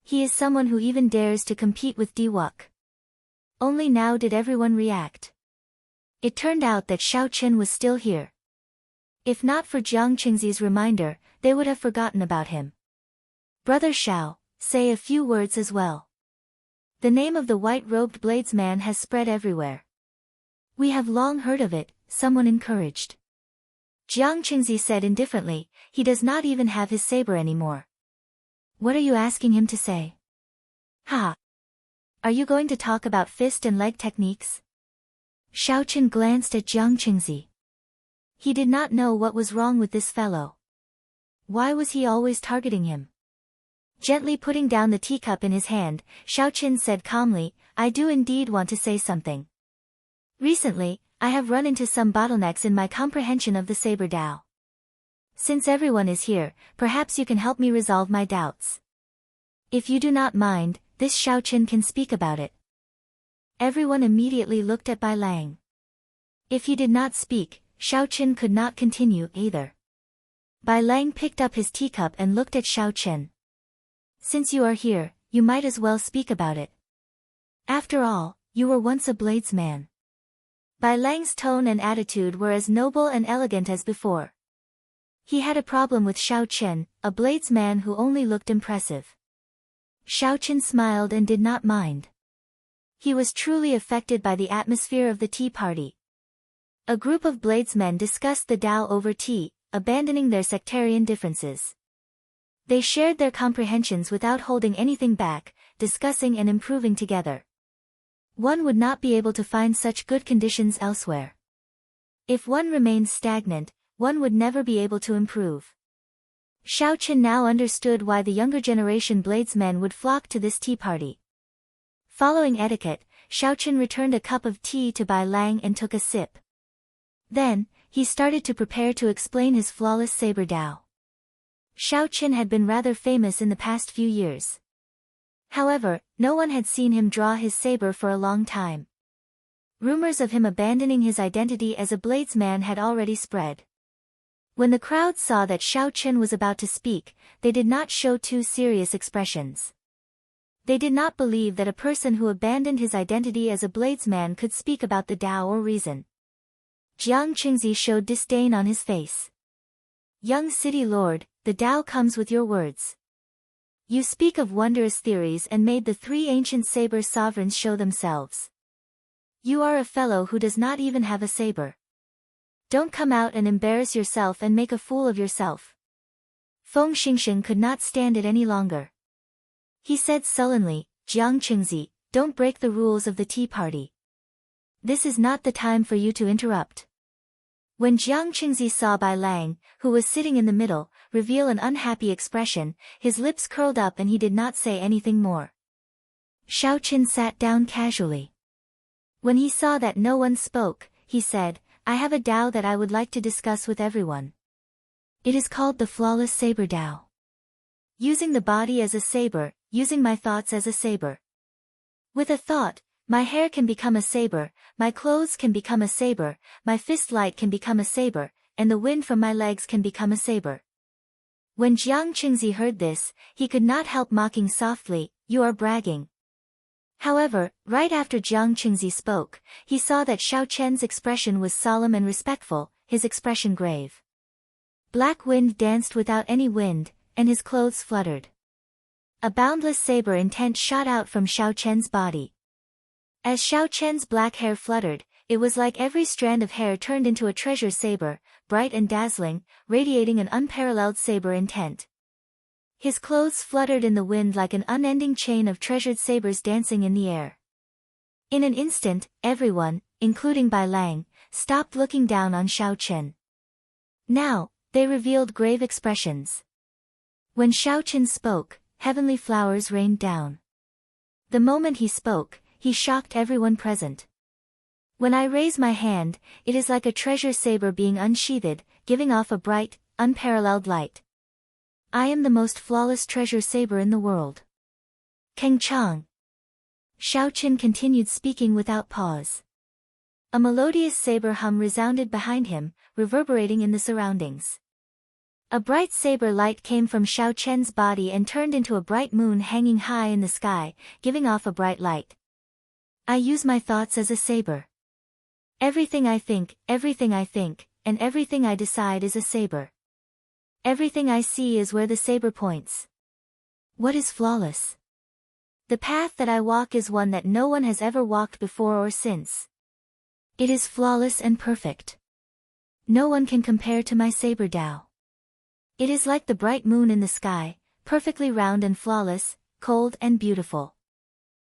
S1: He is someone who even dares to compete with Diwuk." Only now did everyone react. It turned out that Xiao Chen was still here. If not for Jiang Qingzi's reminder, they would have forgotten about him. "Brother Xiao, say a few words as well. The name of the white-robed bladesman has spread everywhere." "We have long heard of it," someone encouraged. Jiang Qingzi said indifferently, "He does not even have his saber anymore." "What are you asking him to say?" "Ha! Are you going to talk about fist and leg techniques?" Xiao Chen glanced at Jiang Qingzi. He did not know what was wrong with this fellow. Why was he always targeting him? Gently putting down the teacup in his hand, Xiao Chen said calmly, "I do indeed want to say something. Recently, I have run into some bottlenecks in my comprehension of the Saber Dao. Since everyone is here, perhaps you can help me resolve my doubts. If you do not mind, this Xiao Chen can speak about it." Everyone immediately looked at Bai Lang. If he did not speak, Xiao Chen could not continue either. Bai Lang picked up his teacup and looked at Xiao Chen. "Since you are here, you might as well speak about it. After all, you were once a bladesman." Bai Lang's tone and attitude were as noble and elegant as before. He had a problem with Xiao Chen, a bladesman who only looked impressive. Xiao Chen smiled and did not mind. He was truly affected by the atmosphere of the tea party. A group of bladesmen discussed the Tao over tea, abandoning their sectarian differences. They shared their comprehensions without holding anything back, discussing and improving together. One would not be able to find such good conditions elsewhere. If one remained stagnant, one would never be able to improve. Xiao Chen now understood why the younger generation bladesmen would flock to this tea party. Following etiquette, Xiao Chen returned a cup of tea to Bai Lang and took a sip. Then, he started to prepare to explain his flawless saber Dao. Xiao Chen had been rather famous in the past few years. However, no one had seen him draw his saber for a long time. Rumors of him abandoning his identity as a bladesman had already spread. When the crowd saw that Xiao Chen was about to speak, they did not show too serious expressions. They did not believe that a person who abandoned his identity as a bladesman could speak about the Tao or reason. Jiang Qingzi showed disdain on his face. "Young city lord, the Tao comes with your words. You speak of wondrous theories and made the three ancient saber sovereigns show themselves. You are a fellow who does not even have a saber. Don't come out and embarrass yourself and make a fool of yourself." Feng Xingxing could not stand it any longer. He said sullenly, "Jiang Qingzi, don't break the rules of the tea party. This is not the time for you to interrupt. When Jiang Qingzi saw Bai Lang, who was sitting in the middle, reveal an unhappy expression, his lips curled up and he did not say anything more. Xiao Qin sat down casually. When he saw that no one spoke, he said, I have a Tao that I would like to discuss with everyone. It is called the Flawless Saber Tao. Using the body as a saber, using my thoughts as a saber. With a thought, my hair can become a saber, my clothes can become a saber, my fist light can become a saber, and the wind from my legs can become a saber. When Jiang Qingzi heard this, he could not help mocking softly, you are bragging. However, right after Jiang Qingzi spoke, he saw that Xiao Chen's expression was solemn and respectful, his expression grave. Black wind danced without any wind, and his clothes fluttered. A boundless saber intent shot out from Xiao Chen's body. As Xiao Chen's black hair fluttered, it was like every strand of hair turned into a treasure saber, bright and dazzling, radiating an unparalleled saber intent. His clothes fluttered in the wind like an unending chain of treasured sabers dancing in the air. In an instant, everyone, including Bai Lang, stopped looking down on Xiao Chen. Now, they revealed grave expressions. When Xiao Chen spoke, heavenly flowers rained down. The moment he spoke, he shocked everyone present. When I raise my hand, it is like a treasure saber being unsheathed, giving off a bright, unparalleled light. I am the most flawless treasure saber in the world. Keng Chang. Xiao Chen continued speaking without pause. A melodious saber hum resounded behind him, reverberating in the surroundings. A bright saber light came from Xiao Chen's body and turned into a bright moon hanging high in the sky, giving off a bright light. I use my thoughts as a saber. Everything I think, and everything I decide is a saber. Everything I see is where the saber points. What is flawless? The path that I walk is one that no one has ever walked before or since. It is flawless and perfect. No one can compare to my saber Tao. It is like the bright moon in the sky, perfectly round and flawless, cold and beautiful.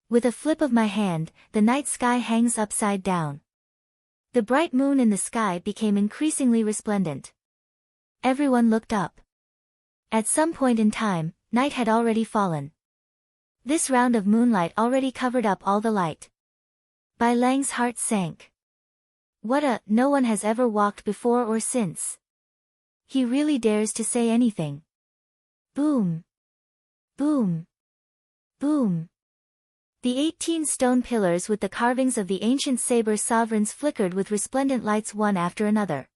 S1: With a flip of my hand, the night sky hangs upside down. The bright moon in the sky became increasingly resplendent. Everyone looked up. At some point in time, night had already fallen. This round of moonlight already covered up all the light. Bai Lang's heart sank. No one has ever walked before or since. He really dares to say anything. Boom. Boom. Boom. The 18 stone pillars with the carvings of the ancient saber sovereigns flickered with resplendent lights one after another.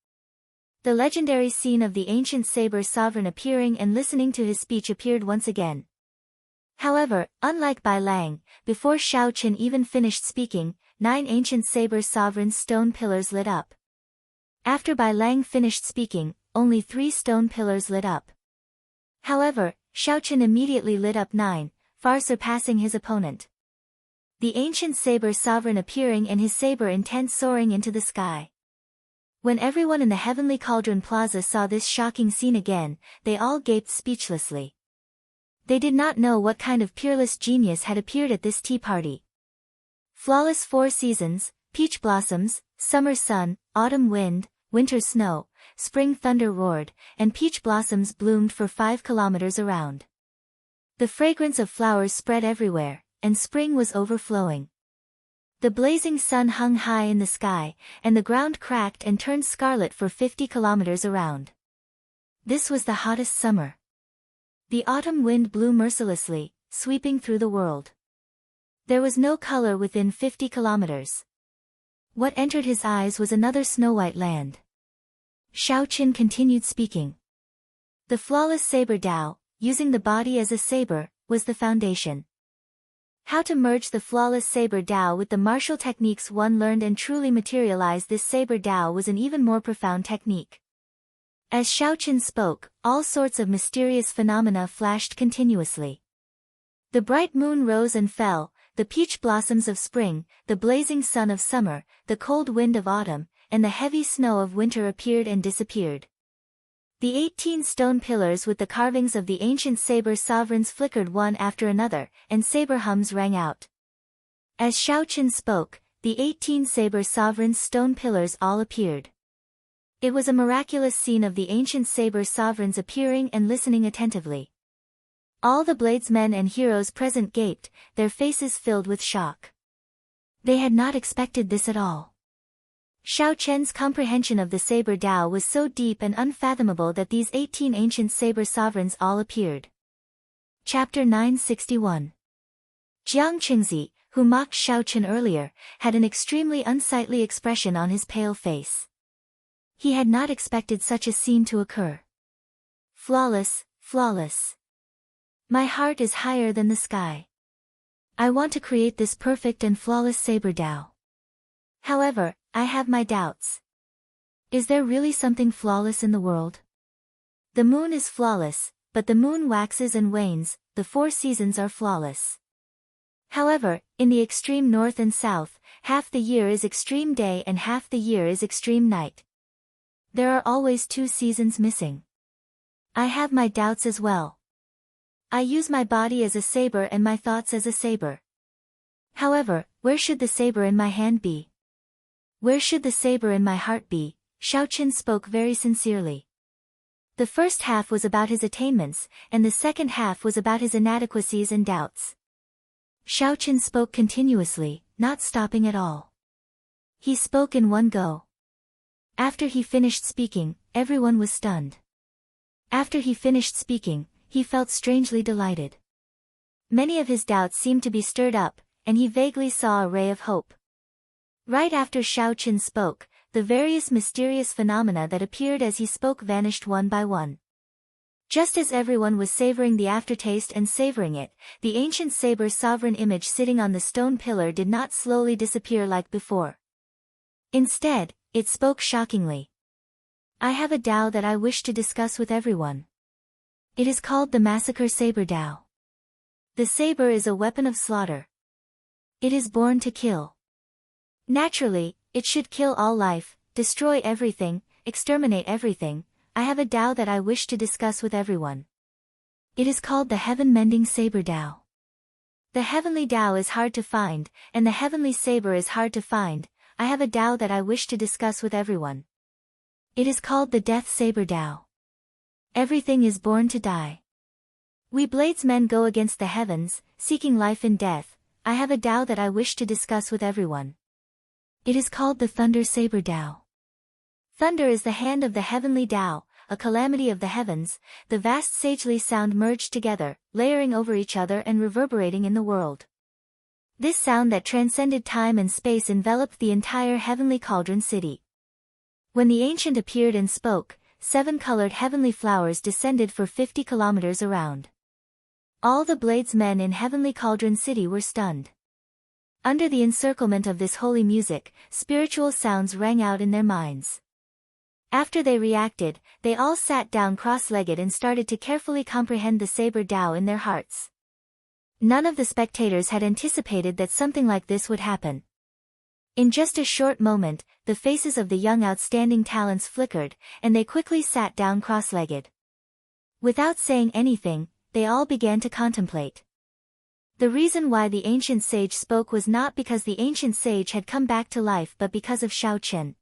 S1: The legendary scene of the ancient saber sovereign appearing and listening to his speech appeared once again. However, unlike Bai Lang, before Xiao Chen even finished speaking, 9 ancient saber sovereigns' stone pillars lit up. After Bai Lang finished speaking, only 3 stone pillars lit up. However, Xiao Chen immediately lit up 9, far surpassing his opponent. The ancient saber sovereign appearing and his saber intent soaring into the sky. When everyone in the Heavenly Cauldron Plaza saw this shocking scene again, they all gaped speechlessly. They did not know what kind of peerless genius had appeared at this tea party. Flawless 4 seasons, peach blossoms, summer sun, autumn wind, winter snow, spring thunder roared, and peach blossoms bloomed for 5 kilometers around. The fragrance of flowers spread everywhere, and spring was overflowing. The blazing sun hung high in the sky, and the ground cracked and turned scarlet for 50 kilometers around. This was the hottest summer. The autumn wind blew mercilessly, sweeping through the world. There was no color within 50 kilometers. What entered his eyes was another snow-white land. Xiao Qin continued speaking. The flawless saber Tao, using the body as a saber, was the foundation. How to merge the flawless saber Tao with the martial techniques one learned and truly materialize this saber Tao was an even more profound technique. As Xiao Qin spoke, all sorts of mysterious phenomena flashed continuously. The bright moon rose and fell, the peach blossoms of spring, the blazing sun of summer, the cold wind of autumn, and the heavy snow of winter appeared and disappeared. The 18 stone pillars with the carvings of the ancient saber sovereigns flickered one after another, and saber hums rang out. As Xiao Qin spoke, the 18 saber sovereigns' stone pillars all appeared. It was a miraculous scene of the ancient saber sovereigns appearing and listening attentively. All the bladesmen and heroes present gaped, their faces filled with shock. They had not expected this at all. Xiao Chen's comprehension of the saber Tao was so deep and unfathomable that these 18 ancient saber sovereigns all appeared. Chapter 961. Jiang Qingzi, who mocked Xiao Chen earlier, had an extremely unsightly expression on his pale face. He had not expected such a scene to occur. Flawless, flawless. My heart is higher than the sky. I want to create this perfect and flawless saber Tao. However, I have my doubts. Is there really something flawless in the world? The moon is flawless, but the moon waxes and wanes, the 4 seasons are flawless. However, in the extreme north and south, half the year is extreme day and half the year is extreme night. There are always 2 seasons missing. I have my doubts as well. I use my body as a saber and my thoughts as a saber. However, where should the saber in my hand be? Where should the saber in my heart be? Xiao Chen spoke very sincerely. The first half was about his attainments, and the second half was about his inadequacies and doubts. Xiao Chen spoke continuously, not stopping at all. He spoke in one go. After he finished speaking, everyone was stunned. After he finished speaking, he felt strangely delighted. Many of his doubts seemed to be stirred up, and he vaguely saw a ray of hope. Right after Xiao Chen spoke, the various mysterious phenomena that appeared as he spoke vanished one by one. Just as everyone was savoring the aftertaste and savoring it, the ancient saber sovereign image sitting on the stone pillar did not slowly disappear like before. Instead, it spoke shockingly. I have a Tao that I wish to discuss with everyone. It is called the Massacre Saber Tao. The saber is a weapon of slaughter. It is born to kill. Naturally, it should kill all life, destroy everything, exterminate everything. I have a Tao that I wish to discuss with everyone. It is called the Heaven-Mending Saber Tao. The heavenly Tao is hard to find, and the heavenly saber is hard to find. I have a Tao that I wish to discuss with everyone. It is called the Death Saber Tao. Everything is born to die. We bladesmen go against the heavens, seeking life in death. I have a Tao that I wish to discuss with everyone. It is called the Thunder Saber Tao. Thunder is the hand of the heavenly Tao, a calamity of the heavens. The vast sagely sound merged together, layering over each other and reverberating in the world. This sound that transcended time and space enveloped the entire heavenly cauldron city. When the ancient appeared and spoke, 7 colored heavenly flowers descended for 50 kilometers around. All the bladesmen in heavenly cauldron city were stunned. Under the encirclement of this holy music, spiritual sounds rang out in their minds. After they reacted, they all sat down cross-legged and started to carefully comprehend the saber Tao in their hearts. None of the spectators had anticipated that something like this would happen. In just a short moment, the faces of the young outstanding talents flickered, and they quickly sat down cross-legged. Without saying anything, they all began to contemplate. The reason why the ancient sage spoke was not because the ancient sage had come back to life but because of Xiao Chen.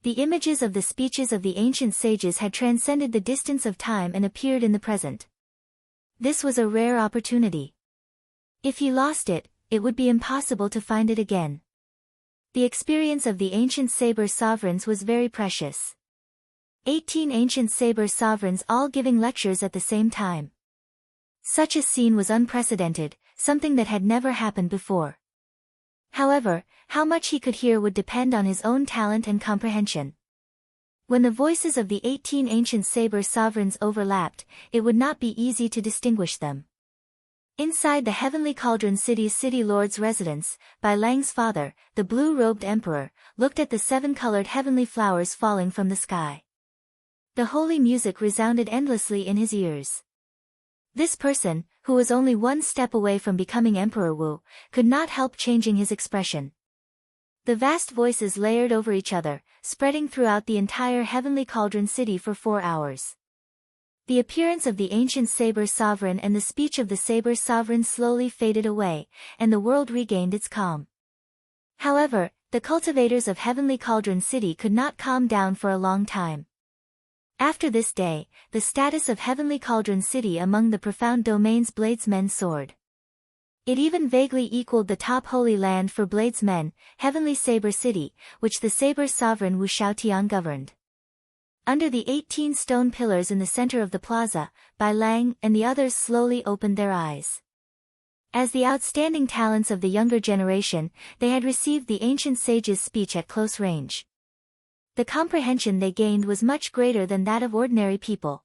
S1: The images of the speeches of the ancient sages had transcended the distance of time and appeared in the present. This was a rare opportunity. If he lost it, it would be impossible to find it again. The experience of the ancient saber sovereigns was very precious. 18 ancient saber sovereigns all giving lectures at the same time. Such a scene was unprecedented, something that had never happened before. However, how much he could hear would depend on his own talent and comprehension. When the voices of the 18 ancient saber sovereigns overlapped, it would not be easy to distinguish them. Inside the heavenly cauldron city's city lord's residence, Bai Lang's father, the blue-robed emperor, looked at the 7-colored heavenly flowers falling from the sky. The holy music resounded endlessly in his ears. This person, who was only one step away from becoming Emperor Wu, could not help changing his expression. The vast voices layered over each other, spreading throughout the entire heavenly cauldron city for 4 hours. The appearance of the ancient saber sovereign and the speech of the saber sovereign slowly faded away, and the world regained its calm. However, the cultivators of Heavenly Cauldron City could not calm down for a long time. After this day, the status of Heavenly Cauldron City among the profound domains bladesmen soared. It even vaguely equaled the top holy land for bladesmen, Heavenly Saber City, which the Saber sovereign Wu Shaotian governed. Under the 18 stone pillars in the center of the plaza, Bai Lang and the others slowly opened their eyes. As the outstanding talents of the younger generation, they had received the ancient sage's speech at close range. The comprehension they gained was much greater than that of ordinary people.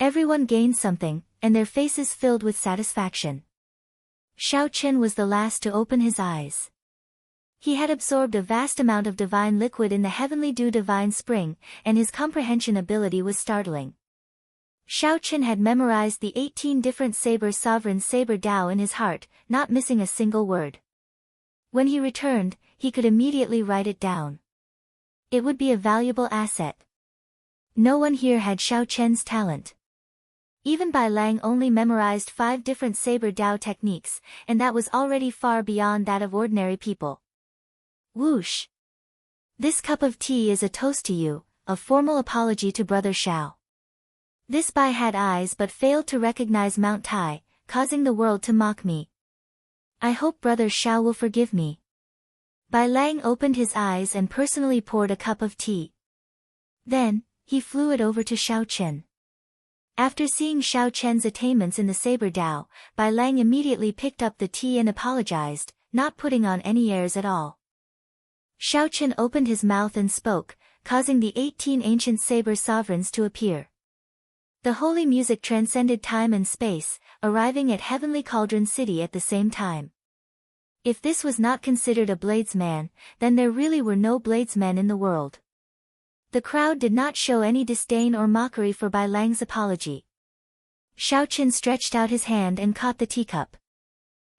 S1: Everyone gained something, and their faces filled with satisfaction. Xiao Chen was the last to open his eyes. He had absorbed a vast amount of divine liquid in the heavenly dew divine spring, and his comprehension ability was startling. Xiao Chen had memorized the 18 different Saber Sovereign Saber Dao in his heart, not missing a single word. When he returned, he could immediately write it down. It would be a valuable asset. No one here had Xiao Chen's talent. Even Bai Lang only memorized 5 different Saber Dao techniques, and that was already far beyond that of ordinary people. Whoosh! This cup of tea is a toast to you, a formal apology to Brother Xiao. This Bai had eyes but failed to recognize Mount Tai, causing the world to mock me. I hope Brother Xiao will forgive me. Bai Lang opened his eyes and personally poured a cup of tea. Then, he flew it over to Xiao Chen. After seeing Xiao Chen's attainments in the Saber Dao, Bai Lang immediately picked up the tea and apologized, not putting on any airs at all. Xiao Chen opened his mouth and spoke, causing the 18 ancient Saber sovereigns to appear. The holy music transcended time and space, arriving at Heavenly Cauldron City at the same time. If this was not considered a bladesman, then there really were no bladesmen in the world. The crowd did not show any disdain or mockery for Bai Lang's apology. Xiao Chen stretched out his hand and caught the teacup.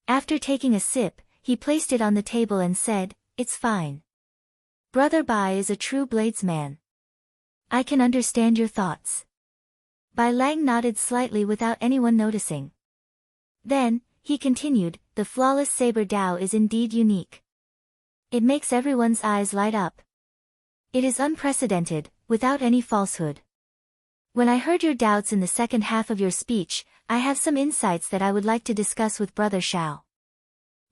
S1: After taking a sip, he placed it on the table and said, "It's fine. Brother Bai is a true bladesman. I can understand your thoughts." Bai Lang nodded slightly without anyone noticing. Then, he continued, "The flawless Saber Dao is indeed unique. It makes everyone's eyes light up. It is unprecedented, without any falsehood. When I heard your doubts in the second half of your speech, I have some insights that I would like to discuss with Brother Xiao."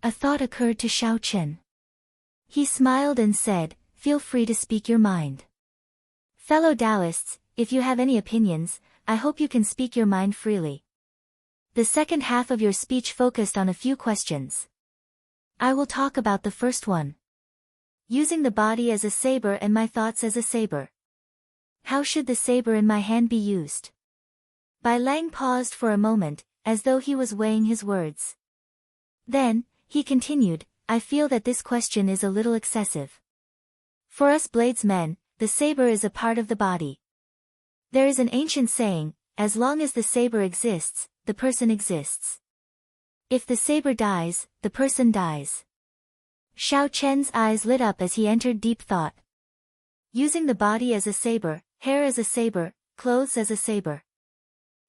S1: A thought occurred to Xiao Chen. He smiled and said, "Feel free to speak your mind. Fellow Taoists, if you have any opinions, I hope you can speak your mind freely. The second half of your speech focused on a few questions. I will talk about the first one. Using the body as a saber and my thoughts as a saber. How should the saber in my hand be used?" Bai Lang paused for a moment, as though he was weighing his words. Then, he continued, "I feel that this question is a little excessive. For us bladesmen, the saber is a part of the body. There is an ancient saying, as long as the saber exists, the person exists. If the saber dies, the person dies." Xiao Chen's eyes lit up as he entered deep thought. Using the body as a saber, hair as a saber, clothes as a saber.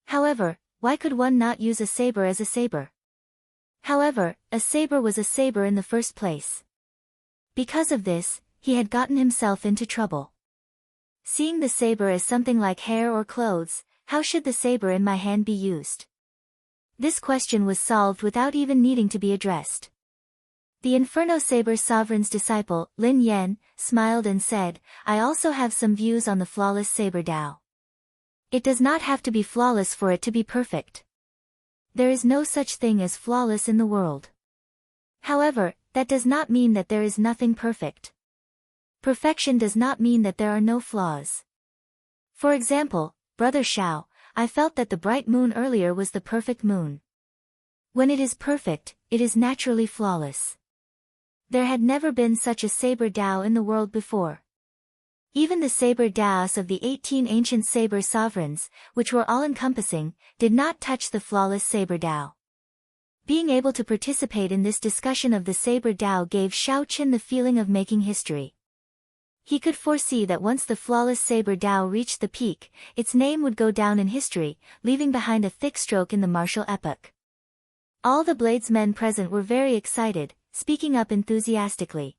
S1: However, why could one not use a saber as a saber? However, a saber was a saber in the first place. Because of this, he had gotten himself into trouble. Seeing the saber as something like hair or clothes, how should the saber in my hand be used? This question was solved without even needing to be addressed. The Inferno Saber Sovereign's disciple, Lin Yan, smiled and said, "I also have some views on the flawless Saber Dao. It does not have to be flawless for it to be perfect. There is no such thing as flawless in the world. However, that does not mean that there is nothing perfect. Perfection does not mean that there are no flaws. For example, Brother Xiao, I felt that the bright moon earlier was the perfect moon. When it is perfect, it is naturally flawless. There had never been such a Saber Dao in the world before. Even the Saber Daos of the 18 ancient Saber sovereigns, which were all-encompassing, did not touch the flawless Saber Dao." Being able to participate in this discussion of the Saber Dao gave Xiao Chen the feeling of making history. He could foresee that once the flawless Saber Dao reached the peak, its name would go down in history, leaving behind a thick stroke in the martial epoch. All the bladesmen present were very excited, speaking up enthusiastically.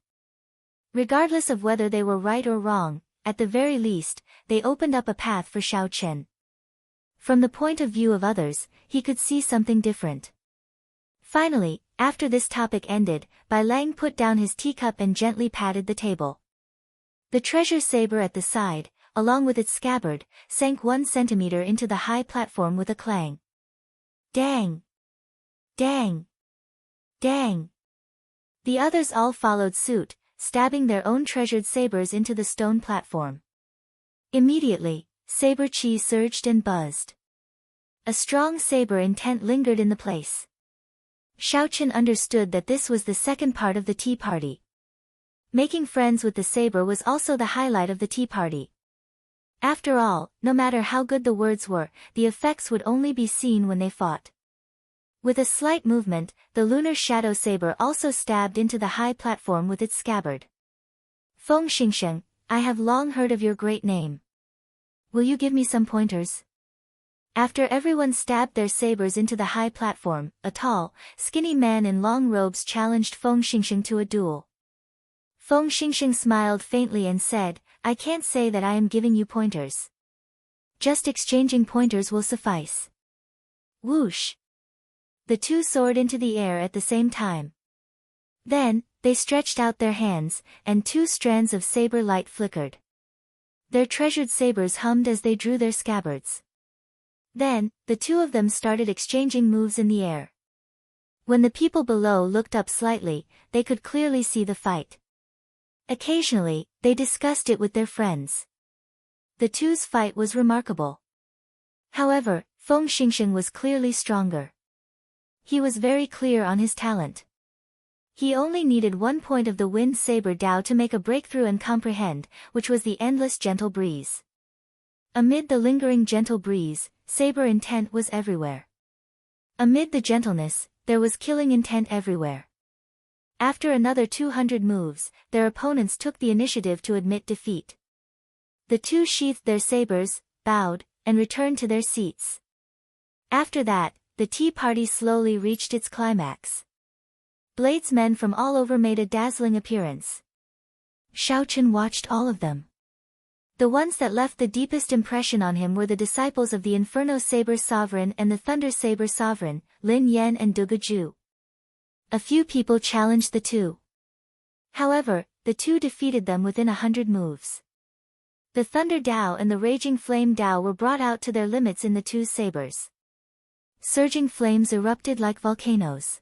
S1: Regardless of whether they were right or wrong, at the very least, they opened up a path for Xiao Chen. From the point of view of others, he could see something different. Finally, after this topic ended, Bai Lang put down his teacup and gently patted the table. The treasure saber at the side, along with its scabbard, sank 1 centimeter into the high platform with a clang. Dang! Dang! Dang! The others all followed suit, stabbing their own treasured sabers into the stone platform. Immediately, saber chi surged and buzzed. A strong saber intent lingered in the place. Xiao Chen understood that this was the second part of the tea party. Making friends with the saber was also the highlight of the tea party. After all, no matter how good the words were, the effects would only be seen when they fought. With a slight movement, the lunar shadow saber also stabbed into the high platform with its scabbard. Feng Xingsheng, I have long heard of your great name. Will you give me some pointers? After everyone stabbed their sabers into the high platform, a tall, skinny man in long robes challenged Feng Xingsheng to a duel. Feng Xingsheng smiled faintly and said, I can't say that I am giving you pointers. Just exchanging pointers will suffice. Whoosh! The two soared into the air at the same time. Then, they stretched out their hands, and 2 strands of saber light flickered. Their treasured sabers hummed as they drew their scabbards. Then, the two of them started exchanging moves in the air. When the people below looked up slightly, they could clearly see the fight. Occasionally, they discussed it with their friends. The two's fight was remarkable. However, Feng Xingsheng was clearly stronger. He was very clear on his talent. He only needed 1 point of the wind saber Dao to make a breakthrough and comprehend, which was the endless gentle breeze. Amid the lingering gentle breeze, saber intent was everywhere. Amid the gentleness, there was killing intent everywhere. After another 200 moves, their opponents took the initiative to admit defeat. The two sheathed their sabers, bowed, and returned to their seats. After that, the tea party slowly reached its climax. Bladesmen from all over made a dazzling appearance. Xiao Chen watched all of them. The ones that left the deepest impression on him were the disciples of the Inferno Saber Sovereign and the Thunder Saber Sovereign, Lin Yan and Duguju. A few people challenged the two. However, the two defeated them within 100 moves. The Thunder Dao and the Raging Flame Dao were brought out to their limits in the two sabers. Surging flames erupted like volcanoes.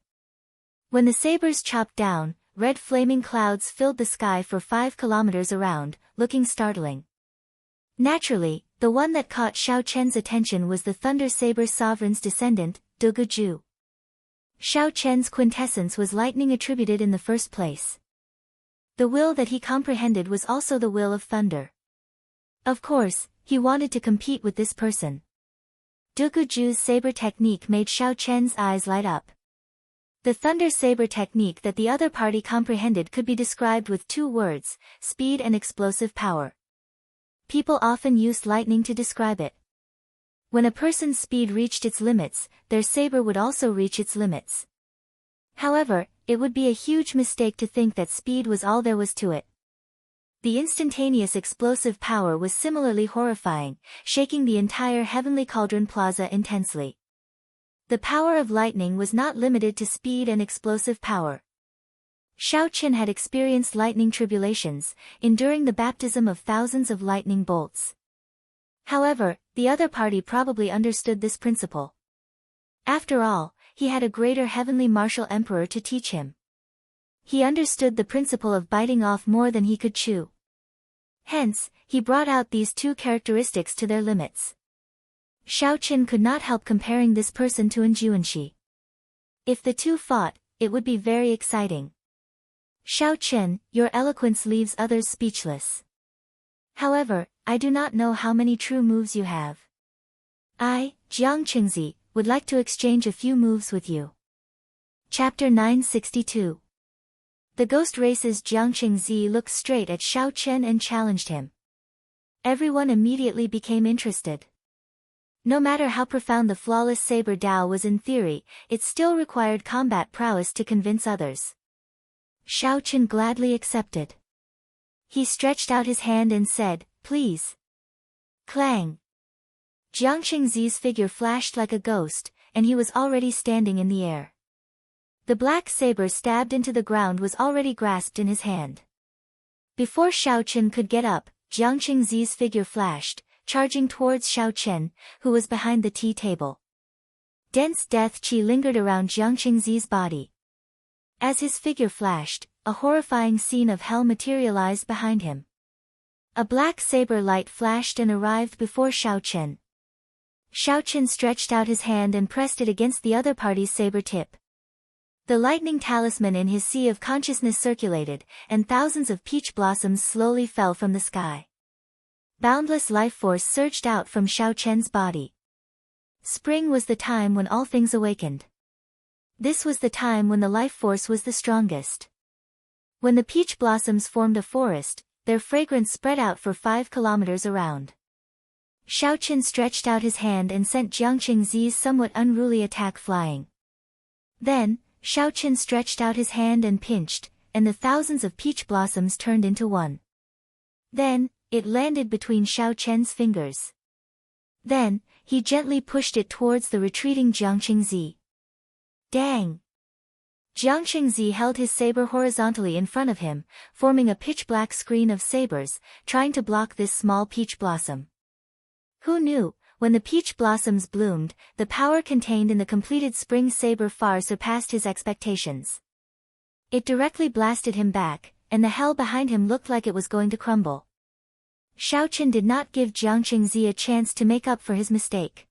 S1: When the sabers chopped down, red flaming clouds filled the sky for 5 kilometers around, looking startling. Naturally, the one that caught Xiao Chen's attention was the Thunder Saber Sovereign's descendant, Duguju. Xiao Chen's quintessence was lightning attributed in the first place. The will that he comprehended was also the will of thunder. Of course, he wanted to compete with this person. Duguju's saber technique made Xiao Chen's eyes light up. The thunder saber technique that the other party comprehended could be described with 2 words, speed and explosive power. People often used lightning to describe it. When a person's speed reached its limits, their saber would also reach its limits. However, it would be a huge mistake to think that speed was all there was to it. The instantaneous explosive power was similarly horrifying, shaking the entire Heavenly Cauldron Plaza intensely. The power of lightning was not limited to speed and explosive power. Xiao Chen had experienced lightning tribulations, enduring the baptism of thousands of lightning bolts. However, the other party probably understood this principle. After all, he had a greater heavenly martial emperor to teach him. He understood the principle of biting off more than he could chew. Hence, he brought out these 2 characteristics to their limits. Xiao Chen could not help comparing this person to Juanxi. If the two fought, it would be very exciting. Xiao Chen, your eloquence leaves others speechless. However, I do not know how many true moves you have. I, Jiang Qingzi, would like to exchange a few moves with you. Chapter 962. The ghost race's Jiang Qingzi looked straight at Xiao Chen and challenged him. Everyone immediately became interested. No matter how profound the flawless saber Dao was in theory, it still required combat prowess to convince others. Xiao Chen gladly accepted. He stretched out his hand and said, "Please." Clang! Jiang Qingzi's figure flashed like a ghost, and he was already standing in the air. The black saber stabbed into the ground was already grasped in his hand. Before Xiao Chen could get up, Jiang Qingzi's figure flashed, charging towards Xiao Chen, who was behind the tea table. Dense death qi lingered around Jiang Qingzi's body. As his figure flashed, a horrifying scene of hell materialized behind him. A black saber light flashed and arrived before Xiao Chen. Xiao Chen stretched out his hand and pressed it against the other party's saber tip. The lightning talisman in his sea of consciousness circulated, and thousands of peach blossoms slowly fell from the sky. Boundless life force surged out from Xiao Chen's body. Spring was the time when all things awakened. This was the time when the life force was the strongest. When the peach blossoms formed a forest, their fragrance spread out for 5 kilometers around. Xiao Chen stretched out his hand and sent Jiang Qingzi's somewhat unruly attack flying. Then, Xiao Chen stretched out his hand and pinched, and the thousands of peach blossoms turned into one. Then, it landed between Xiao Chen's fingers. Then, he gently pushed it towards the retreating Jiang Qingzi. Dang! Jiang Qingzi held his saber horizontally in front of him, forming a pitch-black screen of sabers, trying to block this small peach blossom. Who knew, when the peach blossoms bloomed, the power contained in the completed spring saber far surpassed his expectations. It directly blasted him back, and the hell behind him looked like it was going to crumble. Xiao Chen did not give Jiang Qingzi a chance to make up for his mistake.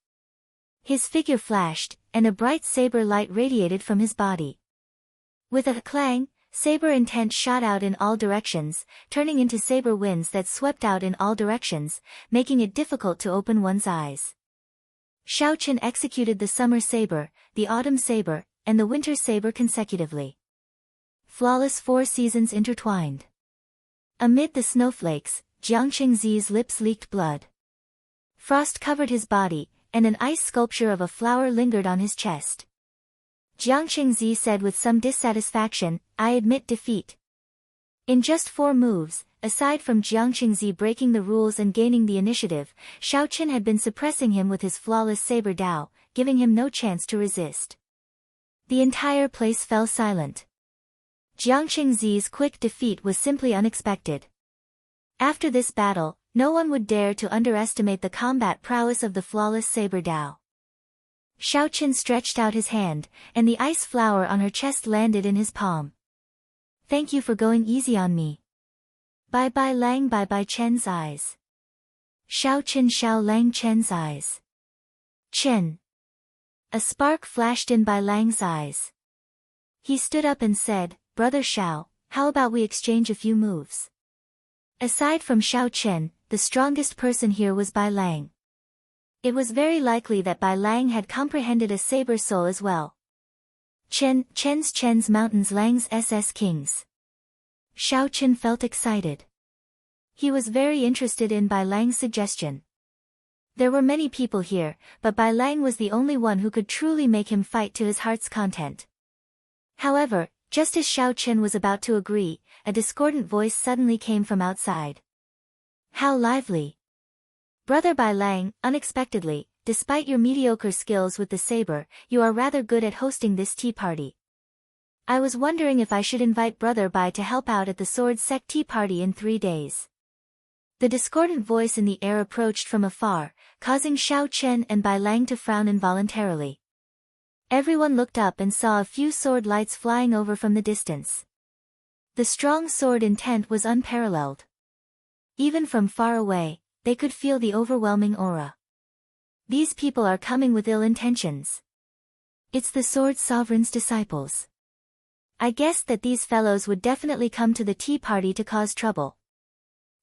S1: His figure flashed, and a bright saber light radiated from his body. With a clang, saber intent shot out in all directions, turning into saber winds that swept out in all directions, making it difficult to open one's eyes. Xiao Chen executed the summer saber, the autumn saber, and the winter saber consecutively. Flawless 4 seasons intertwined. Amid the snowflakes, Jiang Qingzi's lips leaked blood. Frost covered his body, and an ice sculpture of a flower lingered on his chest. Jiang Qingzi said with some dissatisfaction, "I admit defeat." In just 4 moves, aside from Jiang Qingzi breaking the rules and gaining the initiative, Xiao Chen had been suppressing him with his flawless saber Dao, giving him no chance to resist. The entire place fell silent. Jiang Qingzi's quick defeat was simply unexpected. After this battle, no one would dare to underestimate the combat prowess of the flawless saber Dao. Xiao Chen stretched out his hand, and the ice flower on her chest landed in his palm. "Thank you for going easy on me." Bye bye Lang, bye bye Chen's eyes. Xiao Chen, Xiao Lang Chen's eyes. Chen. A spark flashed in Bai Lang's eyes. He stood up and said, "Brother Xiao, how about we exchange a few moves?" Aside from Xiao Chen, the strongest person here was Bai Lang. It was very likely that Bai Lang had comprehended a saber soul as well. Chen's mountains Lang's SS Kings. Xiao Chen felt excited. He was very interested in Bai Lang's suggestion. There were many people here, but Bai Lang was the only one who could truly make him fight to his heart's content. However, just as Xiao Chen was about to agree, a discordant voice suddenly came from outside. "How lively! Brother Bai Lang, unexpectedly, despite your mediocre skills with the saber, you are rather good at hosting this tea party. I was wondering if I should invite Brother Bai to help out at the Sword Sect tea party in 3 days. The discordant voice in the air approached from afar, causing Xiao Chen and Bai Lang to frown involuntarily. Everyone looked up and saw a few sword lights flying over from the distance. The strong sword intent was unparalleled. Even from far away, they could feel the overwhelming aura. These people are coming with ill intentions. It's the Sword Sovereign's disciples. I guessed that these fellows would definitely come to the tea party to cause trouble.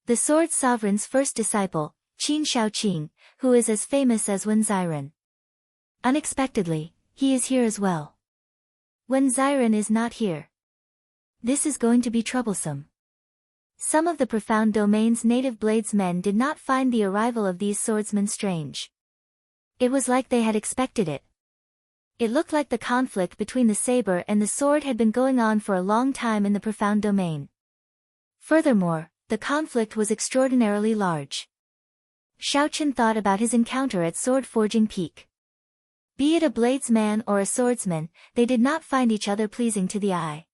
S1: The Sword Sovereign's first disciple, Qin Shaoqing, who is as famous as Wen Ziren. Unexpectedly, he is here as well. Wen Ziren is not here. This is going to be troublesome. Some of the Profound Domain's native bladesmen did not find the arrival of these swordsmen strange. It was like they had expected it. It looked like the conflict between the saber and the sword had been going on for a long time in the profound domain. Furthermore, the conflict was extraordinarily large. Xiaochen thought about his encounter at Sword Forging Peak. Be it a bladesman or a swordsman, they did not find each other pleasing to the eye.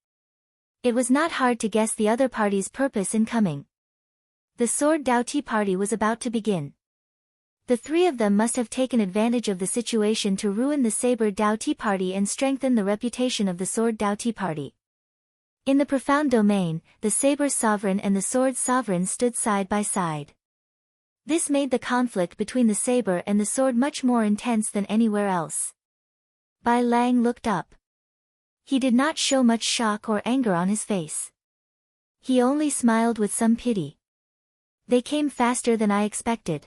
S1: It was not hard to guess the other party's purpose in coming. The sword Dao Ti party was about to begin. The three of them must have taken advantage of the situation to ruin the saber Dao Ti party and strengthen the reputation of the sword Dao Ti party. In the profound domain, the saber sovereign and the sword sovereign stood side by side. This made the conflict between the saber and the sword much more intense than anywhere else. Bai Lang looked up. He did not show much shock or anger on his face. He only smiled with some pity. They came faster than I expected.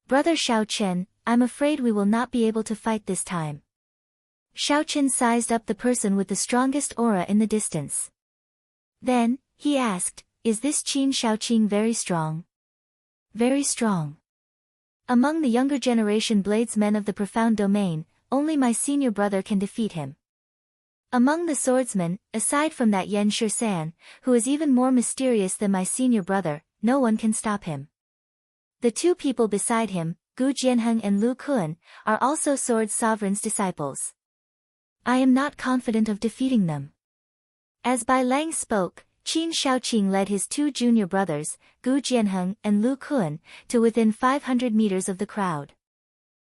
S1: Brother Xiaochen, I'm afraid we will not be able to fight this time. Xiaochen sized up the person with the strongest aura in the distance. Then, he asked, is this Qin Xiaoqing very strong? Very strong. Among the younger generation bladesmen of the profound domain, only my senior brother can defeat him. Among the swordsmen, aside from that Yan Shisan, who is even more mysterious than my senior brother, no one can stop him. The two people beside him, Gu Jianheng and Lu Kun, are also sword sovereign's disciples. I am not confident of defeating them. As Bai Lang spoke, Qin Xiaoqing led his two junior brothers, Gu Jianheng and Lu Kun, to within 500 meters of the crowd.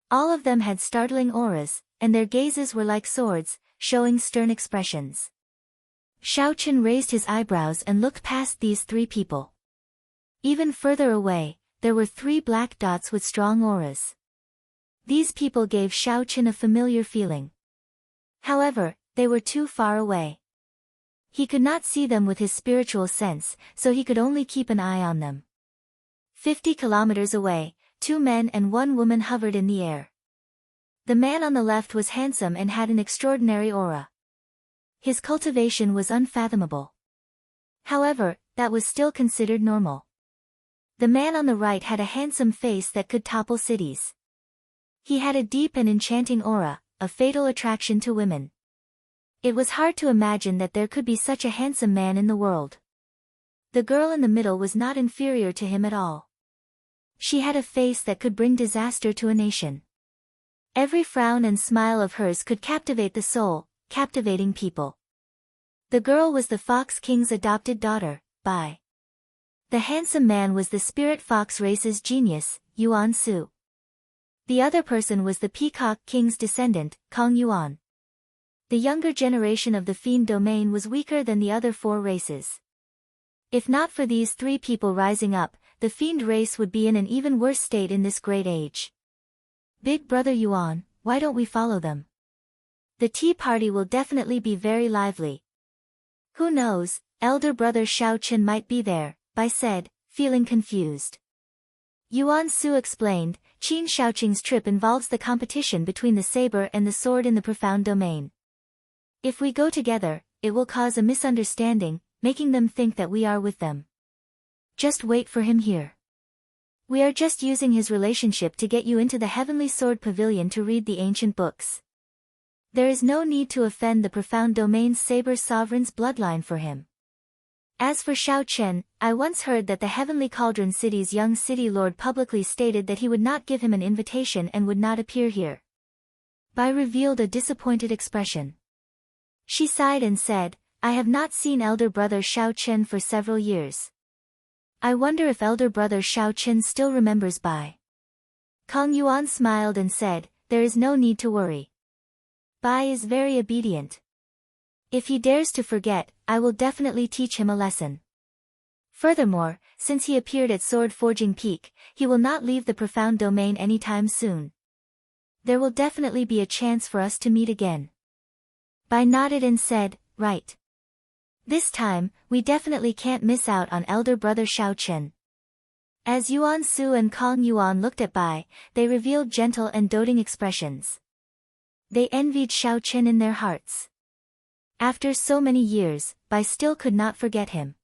S1: All of them had startling auras, and their gazes were like swords, showing stern expressions. Xiaochen raised his eyebrows and looked past these three people. Even further away, there were three black dots with strong auras. These people gave Xiaochen a familiar feeling. However, they were too far away. He could not see them with his spiritual sense, so he could only keep an eye on them. 50 kilometers away, 2 men and 1 woman hovered in the air. The man on the left was handsome and had an extraordinary aura. His cultivation was unfathomable. However, that was still considered normal. The man on the right had a handsome face that could topple cities. He had a deep and enchanting aura, a fatal attraction to women. It was hard to imagine that there could be such a handsome man in the world. The girl in the middle was not inferior to him at all. She had a face that could bring disaster to a nation. Every frown and smile of hers could captivate the soul, captivating people. The girl was the Fox King's adopted daughter, Bai. The handsome man was the Spirit Fox race's genius, Yuan Su. The other person was the Peacock King's descendant, Kong Yuan. The younger generation of the Fiend domain was weaker than the other 4 races. If not for these 3 people rising up, the Fiend race would be in an even worse state in this great age. Big brother Yuan, why don't we follow them? The tea party will definitely be very lively. Who knows, elder brother Xiaochen might be there, Bai said, feeling confused. Yuan Su explained, Qin Xiaoqing's trip involves the competition between the saber and the sword in the profound domain. If we go together, it will cause a misunderstanding, making them think that we are with them. Just wait for him here. We are just using his relationship to get you into the Heavenly Sword Pavilion to read the ancient books. There is no need to offend the profound domain's saber sovereign's bloodline for him. As for Xiaochen, I once heard that the Heavenly Cauldron City's young city lord publicly stated that he would not give him an invitation and would not appear here. Bai revealed a disappointed expression. She sighed and said, I have not seen elder brother Xiaochen for several years. I wonder if elder brother Xiaochen still remembers Bai. Kong Yuan smiled and said, there is no need to worry. Bai is very obedient. If he dares to forget, I will definitely teach him a lesson. Furthermore, since he appeared at Sword Forging Peak, he will not leave the profound domain anytime soon. There will definitely be a chance for us to meet again. Bai nodded and said, right. This time, we definitely can't miss out on elder brother Xiaochen. As Yuan Su and Kong Yuan looked at Bai, they revealed gentle and doting expressions. They envied Xiaochen in their hearts. After so many years, Bai still could not forget him.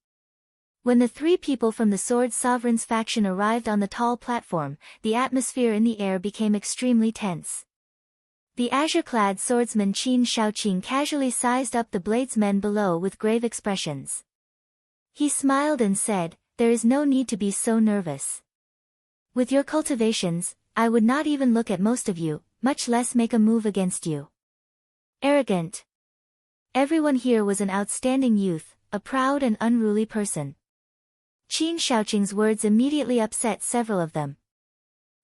S1: When the 3 people from the Sword Sovereign's faction arrived on the tall platform, the atmosphere in the air became extremely tense. The azure-clad swordsman Qin Shaoqing casually sized up the bladesmen below with grave expressions. He smiled and said, "There is no need to be so nervous. With your cultivations, I would not even look at most of you, much less make a move against you." Arrogant. Everyone here was an outstanding youth, a proud and unruly person. Qin Shaoqing's words immediately upset several of them.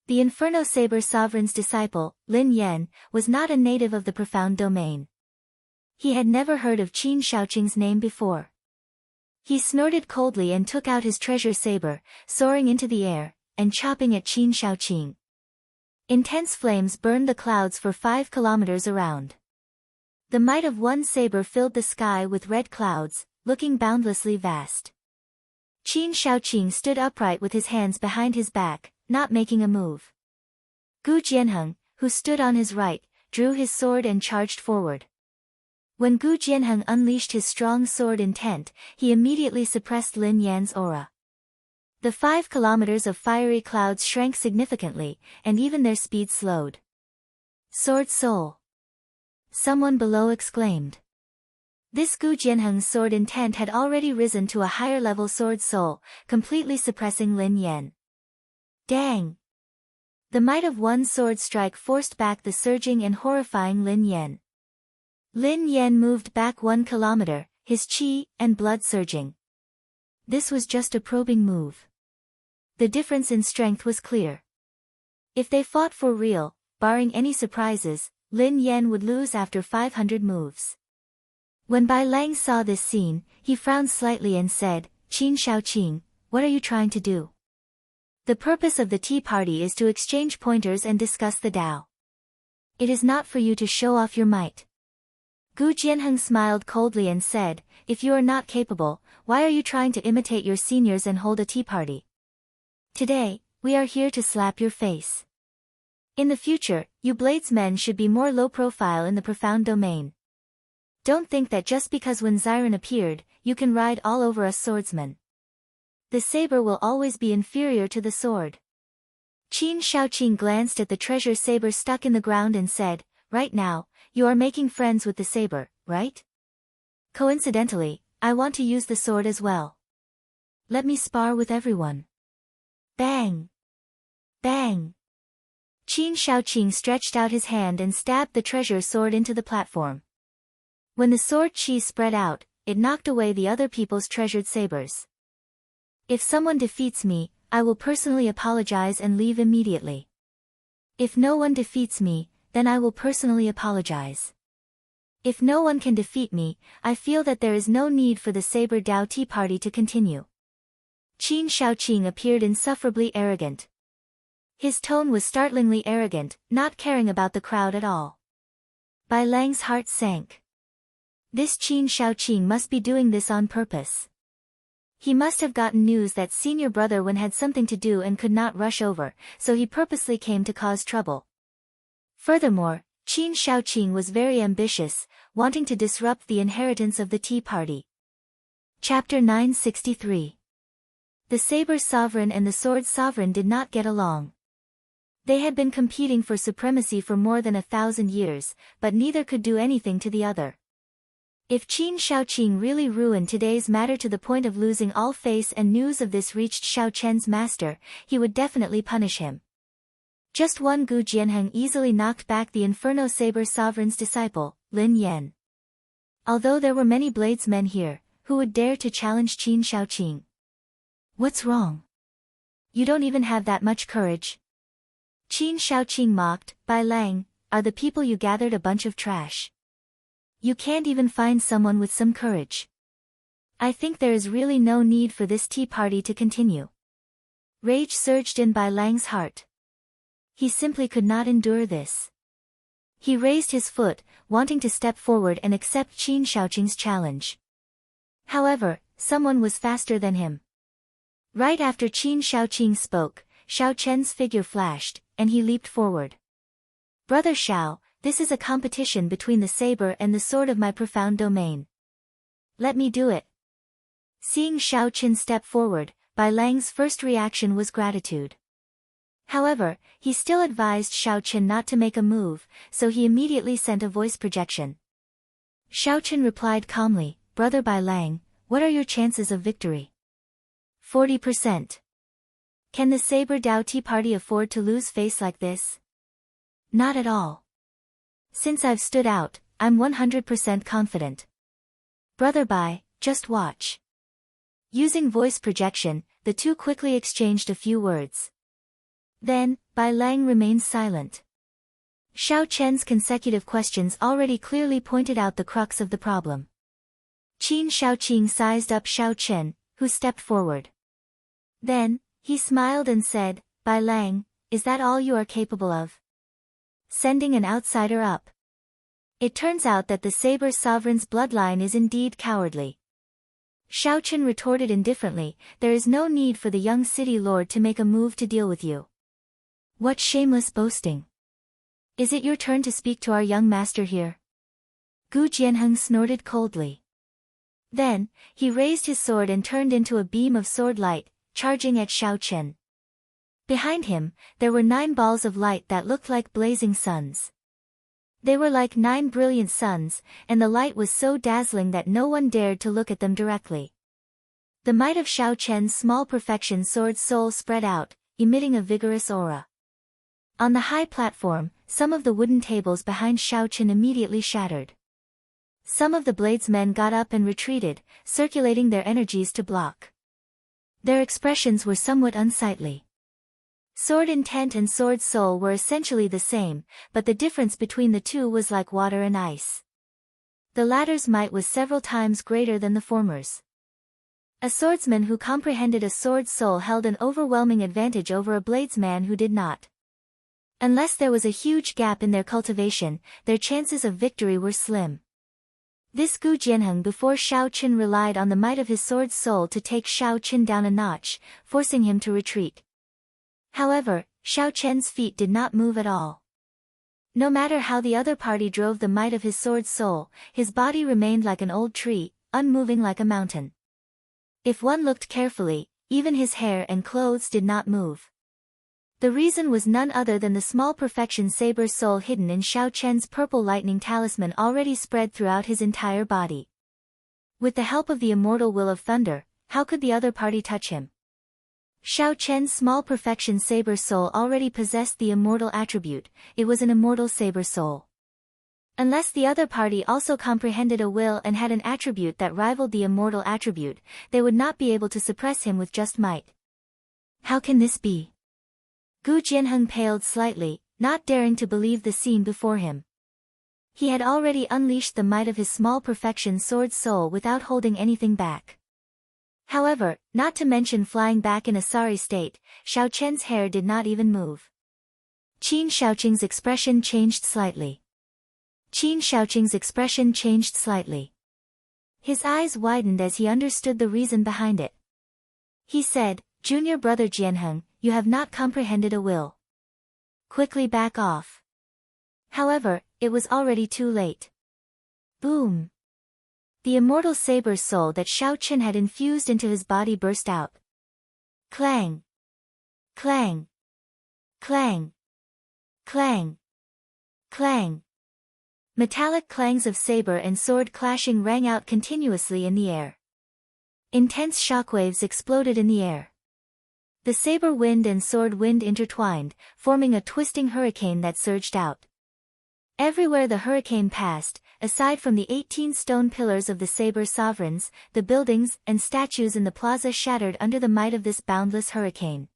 S1: The Inferno Saber Sovereign's disciple, Lin Yan, was not a native of the Profound Domain. He had never heard of Qin Shaoqing's name before. He snorted coldly and took out his treasure saber, soaring into the air, and chopping at Qin Shaoqing. Intense flames burned the clouds for 5 kilometers around. The might of one saber filled the sky with red clouds, looking boundlessly vast. Qin Shaoqing stood upright with his hands behind his back, not making a move. Gu Jianheng, who stood on his right, drew his sword and charged forward. When Gu Jianheng unleashed his strong sword intent, he immediately suppressed Lin Yan's aura. The 5 kilometers of fiery clouds shrank significantly, and even their speed slowed. "Sword Soul!" someone below exclaimed. This Gu Jianheng's sword intent had already risen to a higher level Sword Soul, completely suppressing Lin Yan. Dang! The might of one sword strike forced back the surging and horrifying Lin Yan. Lin Yan moved back 1 kilometer, his qi and blood surging. This was just a probing move. The difference in strength was clear. If they fought for real, barring any surprises, Lin Yan would lose after 500 moves. When Bai Lang saw this scene, he frowned slightly and said, "Qin Shaoqing, what are you trying to do?" "The purpose of the tea party is to exchange pointers and discuss the Tao. It is not for you to show off your might." Gu Jianheng smiled coldly and said, "If you are not capable, why are you trying to imitate your seniors and hold a tea party? Today, we are here to slap your face. In the future, you bladesmen should be more low profile in the Profound Domain. Don't think that just because when Xiren appeared, you can ride all over us swordsmen. The saber will always be inferior to the sword." Qin Shaoqing glanced at the treasure saber stuck in the ground and said, "Right now, you are making friends with the saber, right? Coincidentally, I want to use the sword as well. Let me spar with everyone." Bang! Bang! Qin Shaoqing stretched out his hand and stabbed the treasure sword into the platform. When the sword qi spread out, it knocked away the other people's treasured sabers. "If someone defeats me, I will personally apologize and leave immediately. If no one defeats me, then I will personally apologize. If no one can defeat me, I feel that there is no need for the Saber Dao Tea Party to continue." Qin Shaoqing appeared insufferably arrogant. His tone was startlingly arrogant, not caring about the crowd at all. Bai Lang's heart sank. This Qin Shaoqing must be doing this on purpose. He must have gotten news that senior brother Wen had something to do and could not rush over, so he purposely came to cause trouble. Furthermore, Qin Shaoqing was very ambitious, wanting to disrupt the inheritance of the Tea Party. Chapter 963. The Saber Sovereign and the Sword Sovereign did not get along. They had been competing for supremacy for more than 1,000 years, but neither could do anything to the other. If Qin Shaoqing really ruined today's matter to the point of losing all face and news of this reached Xiao Chen's master, he would definitely punish him. Just one Gu Jianheng easily knocked back the Inferno Saber Sovereign's disciple, Lin Yan. Although there were many bladesmen here, who would dare to challenge Qin Shaoqing? What's wrong? You don't even have that much courage. Qin Shaoqing mocked, Bai Lang, are the people you gathered a bunch of trash? You can't even find someone with some courage. I think there is really no need for this tea party to continue. Rage surged in Bai Lang's heart. He simply could not endure this. He raised his foot, wanting to step forward and accept Qin Shaoqing's challenge. However, someone was faster than him. Right after Qin Shaoqing spoke, Xiao Chen's figure flashed, and he leaped forward. Brother Xiao, this is a competition between the saber and the sword of my profound domain. Let me do it. Seeing Xiao Chen step forward, Bai Lang's first reaction was gratitude. However, he still advised Xiao Chen not to make a move, so he immediately sent a voice projection. Xiao Chen replied calmly, "Brother Bai Lang, what are your chances of victory?" 40%. Can the Saber Dao Tea Party afford to lose face like this? Not at all. Since I've stood out, I'm 100% confident. Brother Bai, just watch. Using voice projection, the two quickly exchanged a few words. Then, Bai Lang remained silent. Xiao Chen's consecutive questions already clearly pointed out the crux of the problem. Qin Shaoqing sized up Xiao Chen, who stepped forward. Then, he smiled and said, "Bai Lang, is that all you are capable of? Sending an outsider up?" It turns out that the Saber Sovereign's bloodline is indeed cowardly. Xiao Chen retorted indifferently, "There is no need for the young city lord to make a move to deal with you. What shameless boasting! Is it your turn to speak to our young master here?" Gu Jianheng snorted coldly. Then, he raised his sword and turned into a beam of sword light, charging at Xiao Chen. Behind him, there were 9 balls of light that looked like blazing suns. They were like 9 brilliant suns, and the light was so dazzling that no one dared to look at them directly. The might of Xiao Chen's small perfection sword soul spread out, emitting a vigorous aura. On the high platform, some of the wooden tables behind Xiao Chen immediately shattered. Some of the bladesmen got up and retreated, circulating their energies to block. Their expressions were somewhat unsightly. Sword intent and sword soul were essentially the same, but the difference between the two was like water and ice. The latter's might was several times greater than the former's. A swordsman who comprehended a sword soul held an overwhelming advantage over a bladesman who did not. Unless there was a huge gap in their cultivation, their chances of victory were slim. This Gu Jianheng before Xiao Chen relied on the might of his sword soul to take Xiao Chen down a notch, forcing him to retreat. However, Xiao Chen's feet did not move at all. No matter how the other party drove the might of his sword soul, his body remained like an old tree, unmoving like a mountain. If one looked carefully, even his hair and clothes did not move. The reason was none other than the small perfection saber soul hidden in Xiao Chen's purple lightning talisman already spread throughout his entire body. With the help of the immortal will of thunder, how could the other party touch him? Xiao Chen's small perfection saber soul already possessed the immortal attribute, it was an immortal saber soul. Unless the other party also comprehended a will and had an attribute that rivaled the immortal attribute, they would not be able to suppress him with just might. How can this be? Gu Jianheng paled slightly, not daring to believe the scene before him. He had already unleashed the might of his small perfection sword soul without holding anything back. However, not to mention flying back in a sorry state, Xiao Chen's hair did not even move. Qin Shaoqing's expression changed slightly. His eyes widened as he understood the reason behind it. He said, "Junior brother Jianheng, you have not comprehended a will. Quickly back off." However, it was already too late. Boom! The immortal saber soul that Xiao Chen had infused into his body burst out. Clang! Clang! Clang! Clang! Clang! Metallic clangs of saber and sword clashing rang out continuously in the air. Intense shockwaves exploded in the air. The saber wind and sword wind intertwined, forming a twisting hurricane that surged out. Everywhere the hurricane passed, aside from the 18 stone pillars of the Saber Sovereigns, the buildings and statues in the plaza shattered under the might of this boundless hurricane.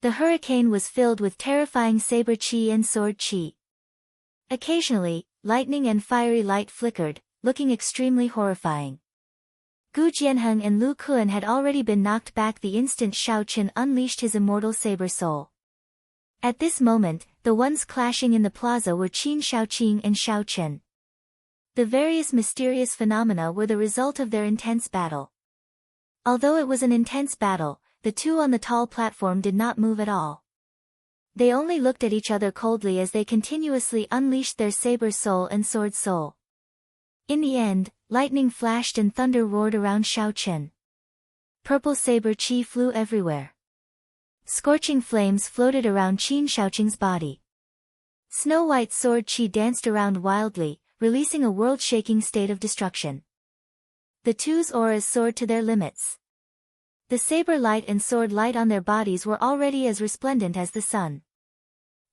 S1: The hurricane was filled with terrifying saber chi and sword chi. Occasionally, lightning and fiery light flickered, looking extremely horrifying. Gu Jianheng and Lu Kuan had already been knocked back the instant Xiao Chen unleashed his immortal saber soul. At this moment, the ones clashing in the plaza were Qin Shaoqing and Xiao Chen. The various mysterious phenomena were the result of their intense battle. Although it was an intense battle, the two on the tall platform did not move at all. They only looked at each other coldly as they continuously unleashed their saber soul and sword soul. In the end, lightning flashed and thunder roared around Xiao Chen. Purple saber chi flew everywhere. Scorching flames floated around Qin Shaoqing's body. Snow-white sword qi danced around wildly, releasing a world-shaking state of destruction. The two's auras soared to their limits. The saber light and sword light on their bodies were already as resplendent as the sun.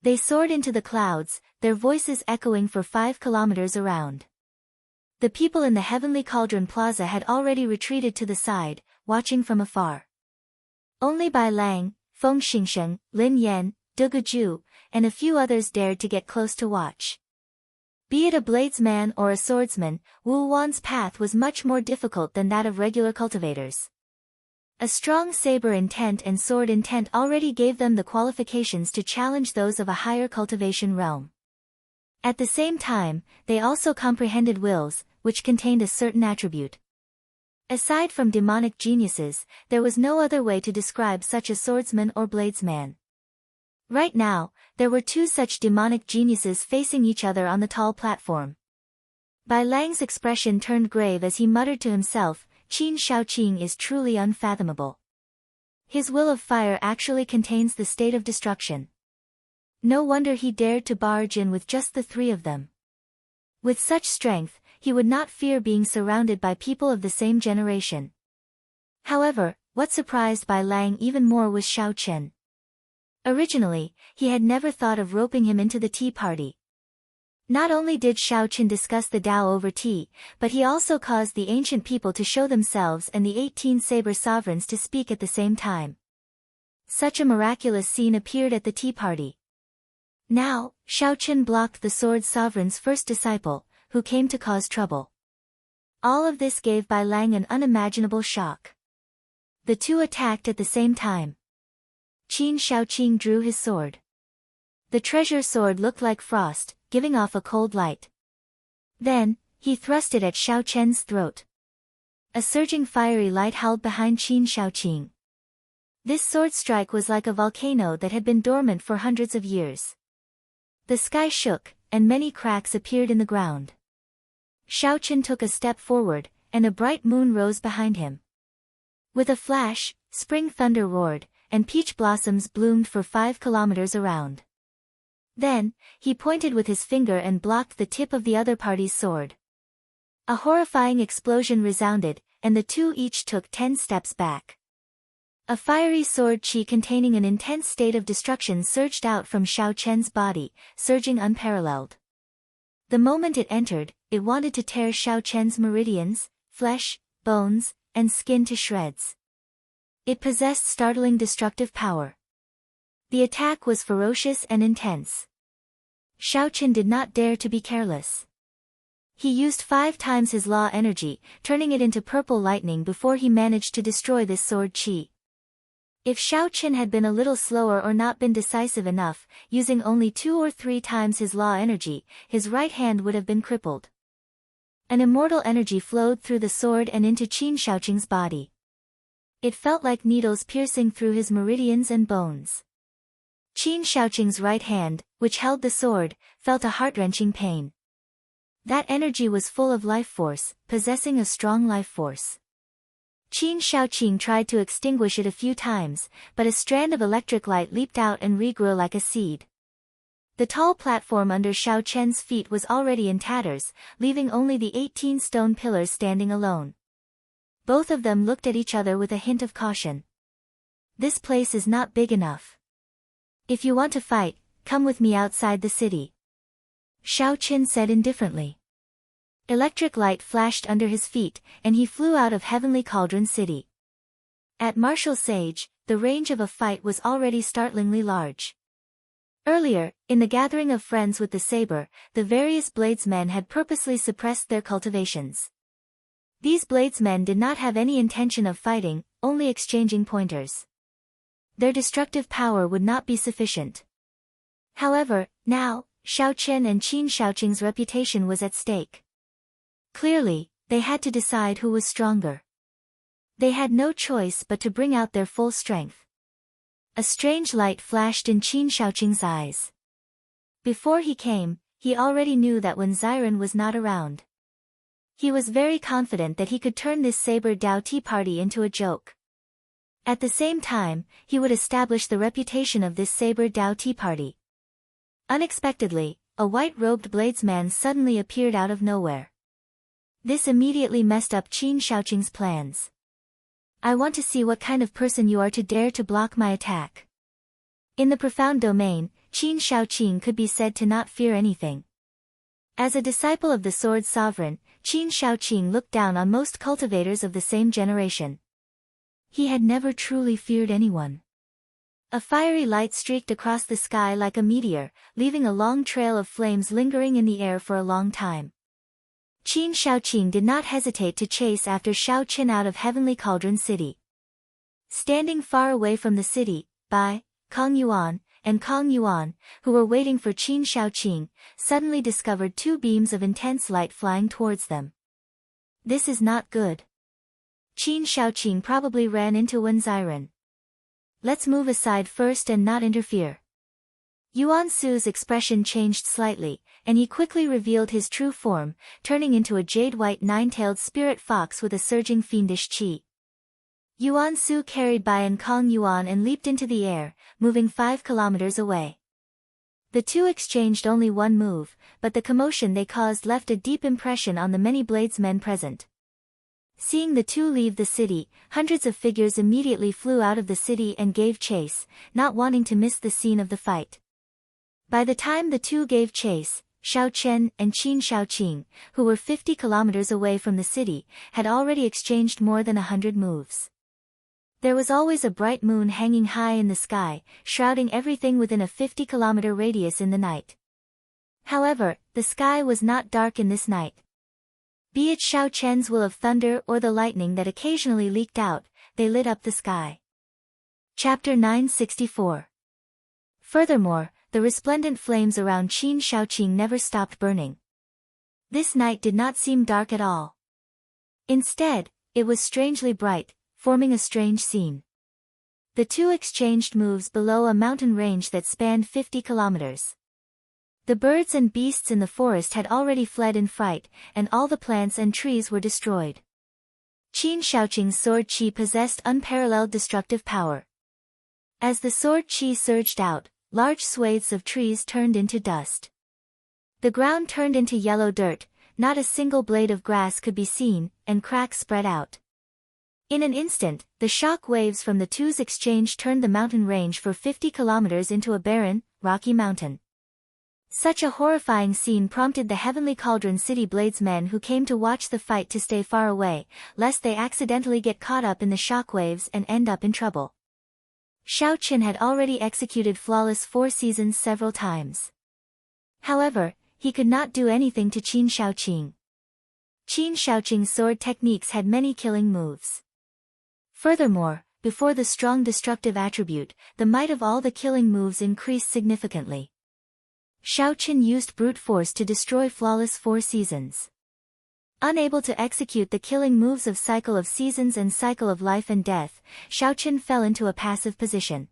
S1: They soared into the clouds, their voices echoing for 5 kilometers around. The people in the Heavenly Cauldron Plaza had already retreated to the side, watching from afar. Only Bai Lang, Feng Xingsheng, Lin Yan, Du Guju, and a few others dared to get close to watch. Be it a bladesman or a swordsman, Wu Wan's path was much more difficult than that of regular cultivators. A strong saber intent and sword intent already gave them the qualifications to challenge those of a higher cultivation realm. At the same time, they also comprehended wills, which contained a certain attribute. Aside from demonic geniuses, there was no other way to describe such a swordsman or bladesman. Right now, there were 2 such demonic geniuses facing each other on the tall platform. Bai Lang's expression turned grave as he muttered to himself, Qin Shaoqing is truly unfathomable. His will of fire actually contains the state of destruction. No wonder he dared to barge in with just the 3 of them. With such strength, he would not fear being surrounded by people of the same generation. However, what surprised Bai Lang even more was Xiao Chen. Originally, he had never thought of roping him into the tea party. Not only did Xiao Chen discuss the Tao over tea, but he also caused the ancient people to show themselves and the 18 saber sovereigns to speak at the same time. Such a miraculous scene appeared at the tea party. Now, Xiao Chen blocked the sword sovereign's first disciple, who came to cause trouble. All of this gave Bai Lang an unimaginable shock. The 2 attacked at the same time. Qin Shaoqing drew his sword. The treasure sword looked like frost, giving off a cold light. Then, he thrust it at Xiao Chen's throat. A surging fiery light howled behind Qin Shaoqing. This sword strike was like a volcano that had been dormant for hundreds of years. The sky shook, and many cracks appeared in the ground. Xiao Chen took a step forward, and a bright moon rose behind him. With a flash, spring thunder roared, and peach blossoms bloomed for 5 kilometers around. Then, he pointed with his finger and blocked the tip of the other party's sword. A horrifying explosion resounded, and the 2 each took 10 steps back. A fiery sword qi containing an intense state of destruction surged out from Xiao Chen's body, surging unparalleled. The moment it entered, it wanted to tear Xiao Chen's meridians, flesh, bones, and skin to shreds. It possessed startling destructive power. The attack was ferocious and intense. Xiao Chen did not dare to be careless. He used 5 times his law energy, turning it into purple lightning before he managed to destroy this sword qi. If Xiao Chen had been a little slower or not been decisive enough, using only 2 or 3 times his law energy, his right hand would have been crippled. An immortal energy flowed through the sword and into Qin Shaoqing's body. It felt like needles piercing through his meridians and bones. Qin Shaoqing's right hand, which held the sword, felt a heart-wrenching pain. That energy was full of life force, possessing a strong life force. Qin Shaoqing tried to extinguish it a few times, but a strand of electric light leaped out and regrew like a seed. The tall platform under Xiao Chen's feet was already in tatters, leaving only the 18 stone pillars standing alone. Both of them looked at each other with a hint of caution. This place is not big enough. If you want to fight, come with me outside the city. Xiao Chen said indifferently. Electric light flashed under his feet, and he flew out of Heavenly Cauldron City. At Martial Sage, the range of a fight was already startlingly large. Earlier, in the gathering of friends with the saber, the various bladesmen had purposely suppressed their cultivations. These bladesmen did not have any intention of fighting, only exchanging pointers. Their destructive power would not be sufficient. However, now, Xiao Chen and Qin Shaoqing's reputation was at stake. Clearly, they had to decide who was stronger. They had no choice but to bring out their full strength. A strange light flashed in Qin Shaoqing's eyes. Before he came, he already knew that when Xiren was not around. He was very confident that he could turn this saber Dao tea party into a joke. At the same time, he would establish the reputation of this saber Dao tea party. Unexpectedly, a white-robed bladesman suddenly appeared out of nowhere. This immediately messed up Qin Shaoqing's plans. I want to see what kind of person you are to dare to block my attack. In the profound domain, Qin Shaoqing could be said to not fear anything. As a disciple of the sword sovereign, Qin Shaoqing looked down on most cultivators of the same generation. He had never truly feared anyone. A fiery light streaked across the sky like a meteor, leaving a long trail of flames lingering in the air for a long time. Qin Shaoqing did not hesitate to chase after Shao Qin out of Heavenly Cauldron City. Standing far away from the city, Bai, Kong Yuan, and Kong Yuan, who were waiting for Qin Shaoqing, suddenly discovered two beams of intense light flying towards them. This is not good. Qin Shaoqing probably ran into Wen Ziren. Let's move aside first and not interfere. Yuan Su's expression changed slightly, and he quickly revealed his true form, turning into a jade-white nine-tailed spirit fox with a surging fiendish qi. Yuan Su carried Bai and Kong Yuan and leaped into the air, moving 5 kilometers away. The two exchanged only one move, but the commotion they caused left a deep impression on the many bladesmen present. Seeing the two leave the city, hundreds of figures immediately flew out of the city and gave chase, not wanting to miss the scene of the fight. By the time the two gave chase, Shao Chen and Qin Shaoqing, who were 50 kilometers away from the city, had already exchanged more than 100 moves. There was always a bright moon hanging high in the sky, shrouding everything within a 50-kilometer radius in the night. However, the sky was not dark in this night. Be it Shao Chen's will of thunder or the lightning that occasionally leaked out, they lit up the sky. Chapter 964. Furthermore, the resplendent flames around Qin Shaoqing never stopped burning. This night did not seem dark at all. Instead, it was strangely bright, forming a strange scene. The two exchanged moves below a mountain range that spanned 50 kilometers. The birds and beasts in the forest had already fled in fright, and all the plants and trees were destroyed. Qin Shaoqing's sword qi possessed unparalleled destructive power. As the sword qi surged out, large swathes of trees turned into dust. The ground turned into yellow dirt, not a single blade of grass could be seen, and cracks spread out. In an instant, the shock waves from the two's exchange turned the mountain range for 50 kilometers into a barren, rocky mountain. Such a horrifying scene prompted the Heavenly Cauldron City bladesmen who came to watch the fight to stay far away, lest they accidentally get caught up in the shockwaves and end up in trouble. Shao Qin had already executed flawless 4 seasons several times. However, he could not do anything to Qin Shaoqing. Qin Shaoqing's sword techniques had many killing moves. Furthermore, before the strong destructive attribute, the might of all the killing moves increased significantly. Shao Qin used brute force to destroy flawless 4 seasons. Unable to execute the killing moves of Cycle of Seasons and Cycle of Life and Death, Shao Qin fell into a passive position.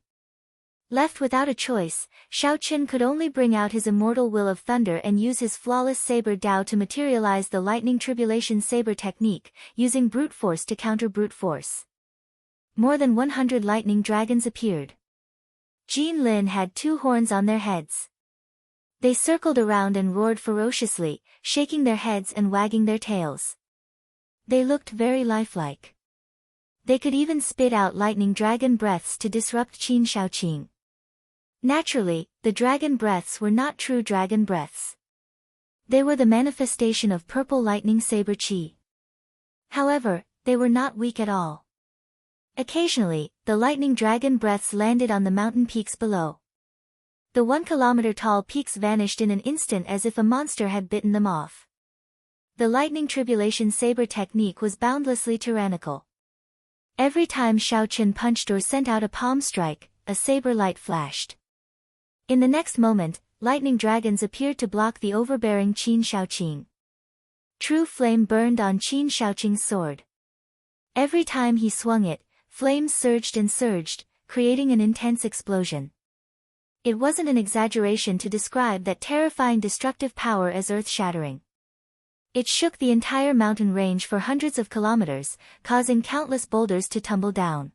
S1: Left without a choice, Shao Qin could only bring out his immortal will of thunder and use his flawless saber Dao to materialize the lightning tribulation saber technique, using brute force to counter brute force. More than 100 lightning dragons appeared. Jin Lin had 2 horns on their heads. They circled around and roared ferociously, shaking their heads and wagging their tails. They looked very lifelike. They could even spit out lightning dragon breaths to disrupt Qin Shaoqing. Naturally, the dragon breaths were not true dragon breaths. They were the manifestation of purple lightning saber qi. However, they were not weak at all. Occasionally, the lightning dragon breaths landed on the mountain peaks below. The 1-kilometer-tall peaks vanished in an instant as if a monster had bitten them off. The lightning tribulation saber technique was boundlessly tyrannical. Every time Shao Qin punched or sent out a palm strike, a saber light flashed. In the next moment, lightning dragons appeared to block the overbearing Qin Shaoqing. True flame burned on Qin Shaoqing's sword. Every time he swung it, flames surged and surged, creating an intense explosion. It wasn't an exaggeration to describe that terrifying destructive power as earth-shattering. It shook the entire mountain range for hundreds of kilometers, causing countless boulders to tumble down.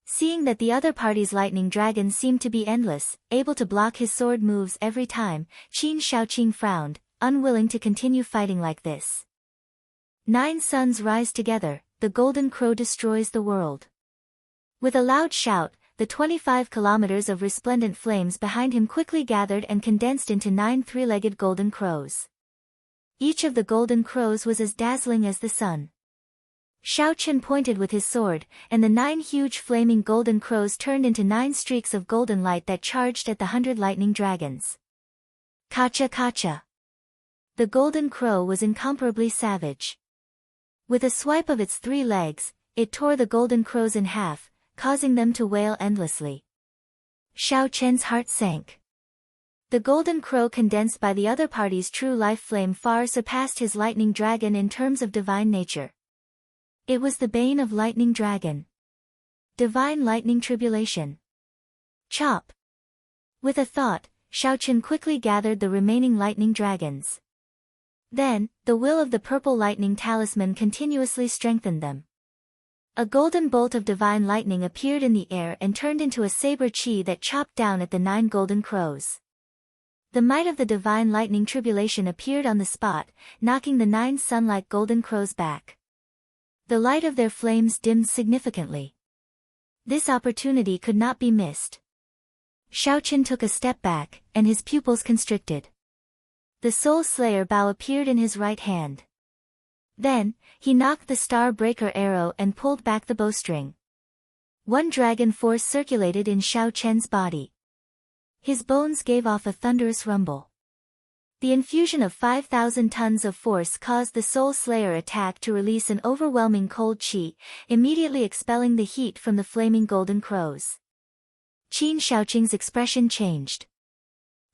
S1: Seeing that the other party's lightning dragons seemed to be endless, able to block his sword moves every time, Qin Shaoqing frowned, unwilling to continue fighting like this. 9 suns rise together, the golden crow destroys the world. With a loud shout, the 25 kilometers of resplendent flames behind him quickly gathered and condensed into 9 three-legged golden crows. Each of the golden crows was as dazzling as the sun. Shaochen pointed with his sword, and the 9 huge flaming golden crows turned into 9 streaks of golden light that charged at the 100 lightning dragons. Kacha kacha. The golden crow was incomparably savage. With a swipe of its 3 legs, it tore the golden crows in half, causing them to wail endlessly. Xiao Chen's heart sank. The golden crow condensed by the other party's true life flame far surpassed his lightning dragon in terms of divine nature. It was the bane of lightning dragon. Divine lightning tribulation. Chop. With a thought, Xiao Chen quickly gathered the remaining lightning dragons. Then, the will of the purple lightning talisman continuously strengthened them. A golden bolt of divine lightning appeared in the air and turned into a saber qi that chopped down at the 9 golden crows. The might of the divine lightning tribulation appeared on the spot, knocking the 9 sun-like golden crows back. The light of their flames dimmed significantly. This opportunity could not be missed. Shaochen took a step back, and his pupils constricted. The Soul Slayer bow appeared in his right hand. Then, he knocked the Star Breaker arrow and pulled back the bowstring. 1 dragon force circulated in Xiao Chen's body. His bones gave off a thunderous rumble. The infusion of 5,000 tons of force caused the Soul Slayer attack to release an overwhelming cold qi, immediately expelling the heat from the flaming golden crows. Qin Shaoqing's expression changed.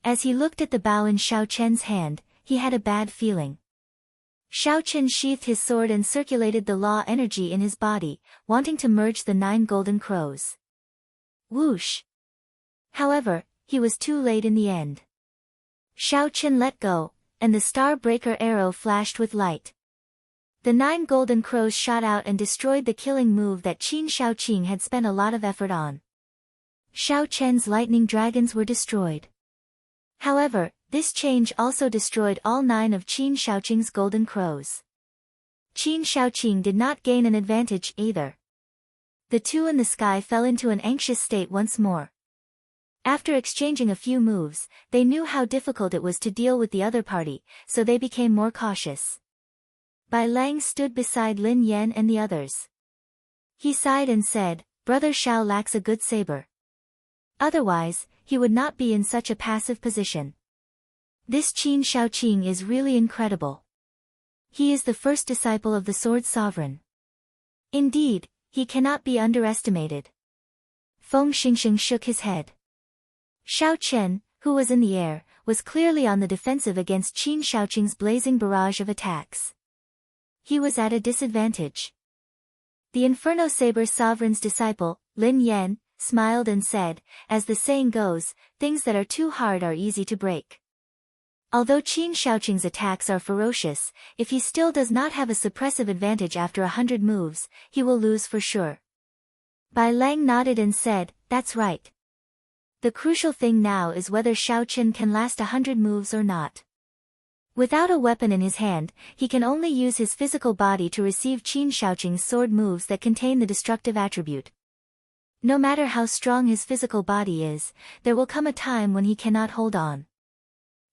S1: As he looked at the bow in Xiao Chen's hand, he had a bad feeling. Xiao Chen sheathed his sword and circulated the law energy in his body, wanting to merge the 9 golden crows. Whoosh! However, he was too late in the end. Xiao Chen let go, and the Star Breaker arrow flashed with light. The 9 golden crows shot out and destroyed the killing move that Qin Shaoqing had spent a lot of effort on. Xiao Chen's lightning dragons were destroyed. However, this change also destroyed all 9 of Qin Shaoqing's golden crows. Qin Shaoqing did not gain an advantage either. The 2 in the sky fell into an anxious state once more. After exchanging a few moves, they knew how difficult it was to deal with the other party, so they became more cautious. Bai Lang stood beside Lin Yan and the others. He sighed and said, "Brother Xiao lacks a good saber. Otherwise, he would not be in such a passive position. This Qin Shaoqing is really incredible. He is the first disciple of the Sword Sovereign. Indeed, he cannot be underestimated." Feng Xingxing shook his head. Xiao Chen, who was in the air, was clearly on the defensive against Qin Shaoqing's blazing barrage of attacks. He was at a disadvantage. The Inferno Saber Sovereign's disciple, Lin Yan, smiled and said, "As the saying goes, things that are too hard are easy to break." Although Qin Shaoqing's attacks are ferocious, if he still does not have a suppressive advantage after 100 moves, he will lose for sure. Bai Lang nodded and said, "That's right. The crucial thing now is whether Xiao Chen can last 100 moves or not." Without a weapon in his hand, he can only use his physical body to receive Qin Shaoqing's sword moves that contain the destructive attribute. No matter how strong his physical body is, there will come a time when he cannot hold on.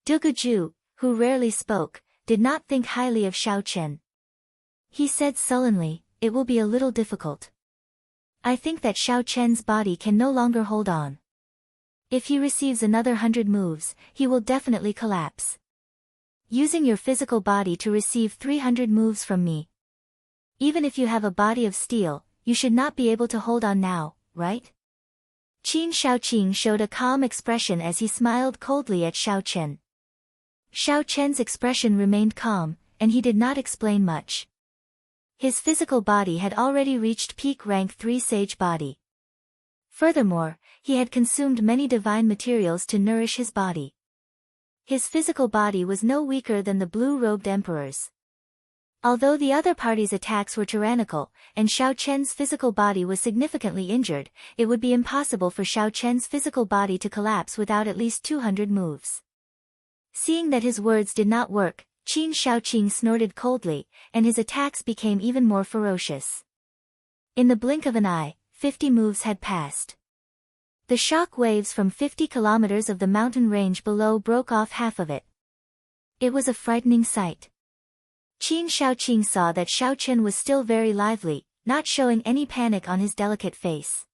S1: Duguju, who rarely spoke, did not think highly of Xiao Chen. He said sullenly, "It will be a little difficult. I think that Xiao Chen's body can no longer hold on. If he receives another 100 moves, he will definitely collapse. Using your physical body to receive 300 moves from me. Even if you have a body of steel, you should not be able to hold on now, right?" Qin Shaoqing showed a calm expression as he smiled coldly at Xiao Chen. Xiao Chen's expression remained calm, and he did not explain much. His physical body had already reached peak rank 3 sage body. Furthermore, he had consumed many divine materials to nourish his body. His physical body was no weaker than the blue-robed emperor's. Although the other party's attacks were tyrannical, and Xiao Chen's physical body was significantly injured, it would be impossible for Xiao Chen's physical body to collapse without at least 200 moves. Seeing that his words did not work, Qin Shaoqing snorted coldly, and his attacks became even more ferocious. In the blink of an eye, 50 moves had passed. The shock waves from 50 kilometers of the mountain range below broke off half of it. It was a frightening sight. Qin Shaoqing saw that Xiao Chen was still very lively, not showing any panic on his delicate face.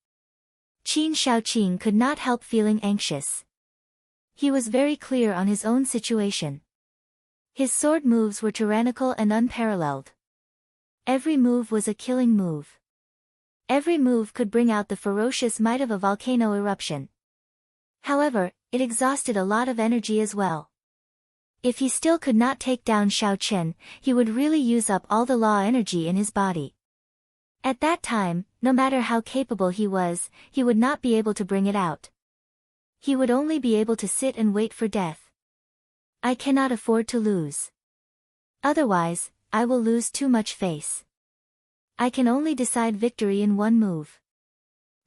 S1: Qin Shaoqing could not help feeling anxious. He was very clear on his own situation. His sword moves were tyrannical and unparalleled. Every move was a killing move. Every move could bring out the ferocious might of a volcano eruption. However, it exhausted a lot of energy as well. If he still could not take down Xiao Chen, he would really use up all the law energy in his body. At that time, no matter how capable he was, he would not be able to bring it out. He would only be able to sit and wait for death. I cannot afford to lose. Otherwise, I will lose too much face. I can only decide victory in one move.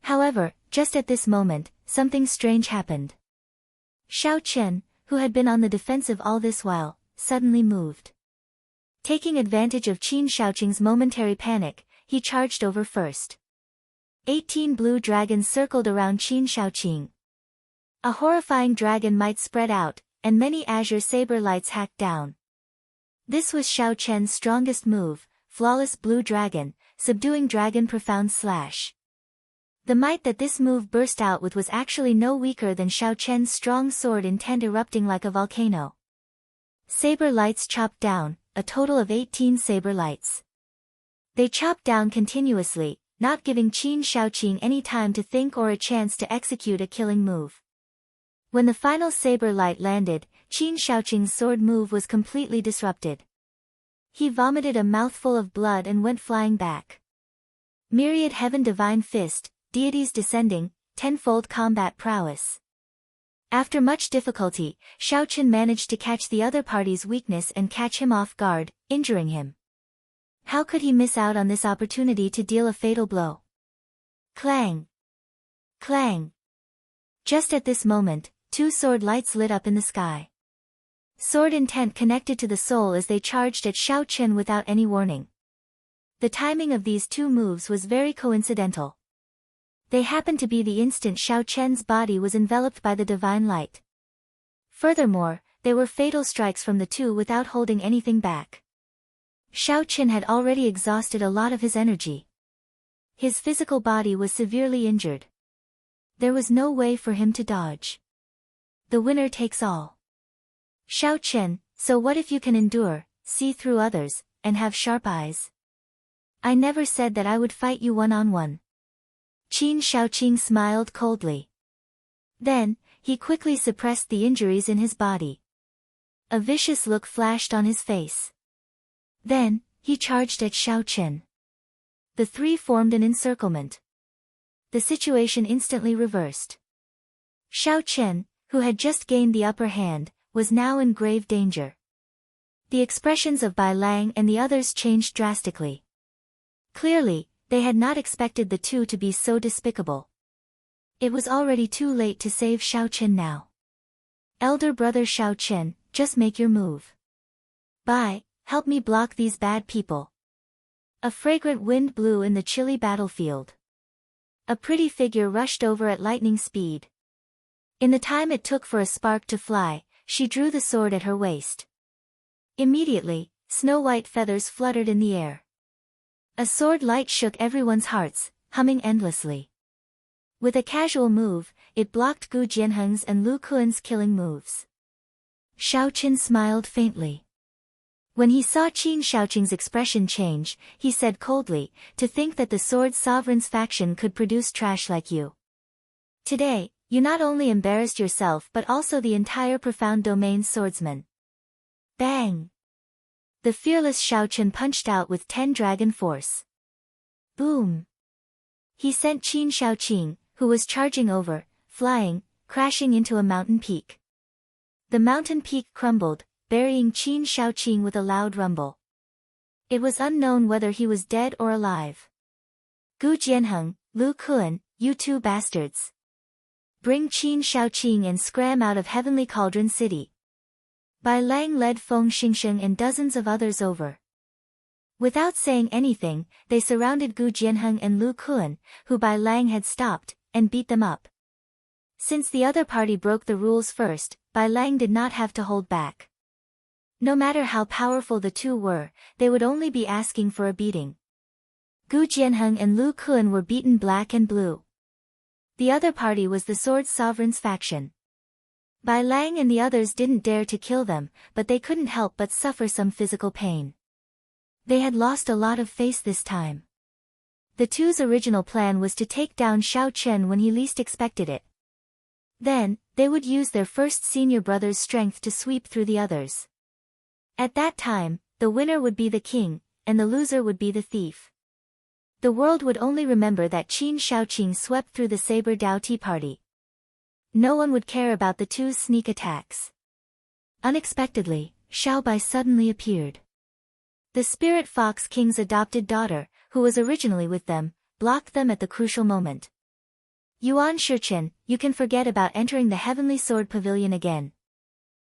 S1: However, just at this moment, something strange happened. Xiao Chen, who had been on the defensive all this while, suddenly moved. Taking advantage of Qin Shaoqing's momentary panic, he charged over first. 18 blue dragons circled around Qin Shaoqing. A horrifying dragon might spread out, and many azure saber lights hacked down. This was Xiao Chen's strongest move, Flawless Blue Dragon, Subduing Dragon Profound Slash. The might that this move burst out with was actually no weaker than Xiao Chen's strong sword intent erupting like a volcano. Saber lights chopped down, a total of 18 saber lights. They chopped down continuously, not giving Qin Shaoqing any time to think or a chance to execute a killing move. When the final saber light landed, Qin Shaoqing's sword move was completely disrupted. He vomited a mouthful of blood and went flying back. Myriad Heaven Divine Fist, Deities Descending, Tenfold Combat Prowess. After much difficulty, Xiao Chen managed to catch the other party's weakness and catch him off guard, injuring him. How could he miss out on this opportunity to deal a fatal blow? Clang! Clang! Just at this moment, 2 sword lights lit up in the sky. Sword intent connected to the soul as they charged at Xiao Chen without any warning. The timing of these 2 moves was very coincidental. They happened to be the instant Xiao Chen's body was enveloped by the divine light. Furthermore, they were fatal strikes from the 2 without holding anything back. Xiao Chen had already exhausted a lot of his energy. His physical body was severely injured. There was no way for him to dodge. The winner takes all. Xiao Chen, so what if you can endure, see through others, and have sharp eyes? I never said that I would fight you one-on-one. Qin Shaoqing smiled coldly. Then, he quickly suppressed the injuries in his body. A vicious look flashed on his face. Then, he charged at Xiao Chen. The 3 formed an encirclement. The situation instantly reversed. Xiao Chen, who had just gained the upper hand, was now in grave danger. The expressions of Bai Lang and the others changed drastically. Clearly, they had not expected the 2 to be so despicable. It was already too late to save Xiao Chen now. Elder brother Xiao Chen, just make your move. Bai, help me block these bad people. A fragrant wind blew in the chilly battlefield. A pretty figure rushed over at lightning speed. In the time it took for a spark to fly, she drew the sword at her waist. Immediately, snow-white feathers fluttered in the air. A sword light shook everyone's hearts, humming endlessly. With a casual move, it blocked Gu Jianheng's and Lu Kuan's killing moves. Xiao Chen smiled faintly. When he saw Qin Shaoqing's expression change, he said coldly, to think that the Sword Sovereign's faction could produce trash like you. Today, you not only embarrassed yourself but also the entire Profound Domain's swordsmen. Bang! The fearless Xiao Chen punched out with 10 dragon force. Boom! He sent Qin Shaoqing, who was charging over, flying, crashing into a mountain peak. The mountain peak crumbled, burying Qin Shaoqing with a loud rumble. It was unknown whether he was dead or alive. Gu Jianheng, Lu Kuan, you two bastards. Bring Qin Shaoqing and scram out of Heavenly Cauldron City. Bai Lang led Feng Xingsheng and dozens of others over. Without saying anything, they surrounded Gu Jianheng and Lu Kuan, who Bai Lang had stopped, and beat them up. Since the other party broke the rules first, Bai Lang did not have to hold back. No matter how powerful the two were, they would only be asking for a beating. Gu Jianheng and Lu Kuan were beaten black and blue. The other party was the Sword Sovereign's faction. Bai Lang and the others didn't dare to kill them, but they couldn't help but suffer some physical pain. They had lost a lot of face this time. The two's original plan was to take down Xiao Chen when he least expected it. Then, they would use their first senior brother's strength to sweep through the others. At that time, the winner would be the king, and the loser would be the thief. The world would only remember that Qin Shaoqing swept through the Saber Dao Tea Party. No one would care about the two's sneak attacks. Unexpectedly, Xiao Bai suddenly appeared. The Spirit Fox King's adopted daughter, who was originally with them, blocked them at the crucial moment. Yuan Shichen, you can forget about entering the Heavenly Sword Pavilion again,